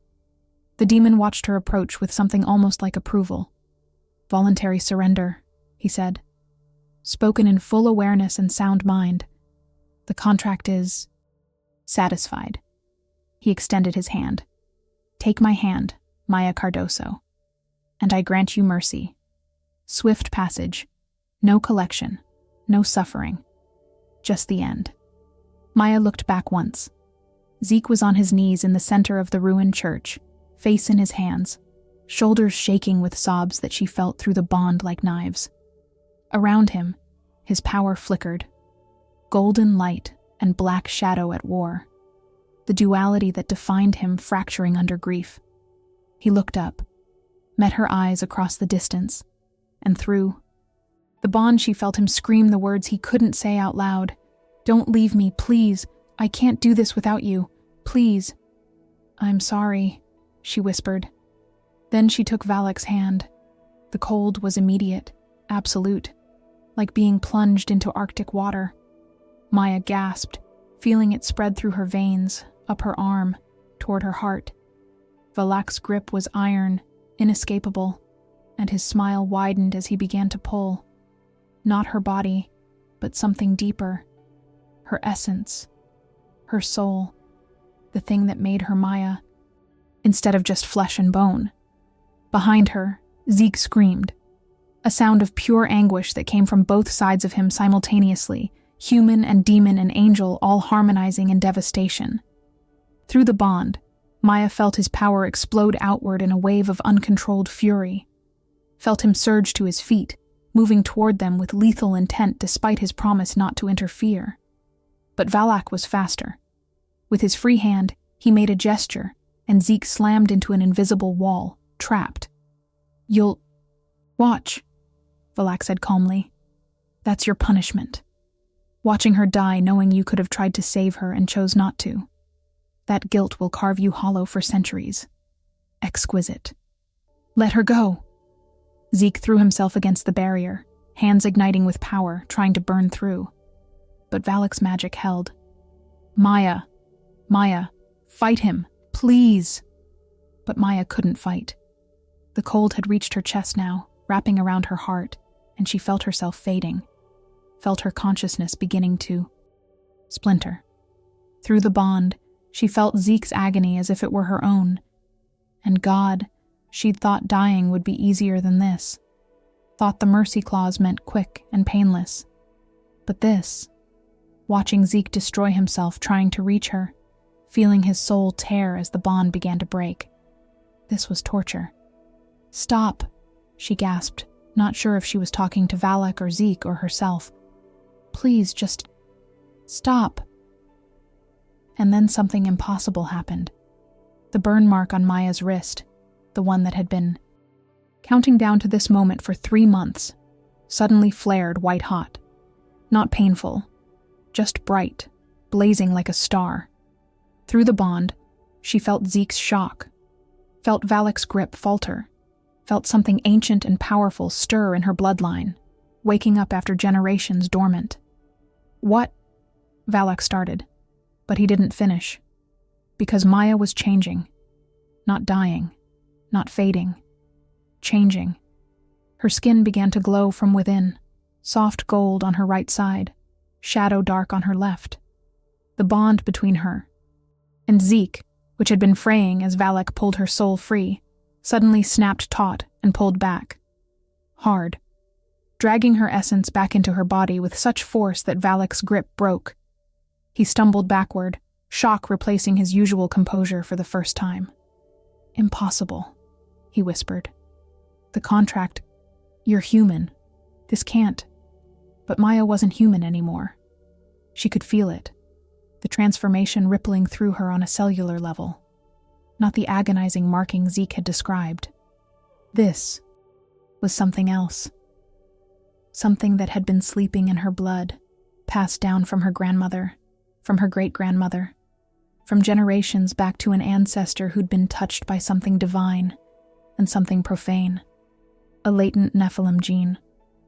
The demon watched her approach with something almost like approval. Voluntary surrender, he said, spoken in full awareness and sound mind. The contract is satisfied. He extended his hand. Take my hand, Maya Cardoso, and I grant you mercy. Swift passage, no collection, no suffering, just the end. Maya looked back once. Zeke was on his knees in the center of the ruined church, face in his hands, shoulders shaking with sobs that she felt through the bond like knives. Around him, his power flickered, golden light and black shadow at war, the duality that defined him fracturing under grief. He looked up, met her eyes across the distance, and through the bond she felt him scream the words he couldn't say out loud. Don't leave me, please. I can't do this without you. Please. I'm sorry, she whispered. Then she took Valak's hand. The cold was immediate, absolute, like being plunged into Arctic water. Maya gasped, feeling it spread through her veins, up her arm, toward her heart. Valak's grip was iron, inescapable, and his smile widened as he began to pull. Not her body, but something deeper. Her essence, her soul, the thing that made her Maya, instead of just flesh and bone. Behind her, Zeke screamed, a sound of pure anguish that came from both sides of him simultaneously, human and demon and angel all harmonizing in devastation. Through the bond, Maya felt his power explode outward in a wave of uncontrolled fury, felt him surge to his feet, moving toward them with lethal intent despite his promise not to interfere. But Valak was faster. With his free hand, he made a gesture, and Zeke slammed into an invisible wall, trapped. "You'll watch," Valak said calmly. "That's your punishment. Watching her die knowing you could have tried to save her and chose not to. That guilt will carve you hollow for centuries. Exquisite. Let her go." Zeke threw himself against the barrier, hands igniting with power, trying to burn through. But Valak's magic held. Maya, fight him, please." But Maya couldn't fight. The cold had reached her chest now, wrapping around her heart, and she felt herself fading, felt her consciousness beginning to splinter. Through the bond, she felt Zeke's agony as if it were her own. And God, she'd thought dying would be easier than this. Thought the mercy clause meant quick and painless. But this, watching Zeke destroy himself trying to reach her, feeling his soul tear as the bond began to break. This was torture. "Stop," she gasped, not sure if she was talking to Valak or Zeke or herself. "Please, just stop." And then something impossible happened. The burn mark on Maya's wrist, the one that had been counting down to this moment for 3 months, suddenly flared white hot. Not painful, just bright, blazing like a star. Through the bond, she felt Zeke's shock, felt Valak's grip falter, felt something ancient and powerful stir in her bloodline, waking up after generations dormant. "What?" Valak started, but he didn't finish, because Maya was changing, not dying, not fading, changing. Her skin began to glow from within, soft gold on her right side, shadow dark on her left. The bond between her and Zeke, which had been fraying as Valak pulled her soul free, suddenly snapped taut and pulled back. Hard, dragging her essence back into her body with such force that Valak's grip broke. He stumbled backward, shock replacing his usual composure for the first time. "Impossible," he whispered. "The contract, you're human. This can't." But Maya wasn't human anymore. She could feel it, the transformation rippling through her on a cellular level, not the agonizing marking Zeke had described. This was something else. Something that had been sleeping in her blood, passed down from her grandmother, from her great-grandmother, from generations back to an ancestor who'd been touched by something divine and something profane. A latent Nephilim gene,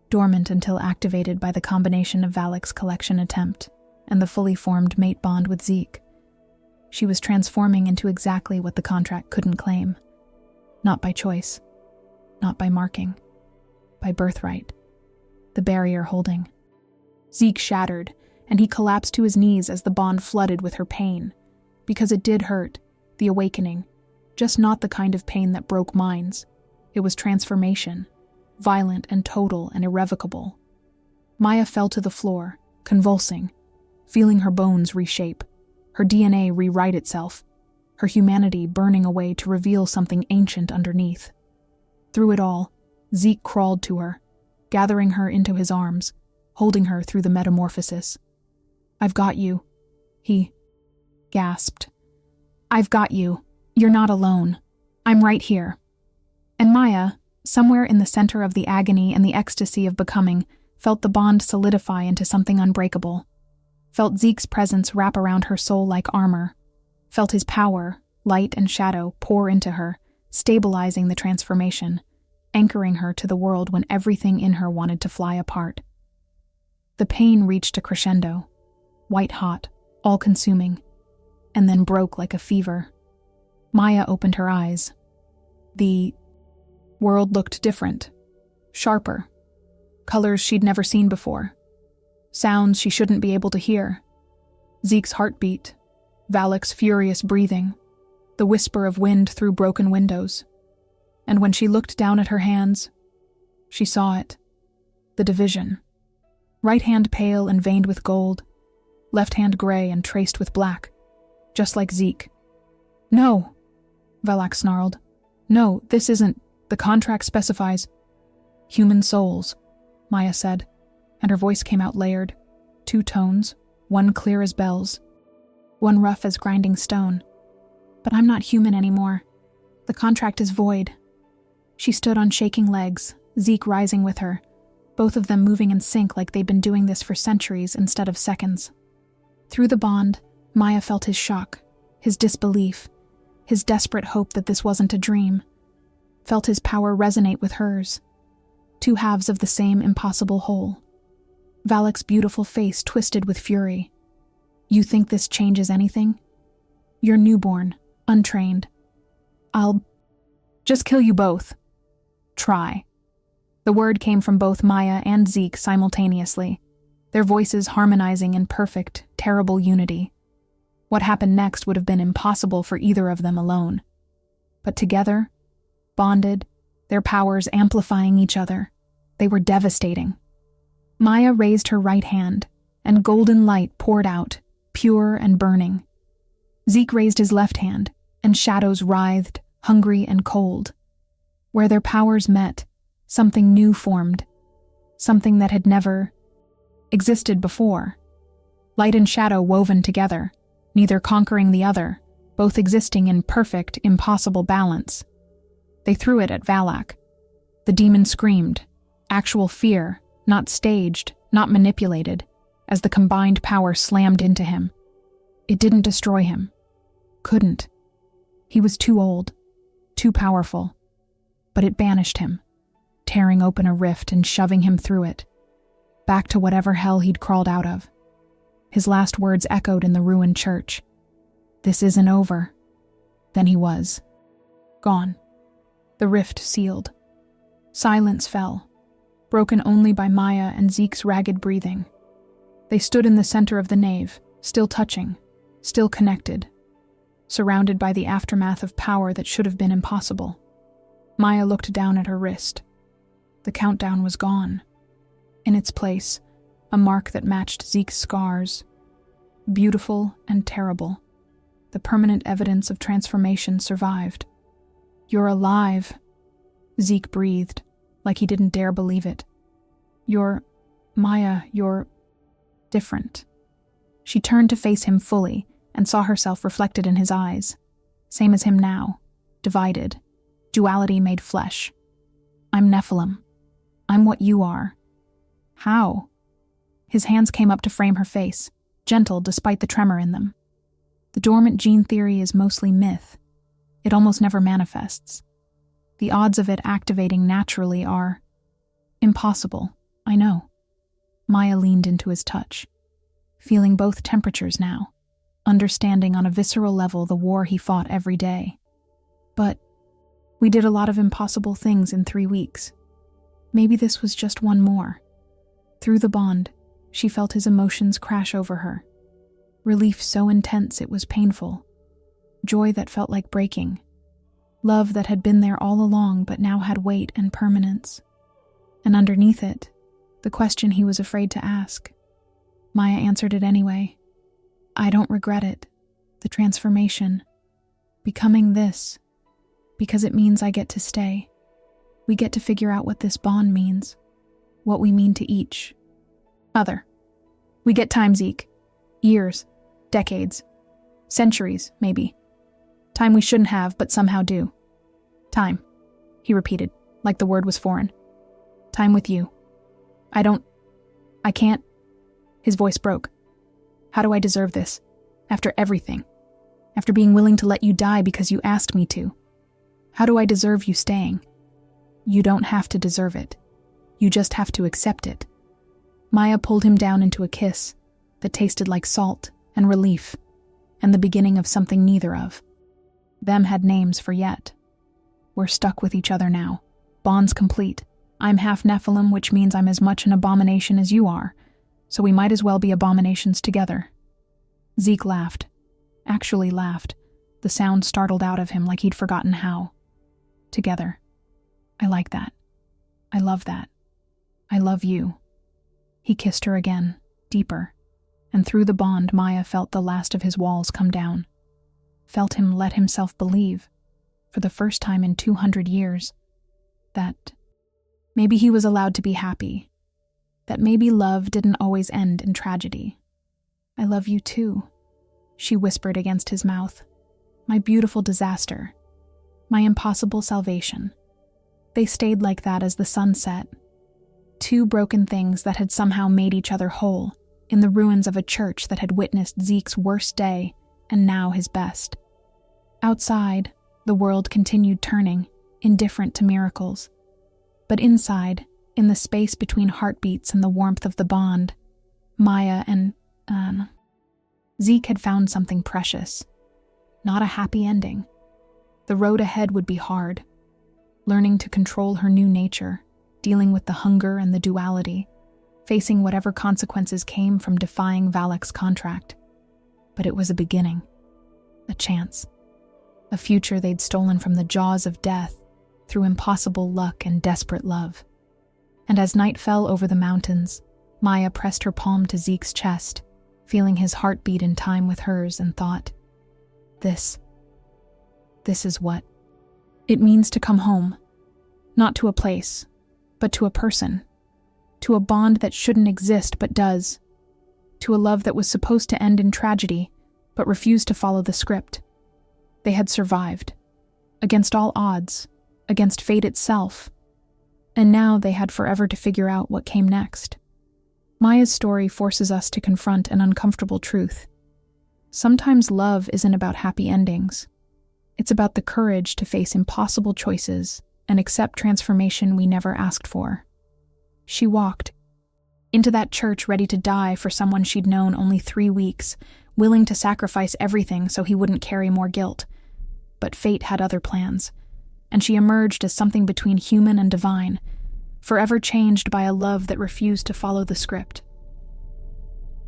dormant until activated by the combination of Valak's collection attempt and the fully formed mate bond with Zeke. She was transforming into exactly what the contract couldn't claim. Not by choice, not by marking, by birthright. The barrier holding. Zeke shattered, and he collapsed to his knees as the bond flooded with her pain. Because it did hurt, the awakening, just not the kind of pain that broke minds. It was transformation, violent and total and irrevocable. Maya fell to the floor, convulsing, feeling her bones reshape, her DNA rewrite itself, her humanity burning away to reveal something ancient underneath. Through it all, Zeke crawled to her, gathering her into his arms, holding her through the metamorphosis. "I've got you," he gasped. "I've got you. You're not alone. I'm right here." And Maya, somewhere in the center of the agony and the ecstasy of becoming, felt the bond solidify into something unbreakable. Felt Zeke's presence wrap around her soul like armor. Felt his power, light and shadow, pour into her, stabilizing the transformation, anchoring her to the world when everything in her wanted to fly apart. The pain reached a crescendo, white hot, all-consuming, and then broke like a fever. Maya opened her eyes. The world looked different, sharper, colors she'd never seen before, sounds she shouldn't be able to hear. Zeke's heartbeat, Valak's furious breathing, the whisper of wind through broken windows. And when she looked down at her hands, she saw it. The division. Right hand pale and veined with gold, left hand gray and traced with black, just like Zeke. "No," Valak snarled. "No, this isn't. The contract specifies human souls. Maya said, and her voice came out layered. 2 tones, one clear as bells, one rough as grinding stone. But I'm not human anymore. The contract is void. She stood on shaking legs, Zeke rising with her, both of them moving in sync like they'd been doing this for centuries instead of seconds. Through the bond, Maya felt his shock, his disbelief, his desperate hope that this wasn't a dream, felt his power resonate with hers. 2 halves of the same impossible whole. Valak's beautiful face twisted with fury. You think this changes anything? You're newborn, untrained. I'll just kill you both. Try. The word came from both Maya and Zeke simultaneously, their voices harmonizing in perfect, terrible unity. What happened next would have been impossible for either of them alone. But together, bonded, their powers amplifying each other, they were devastating. Maya raised her right hand, and golden light poured out, pure and burning. Zeke raised his left hand, and shadows writhed, hungry and cold. Where their powers met, something new formed, something that had never existed before. Light and shadow woven together, neither conquering the other, both existing in perfect, impossible balance. They threw it at Valak. The demon screamed, actual fear, not staged, not manipulated, as the combined power slammed into him. It didn't destroy him. Couldn't. He was too old, too powerful. But it banished him, tearing open a rift and shoving him through it, back to whatever hell he'd crawled out of. His last words echoed in the ruined church. This isn't over. Then he was. Gone. The rift sealed. Silence fell, broken only by Maya and Zeke's ragged breathing. They stood in the center of the nave, still touching, still connected, surrounded by the aftermath of power that should have been impossible. Maya looked down at her wrist. The countdown was gone. In its place, a mark that matched Zeke's scars. Beautiful and terrible. The permanent evidence of transformation survived. You're alive, Zeke breathed, like he didn't dare believe it. Maya, you're different. She turned to face him fully and saw herself reflected in his eyes. Same as him now, divided, duality made flesh. I'm Nephilim. I'm what you are. How? His hands came up to frame her face, gentle despite the tremor in them. The dormant gene theory is mostly myth. It almost never manifests. The odds of it activating naturally are impossible, I know. Maya leaned into his touch, feeling both temperatures now, understanding on a visceral level the war he fought every day. But we did a lot of impossible things in 3 weeks. Maybe this was just one more. Through the bond, she felt his emotions crash over her. Relief so intense it was painful. Joy that felt like breaking. Love that had been there all along but now had weight and permanence. And underneath it, the question he was afraid to ask. Maya answered it anyway. I don't regret it. The transformation. Becoming this. Because it means I get to stay. We get to figure out what this bond means. What we mean to each other. We get time, Zeke. Years. Decades. Centuries, maybe. Time we shouldn't have, but somehow do. Time, he repeated, like the word was foreign. Time with you. I can't. His voice broke. How do I deserve this? After everything. After being willing to let you die because you asked me to. How do I deserve you staying? You don't have to deserve it. You just have to accept it. Maya pulled him down into a kiss that tasted like salt and relief, and the beginning of something neither of them had names for yet. We're stuck with each other now. Bond's complete. I'm half Nephilim, which means I'm as much an abomination as you are, so we might as well be abominations together. Zeke laughed. Actually laughed. The sound startled out of him like he'd forgotten how. Together. I like that. I love that. I love you. He kissed her again, deeper, and through the bond Maya felt the last of his walls come down. Felt him let himself believe, for the first time in 200 years, that maybe he was allowed to be happy, that maybe love didn't always end in tragedy. "I love you too," she whispered against his mouth. "My beautiful disaster. My impossible salvation." They stayed like that as the sun set. Two broken things that had somehow made each other whole, in the ruins of a church that had witnessed Zeke's worst day and now his best. Outside, the world continued turning, indifferent to miracles. But inside, in the space between heartbeats and the warmth of the bond, Maya and Zeke had found something precious. Not a happy ending. The road ahead would be hard. Learning to control her new nature, dealing with the hunger and the duality, facing whatever consequences came from defying Valak's contract. But it was a beginning. A chance. A future they'd stolen from the jaws of death through impossible luck and desperate love. And as night fell over the mountains, Maya pressed her palm to Zeke's chest, feeling his heart beat in time with hers, and thought, This is what it means to come home. Not to a place, but to a person. To a bond that shouldn't exist but does. To a love that was supposed to end in tragedy, but refused to follow the script. They had survived. Against all odds. Against fate itself. And now they had forever to figure out what came next. Maya's story forces us to confront an uncomfortable truth. Sometimes love isn't about happy endings. It's about the courage to face impossible choices and accept transformation we never asked for. She walked into that church ready to die for someone she'd known only 3 weeks, willing to sacrifice everything so he wouldn't carry more guilt. But fate had other plans, and she emerged as something between human and divine, forever changed by a love that refused to follow the script.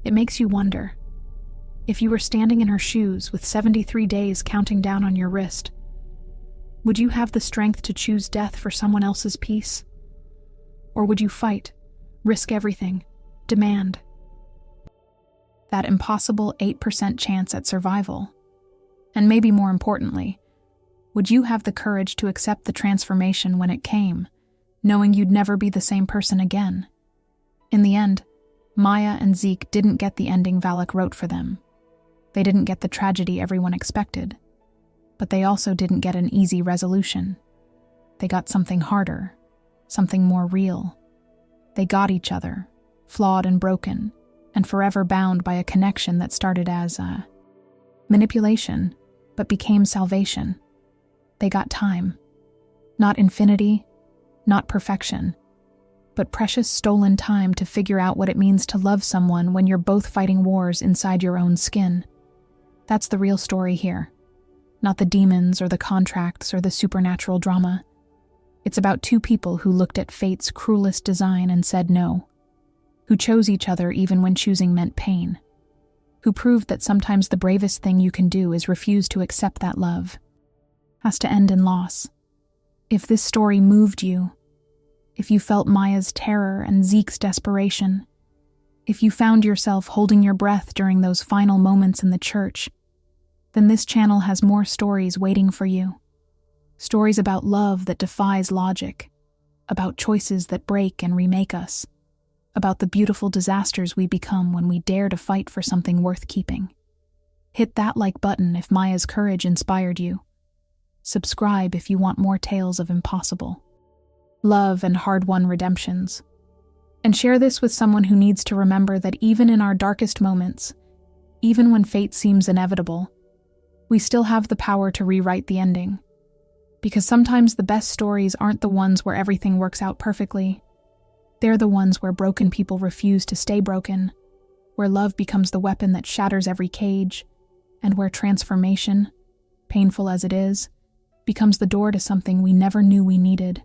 It makes you wonder, if you were standing in her shoes with 73 days counting down on your wrist, would you have the strength to choose death for someone else's peace? Or would you fight, risk everything, demand that impossible 8% chance at survival? And maybe more importantly, would you have the courage to accept the transformation when it came, knowing you'd never be the same person again? In the end, Maya and Zeke didn't get the ending Valak wrote for them. They didn't get the tragedy everyone expected. But they also didn't get an easy resolution. They got something harder, something more real. They got each other, flawed and broken, and forever bound by a connection that started as manipulation, but became salvation. They got time. Not infinity, not perfection, but precious stolen time to figure out what it means to love someone when you're both fighting wars inside your own skin. That's the real story here. Not the demons or the contracts or the supernatural drama. It's about two people who looked at fate's cruelest design and said no. Who chose each other even when choosing meant pain. Who proved that sometimes the bravest thing you can do is refuse to accept that love. Has to end in loss. If this story moved you, if you felt Maya's terror and Zeke's desperation, if you found yourself holding your breath during those final moments in the church, then this channel has more stories waiting for you. Stories about love that defies logic, about choices that break and remake us, about the beautiful disasters we become when we dare to fight for something worth keeping. Hit that like button if Maya's courage inspired you. Subscribe if you want more tales of impossible love and hard-won redemptions. And share this with someone who needs to remember that even in our darkest moments, even when fate seems inevitable, we still have the power to rewrite the ending. Because sometimes the best stories aren't the ones where everything works out perfectly. They're the ones where broken people refuse to stay broken, where love becomes the weapon that shatters every cage, and where transformation, painful as it is, becomes the door to something we never knew we needed.